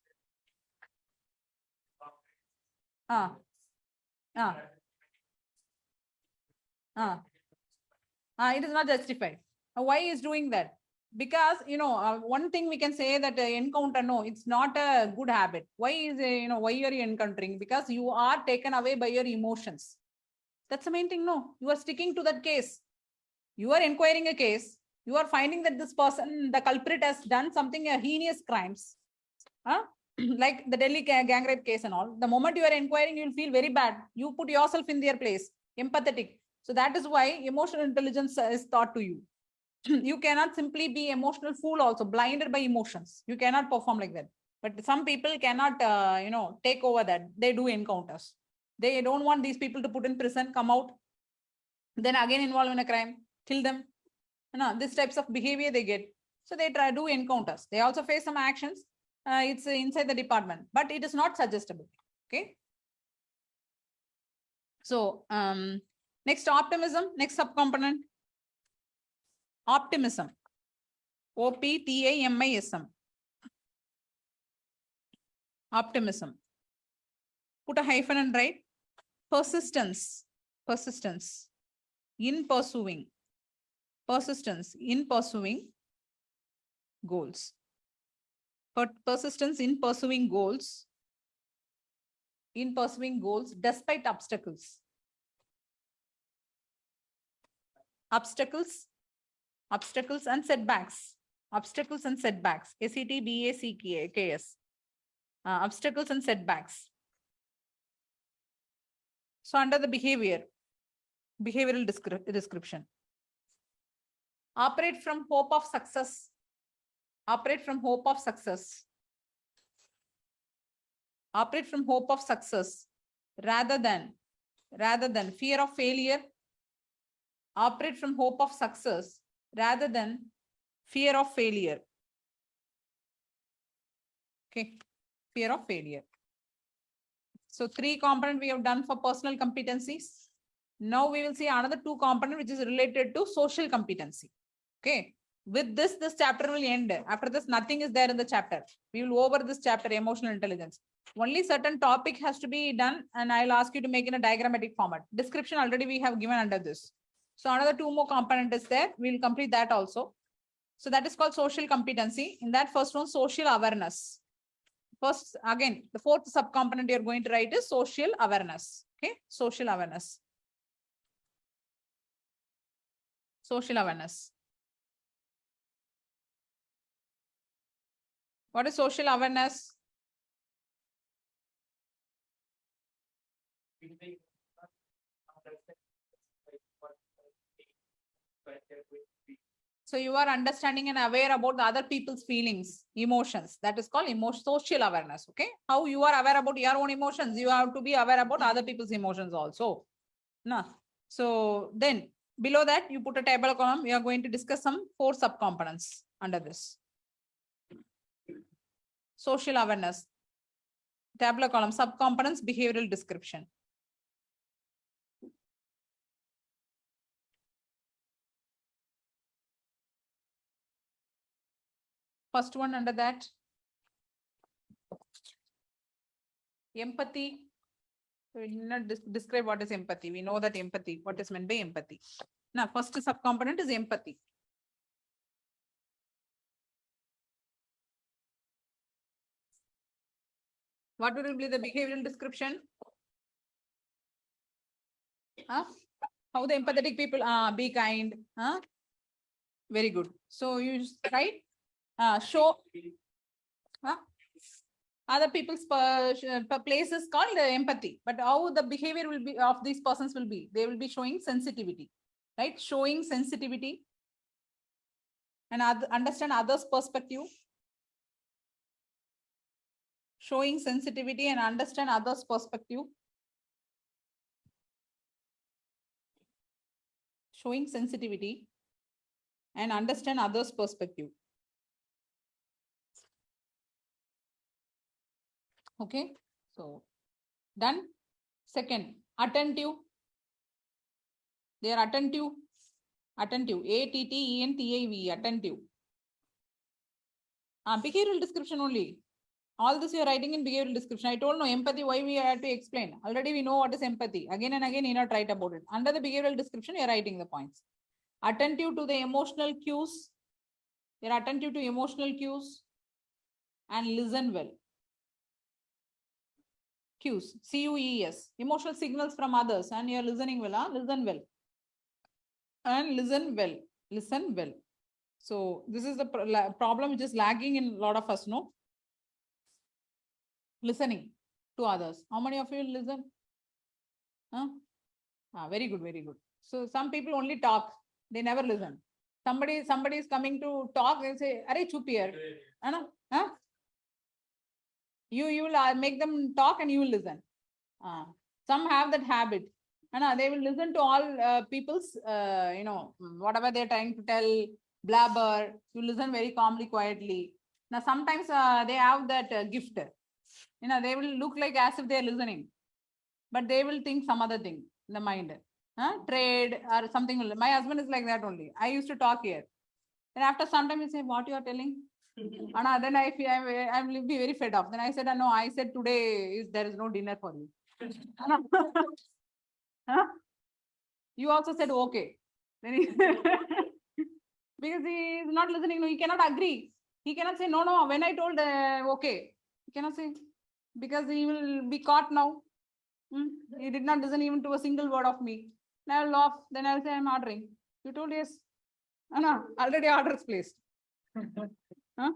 It is not justified. Why is doing that? Because one thing we can say that encounter, no, it's not a good habit. Why is why are you encountering? Because you are taken away by your emotions. That's the main thing. No, you are sticking to that case. You are inquiring a case. You are finding that this person, the culprit, has done something heinous crimes, like the Delhi gang rape case and all. The moment you are inquiring, you will feel very bad. You put yourself in their place, empathetic. So that is why emotional intelligence is taught to you. You cannot simply be emotional fool also, blinded by emotions. You cannot perform like that. But some people cannot, take over that. They do encounters. They don't want these people to put in prison, come out, then again involved in a crime, kill them. These types of behavior they get. So they try to do encounters. They also face some actions. It's inside the department, but it is not suggestible. Okay. So next, optimism, next subcomponent. Optimism. OPTIMISM. Optimism. Put a hyphen and write persistence. Persistence in pursuing. Persistence in pursuing goals. Persistence in pursuing goals. In pursuing goals despite obstacles. Obstacles and setbacks. Obstacles and setbacks. SETBACKS. Obstacles and setbacks. So under the behavioral description. Operate from hope of success. Operate from hope of success. Operate from hope of success rather than fear of failure. Operate from hope of success rather than fear of failure. Okay, fear of failure. So 3 components we have done for personal competencies. Now we will see another 2 components which is related to social competency. Okay, with this chapter will end. After this, nothing is there in the chapter. We will over this chapter, emotional intelligence. Only certain topic has to be done, and I'll ask you to make in a diagrammatic format. Description already we have given under this. So another 2 more components is there. We will complete that also. So that is called social competency. In that first one, social awareness. First, again, the 4th subcomponent you're going to write is social awareness. Okay, social awareness. Social awareness. What is social awareness? So you are understanding and aware about the other people's feelings, emotions. That is called social awareness. Okay. How you are aware about your own emotions, you have to be aware about other people's emotions also. No. So then below that, you put a table column. We are going to discuss some 4 subcomponents under this. Social awareness. Tabular column, subcomponents, behavioral description. First one under that. Empathy. We did not describe what is empathy. We know that empathy, what is meant by empathy. Now, first subcomponent is empathy. What will be the behavioral description? Huh? How the empathetic people be kind. Huh? Very good. So you write show other people's place is called empathy, but how the behavior will be of these persons will be, they will be showing sensitivity, right? Showing sensitivity and understand others' perspective. Showing sensitivity and understand others' perspective. Showing sensitivity and understand others' perspective. Okay, so done. Second, attentive. They are attentive. Attentive. ATTENTIVE. Attentive. Behavioral description only. All this you are writing in behavioral description. I told no empathy. Why we had to explain? Already we know what is empathy. Again and again, you not write about it. Under the behavioral description, you are writing the points. Attentive to the emotional cues. They are attentive to emotional cues and listen well. Cues, CUES, emotional signals from others, and you're listening well, listen well. And listen well, listen well. So this is the problem which is lagging in a lot of us, no? Listening to others. How many of you listen? Huh? Very good, very good. So some people only talk, they never listen. Somebody is coming to talk, they say, "Arey, chup here." Huh? You will make them talk and you will listen. Some have that habit, and they will listen to all people's, whatever they're trying to tell, blabber. You listen very calmly, quietly. Now sometimes they have that gift. They will look like as if they are listening, but they will think some other thing in the mind. Trade or something. My husband is like that only. I used to talk here, and after some time he say, "What you are telling?" And then I feel I will be very fed up. Then I said, "No, I said today there is no dinner for you." Huh? You also said okay. Then he because he is not listening. No, he cannot agree. He cannot say no. When I told okay, he cannot say because he will be caught now. He did not listen even to a single word of me. Now I will laugh. Then I will say I'm ordering. You told yes. No, already orders placed. Huh?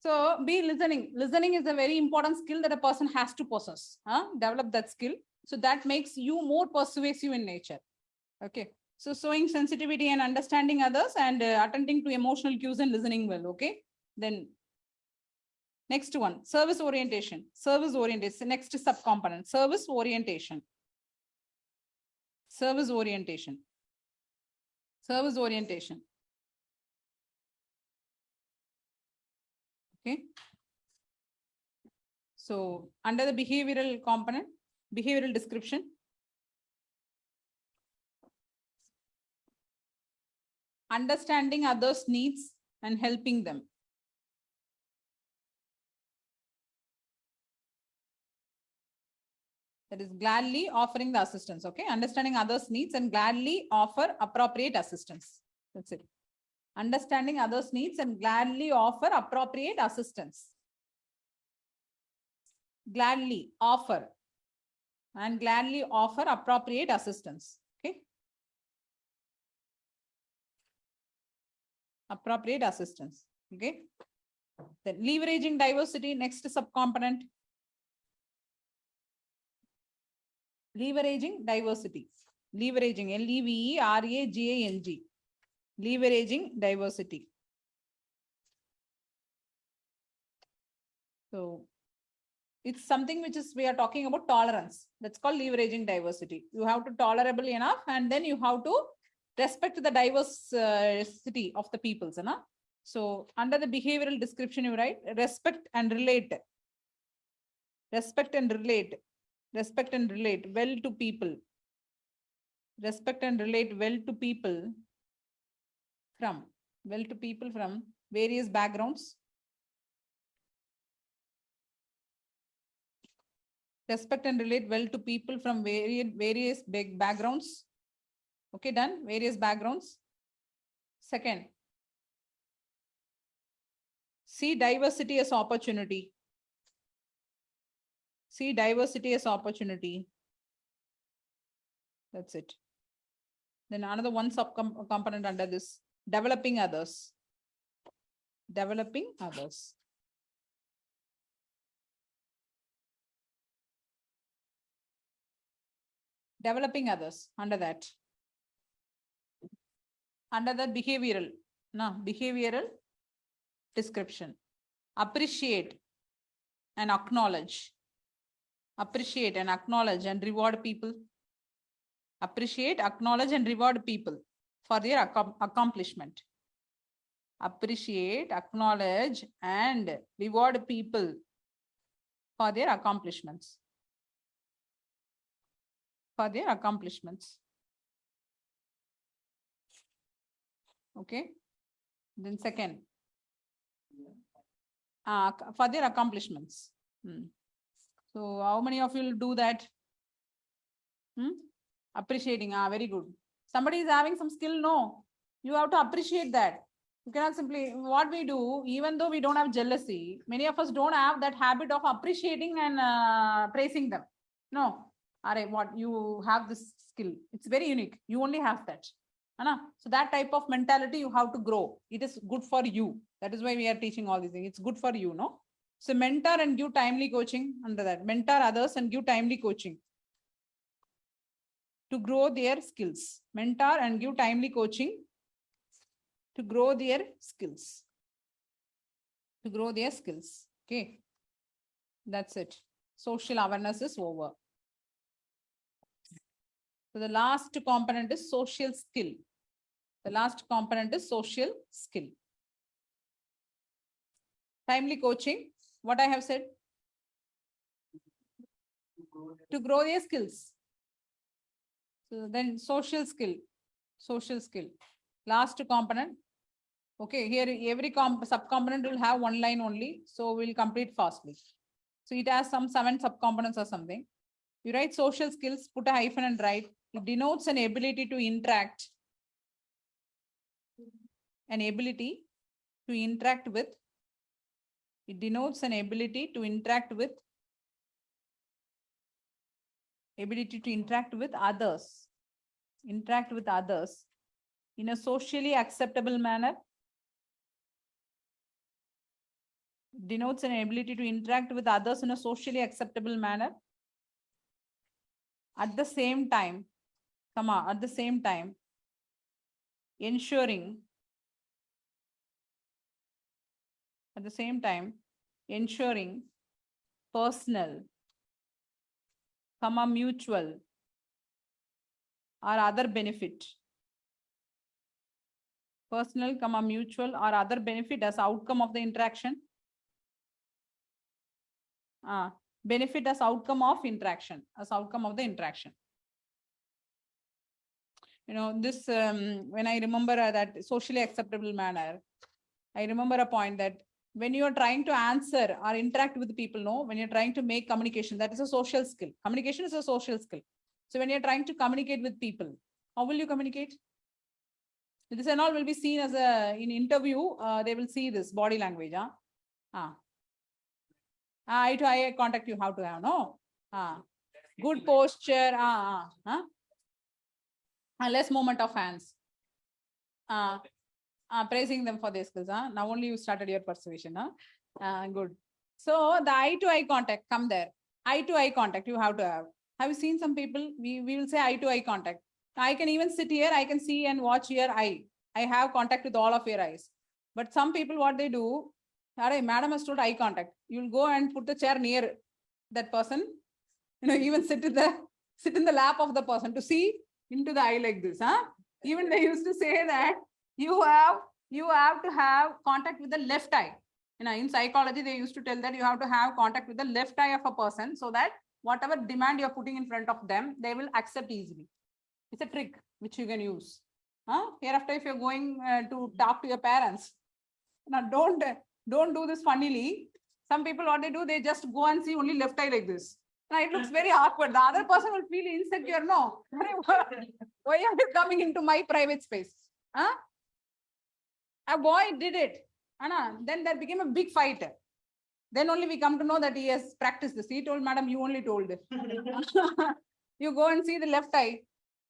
So be listening. Listening is a very important skill that a person has to possess. Develop that skill. So that makes you more persuasive in nature. Okay. So showing sensitivity and understanding others and attending to emotional cues and listening well. Okay. Then next one, service orientation. Service orientation. Next subcomponent, service orientation. Service orientation. Service orientation. Okay. So under the behavioral component, behavioral description. Understanding others' needs and helping them. That is gladly offering the assistance. Okay. Understanding others' needs and gladly offer appropriate assistance. That's it. Understanding others' needs and gladly offer appropriate assistance. Gladly offer and gladly offer appropriate assistance. Okay. Appropriate assistance. Okay. Then leveraging diversity, next subcomponent. Leveraging diversity. Leveraging, LEVERAGANG. Leveraging diversity. So it's something which is, we are talking about tolerance. That's called leveraging diversity. You have to tolerable enough, and then you have to respect the diversity of the peoples. So under the behavioral description, you write respect and relate. Respect and relate. Respect and relate well to people. Respect and relate well to people from various backgrounds. Respect and relate well to people from various big backgrounds. Okay, done. Various backgrounds. Second, see diversity as opportunity. See diversity as opportunity. That's it. Then another one component under this, developing others. Developing others. Developing others under that. Under that behavioral. No, behavioral description. Appreciate and acknowledge. Appreciate and acknowledge and reward people. Appreciate, acknowledge and reward people for their accomplishment. Appreciate, acknowledge and reward people for their accomplishments. For their accomplishments. Okay. Then second, for their accomplishments. So how many of you will do that? Appreciating. Very good. Somebody is having some skill. No, you have to appreciate that. You cannot simply, what we do, even though we don't have jealousy, many of us don't have that habit of appreciating and praising them. No, what you have this skill. It's very unique. You only have that. So that type of mentality you have to grow. It is good for you. That is why we are teaching all these things. It's good for you, no? So mentor and give timely coaching under that. Mentor others and give timely coaching to grow their skills. Mentor and give timely coaching to grow their skills. To grow their skills. Okay. That's it. Social awareness is over. So the last component is social skill. The last component is social skill. Timely coaching. What I have said? To grow their skills. So then social skill. Social skill. Last component. Okay, here every subcomponent will have one line only. So we'll complete fastly. So it has some 7 subcomponents or something. You write social skills, put a hyphen and write. It denotes an ability to interact. An ability to interact with. It denotes an ability to interact with. Ability to interact with others. Interact with others in a socially acceptable manner. Denotes an ability to interact with others in a socially acceptable manner. At the same time, at the same time, ensuring personal, mutual or other benefit. Personal, mutual or other benefit as outcome of the interaction. Benefit as outcome of interaction. As outcome of the interaction. You know, this, when I remember that socially acceptable manner, I remember a point that when you are trying to answer or interact with people, no, when you're trying to make communication, that is a social skill. Communication is a social skill. So when you're trying to communicate with people, how will you communicate? This and all will be seen as in interview, they will see this body language. Eye to eye contact you have to have, no? Good posture, less movement of hands. Praising them for their skills. Now only you started your persuasion. Good. So the eye to eye contact, come there. Eye to eye contact you have to have. Have you seen some people? We will say eye to eye contact. I can even sit here, I can see and watch your eye. I have contact with all of your eyes. But some people, what they do, madam has told eye contact. You'll go and put the chair near that person. You know, even sit in the lap of the person to see into the eye like this. Even they used to say that you have to have contact with the left eye. You know, in psychology, they used to tell that you have to have contact with the left eye of a person so that whatever demand you're putting in front of them, they will accept easily. It's a trick which you can use. Hereafter, if you're going to talk to your parents, now don't do this funnily. Some people, what they do, they just go and see only left eye like this. Now it looks very awkward. The other person will feel insecure. No, why are you coming into my private space? Huh? A boy did it. Anna, then there became a big fight. Then only we come to know that he has practiced this. He told, madam, you only told. You go and see the left eye.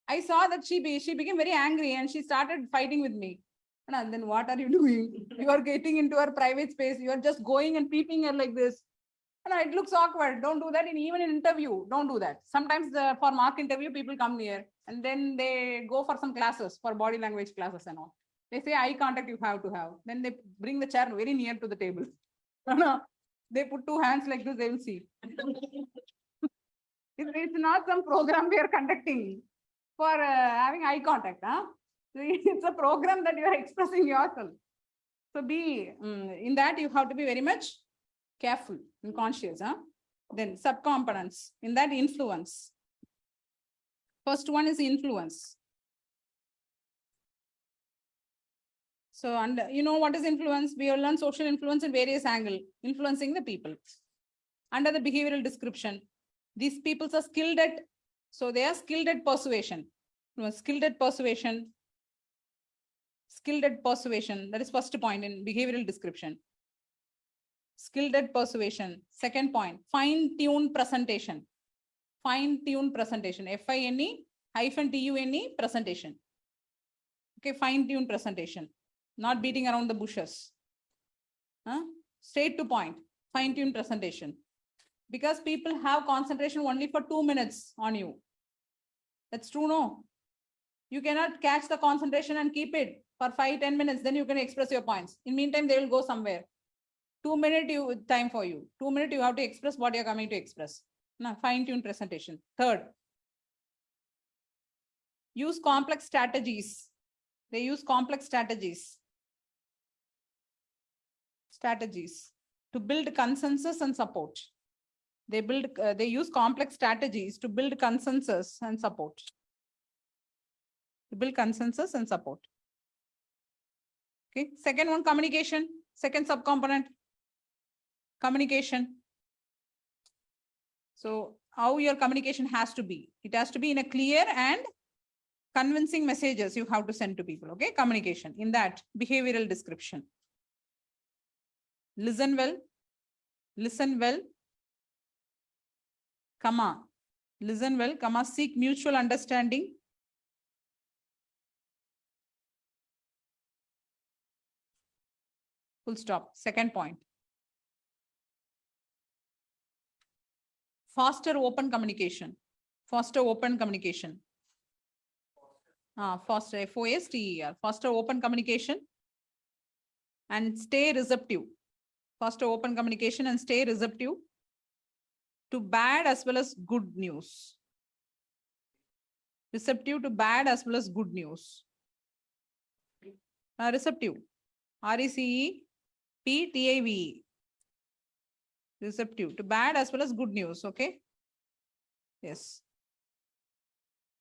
I saw that she became very angry and she started fighting with me. And then what are you doing? You are getting into her private space. You are just going and peeping her like this. And it looks awkward. Don't do that. Even in interview, don't do that. Sometimes for mock interview, people come near and then they go for some classes, for body language classes and all. They say eye contact you have to have. Then they bring the chair very near to the table. They put two hands like this, they will see. It's not some program we are conducting for having eye contact. Huh? It's a program that you are expressing yourself. So in that you have to be very much careful and conscious. Huh? Then subcomponents. In that, influence. First one is influence. So, and you know what is influence? We will learn social influence in various angles, influencing the people. Under the behavioral description, these people are skilled at, so they are skilled at persuasion. Skilled at persuasion. Skilled at persuasion. That is first point in behavioral description. Skilled at persuasion. Second point, fine-tuned presentation. Fine-tuned presentation. FINE-TUNE presentation. Okay, fine-tuned presentation. Not beating around the bushes. Straight to point. Fine-tuned presentation. Because people have concentration only for 2 minutes on you. That's true, no? You cannot catch the concentration and keep it for 5-10 minutes. Then you can express your points. In meantime, they will go somewhere. 2 minutes time for you. 2 minutes you have to express what you're coming to express. Now, fine-tuned presentation. Third, use complex strategies. They use complex strategies to build consensus and support. They use complex strategies to build consensus and support. To build consensus and support. Okay. Second one, communication. Second subcomponent, communication. So how your communication has to be. It has to be in a clear and convincing messages you have to send to people. Okay. Communication. In that, behavioral description. Listen well. Listen well. Comma. Listen well, comma, seek mutual understanding. Full stop. Second point. Foster open communication. Foster open communication. Foster, F-O-S-T-E-R. Foster open communication and stay receptive. Foster open communication and stay receptive to bad as well as good news. Receptive to bad as well as good news. Receptive. R-E-C-E-P-T-I-V-E. Receptive to bad as well as good news. Okay. Yes.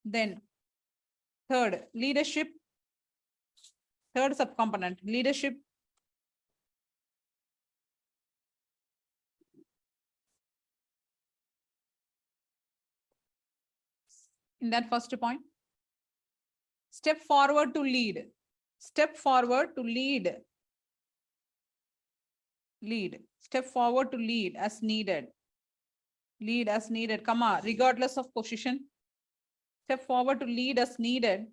Then third, leadership. Third subcomponent, leadership. In that first point, step forward to lead. Step forward to lead. Lead. Step forward to lead as needed. Lead as needed, comma, regardless of position. Step forward to lead as needed.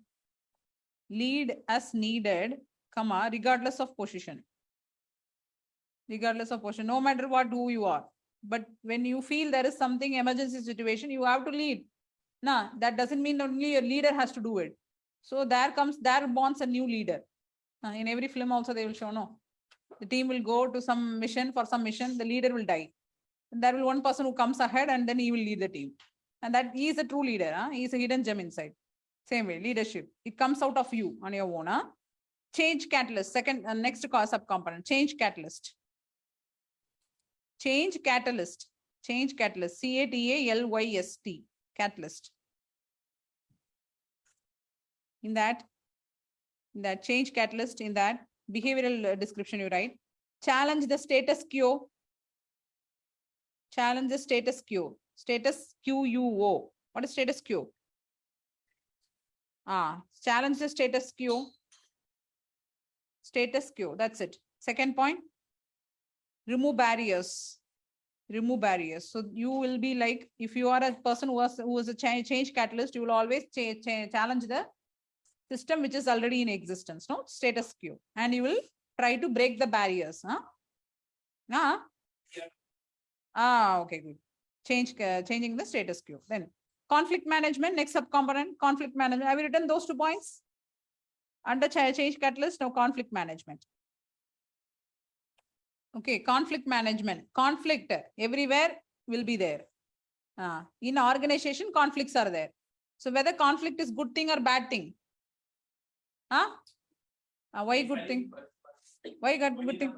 Lead as needed, comma, regardless of position. Regardless of position, no matter what, who you are. But when you feel there is something emergency situation, you have to lead. Nah, that doesn't mean only your leader has to do it. So there bonds a new leader. In every film also they will show, no. The team will go to some mission, for some mission, the leader will die. And there will one person who comes ahead and then he will lead the team. And that he is a true leader. He is a hidden gem inside. Same way, leadership. It comes out of you on your own. Change catalyst. Second, next subcomponent. Change catalyst. Change catalyst. Change catalyst. C-A-T-A-L-Y-S-T. Catalyst. In that change catalyst, in that behavioral description you write, challenge the status quo. Challenge the status quo. Status quo. What is status quo? Challenge the status quo. Status quo. That's it. Second point. Remove barriers. Remove barriers. So you will be like, if you are a person who is a change catalyst, you will always challenge the system which is already in existence. No, status quo, and you will try to break the barriers. Okay, good. Changing the status quo. Then conflict management, next subcomponent, conflict management. Have you written those 2 points? Under change catalyst, now conflict management. Okay, conflict management. Conflict everywhere will be there. In organization, conflicts are there. So whether conflict is good thing or bad thing? Why good thing? Why good thing?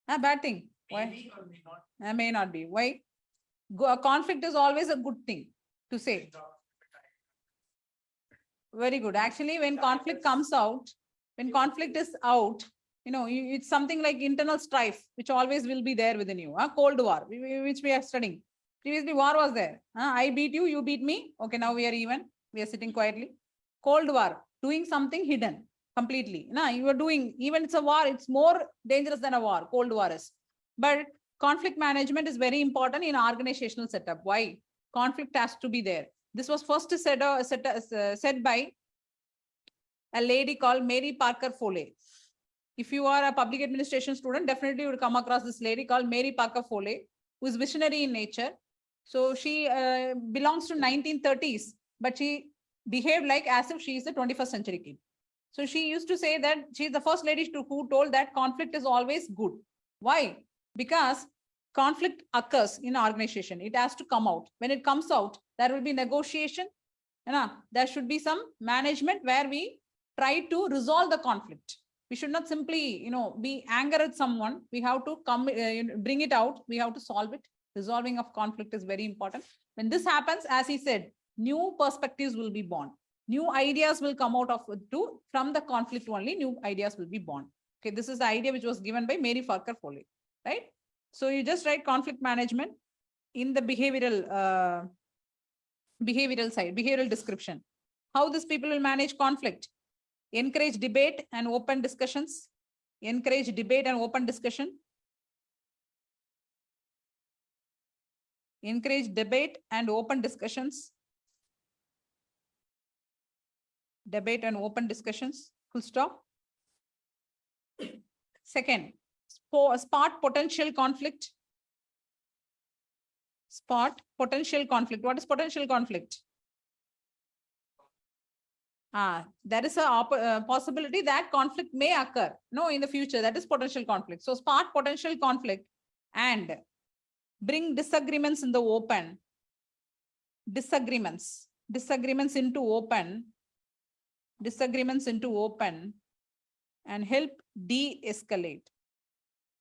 Bad thing. Why? May not be. Why? Conflict is always a good thing to say. Very good. Actually, when conflict comes out, when conflict is out, it's something like internal strife, which always will be there within you. Cold War, which we are studying. Previously, war was there. I beat you, you beat me. Okay, now we are even. We are sitting quietly. Cold War, doing something hidden completely. You are doing, even it's a war, it's more dangerous than a war. Cold War is. But conflict management is very important in organizational setup. Why? Conflict has to be there. This was first said by a lady called Mary Parker Foley. If you are a public administration student, definitely you will come across this lady called Mary Parker Foley, who is visionary in nature. So she belongs to 1930s, but she behaved like as if she is the 21st century kid. So she used to say that she is the first lady who told that conflict is always good. Why? Because conflict occurs in an organization. It has to come out. When it comes out, there will be negotiation. There should be some management where we try to resolve the conflict. We should not simply, be angry at someone. We have to bring it out. We have to solve it. Resolving of conflict is very important. When this happens, as he said, new perspectives will be born. New ideas will come out from the conflict only. New ideas will be born. Okay, this is the idea which was given by Mary Parker Foley, right? So you just write conflict management in the behavioral side, behavioral description. How these people will manage conflict? Encourage debate and open discussions. Encourage debate and open discussion. Encourage debate and open discussions. Debate and open discussions. Full stop. Second, spot potential conflict. Spot potential conflict. What is potential conflict? There is a possibility that conflict may occur. In the future, that is potential conflict. So spot potential conflict and bring disagreements in the open. Disagreements into open. Disagreements into open and help de-escalate.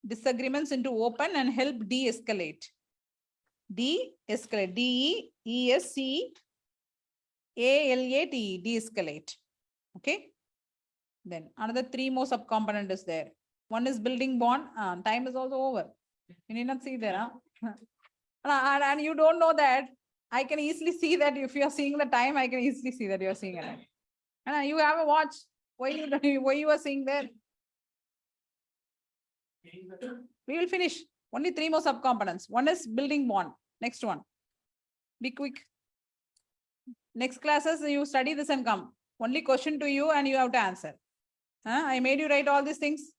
Disagreements into open and help de-escalate. De-escalate. D-E-S-C-A-L-A-T-E. De-escalate. Okay. Then another 3 more subcomponent is there. One is building bond. Time is also over. You need not see there. And you don't know that. I can easily see that if you are seeing the time, I can easily see that you are seeing it. You have a watch. Why you are seeing there? We will finish. Only 3 more subcomponents. One is building bond. Next one. Be quick. Next classes, you study this and come. Only question to you and you have to answer. I made you write all these things.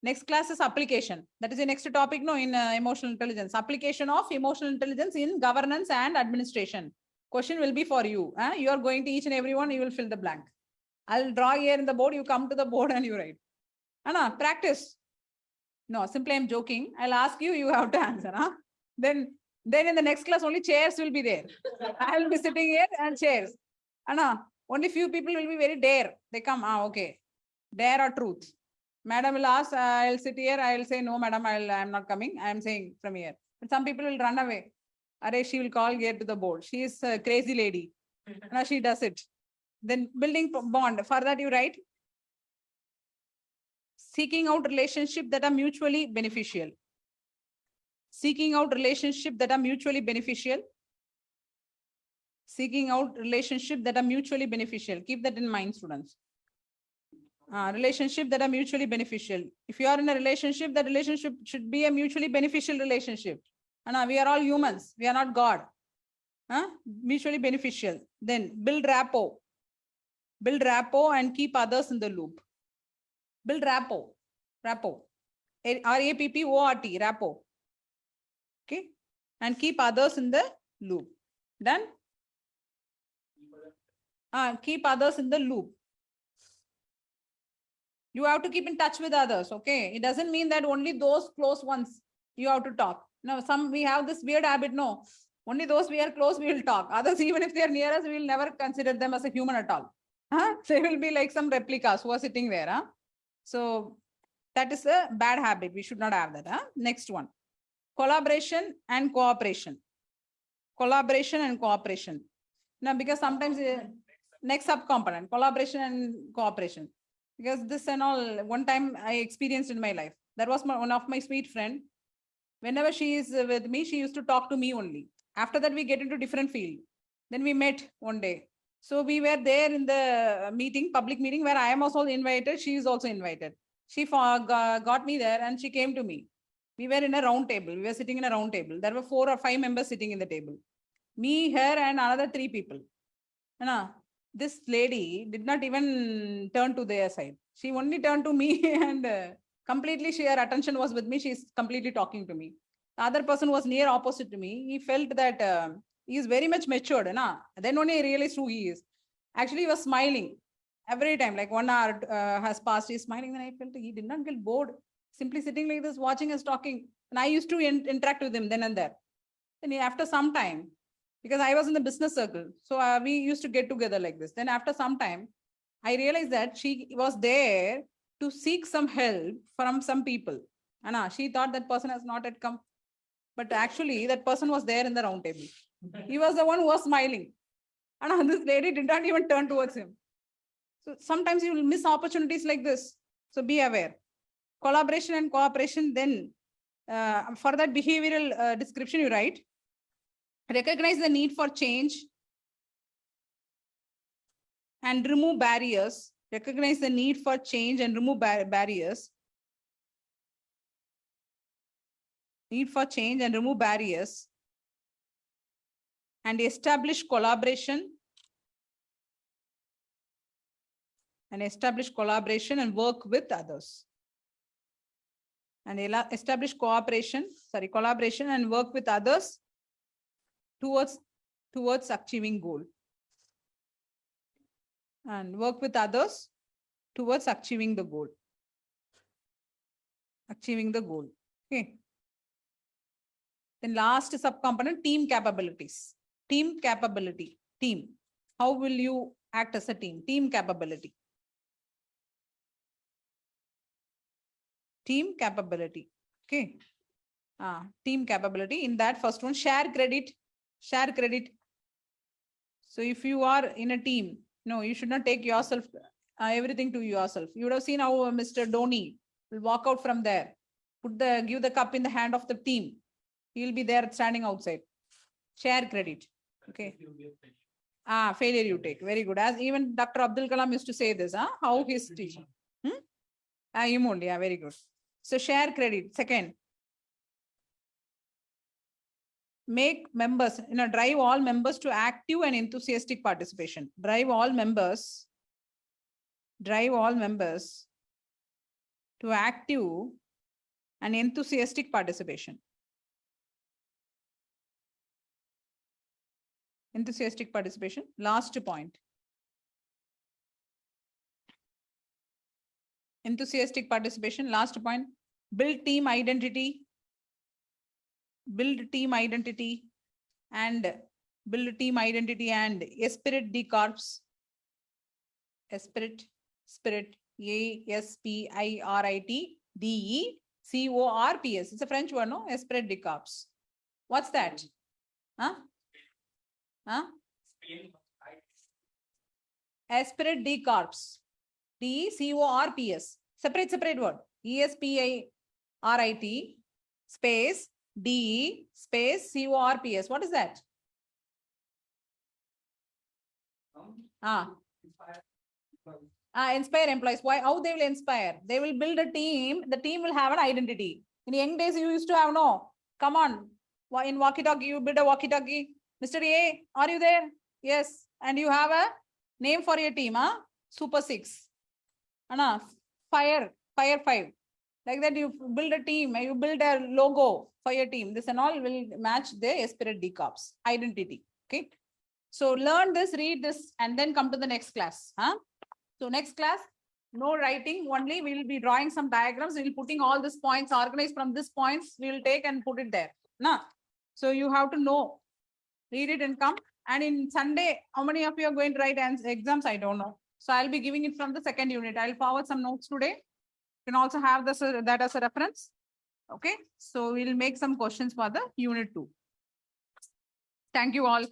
Next class is application. That is the next topic in emotional intelligence. Application of emotional intelligence in governance and administration. Question will be for you. You are going to each and every one, you will fill the blank. I'll draw here in the board. You come to the board and you write. Practice. No, simply I'm joking. I'll ask you, you have to answer. Then in the next class, only chairs will be there. I'll be sitting here and chairs. Only few people will be very dare. They come, okay. Dare or truth. Madam will ask, I'll sit here. I'll say, no, madam, I'm not coming. I'm saying from here. But some people will run away. She will call here to the board. She is a crazy lady. She does it. Then building bond. For that you write, seeking out relationships that are mutually beneficial. Seeking out relationship that are mutually beneficial. Seeking out relationship that are mutually beneficial. Keep that in mind, students. Relationship that are mutually beneficial. If you are in a relationship, that relationship should be a mutually beneficial relationship. And we are all humans. We are not God. Mutually beneficial. Then build rapport. Build rapport and keep others in the loop. Build rapport. Rapport. R-A-P-P-O-R-T. Rapport. Okay. And keep others in the loop. Done? Keep others in the loop. You have to keep in touch with others. Okay. It doesn't mean that only those close ones you have to talk. No, we have this weird habit. No, only those we are close, we will talk. Others, even if they are near us, we will never consider them as a human at all. They will be like some replicas who are sitting there. So that is a bad habit. We should not have that. Next one. Collaboration and cooperation. Collaboration and cooperation. Now, because sometimes next subcomponent, collaboration and cooperation. Because this and all, one time I experienced in my life. That was one of my sweet friend. Whenever she is with me, she used to talk to me only. After that, we get into different field. Then we met one day. So we were there in the meeting, public meeting, where I am also invited. She is also invited. She got me there and she came to me. We were in a round table. We were sitting in a round table. There were 4 or 5 members sitting in the table. Me, her, and another 3 people. This lady did not even turn to their side. She only turned to me and completely her attention was with me. She's completely talking to me. The other person was near opposite to me. He felt that he is very much matured. Then only I realized who he is. Actually, he was smiling every time. Like 1 hour has passed, he's smiling. Then I felt he did not get bored. Simply sitting like this, watching us talking. And I used to interact with him then and there. Then after some time, because I was in the business circle, so we used to get together like this. Then after some time, I realized that she was there to seek some help from some people. And she thought that person has not yet come. But actually, that person was there in the round table. He was the one who was smiling. And this lady did not even turn towards him. So sometimes you will miss opportunities like this. So be aware. Collaboration and cooperation. Then for that behavioral description, you write, recognize the need for change and remove barriers. Recognize the need for change and remove barriers. Need for change and remove barriers. And establish collaboration. And establish collaboration and work with others. And establish collaboration and work with others towards achieving goal. And work with others towards achieving the goal. Achieving the goal. Okay. Then last subcomponent, team capabilities. Team capability. Team. How will you act as a team? Team capability. Team capability. Okay. Team capability. In that first one, share credit. Share credit. So if you are in a team, no, you should not take yourself, everything to yourself. You would have seen how Mr. Dhoni will walk out from there, give the cup in the hand of the team. He will be there standing outside. Share credit. Okay. Failure you take. Very good. As even Dr. Abdul Kalam used to say this, how he's teaching. Him only. Very good. So share credit. Second, make members, drive all members to active and enthusiastic participation. Drive all members to active and enthusiastic participation. Enthusiastic participation. Last point. Enthusiastic participation. Last point. Build team identity. Build team identity and aspirate the corps. Aspirate, spirit, ASPIRITDECORPS. It's a French word, no? Aspirate the corps. What's that? Aspirate the corps. DECORPS. Separate word. ESPIRIT space D space CORPS. What is that? Inspire employees. Why? How they will inspire? They will build a team. The team will have an identity. In young days, you used to have no. Come on. In walkie-talkie, you build a walkie-talkie. Mr. A, are you there? Yes. And you have a name for your team, huh? Super 6. Anna, Fire 5. Like that, you build a team, you build a logo for your team. This and all will match the aspirant decorps identity. Okay. So learn this, read this, and then come to the next class. Huh? So next class, no writing, only we will be drawing some diagrams. We will putting all these points organized from these points. We will take and put it there. Nah. So you have to know, read it and come. And in Sunday, how many of you are going to write exams? I don't know. So I'll be giving it from the second unit. I'll forward some notes today. You can also have this, that as a reference. Okay. So we'll make some questions for the unit 2. Thank you all.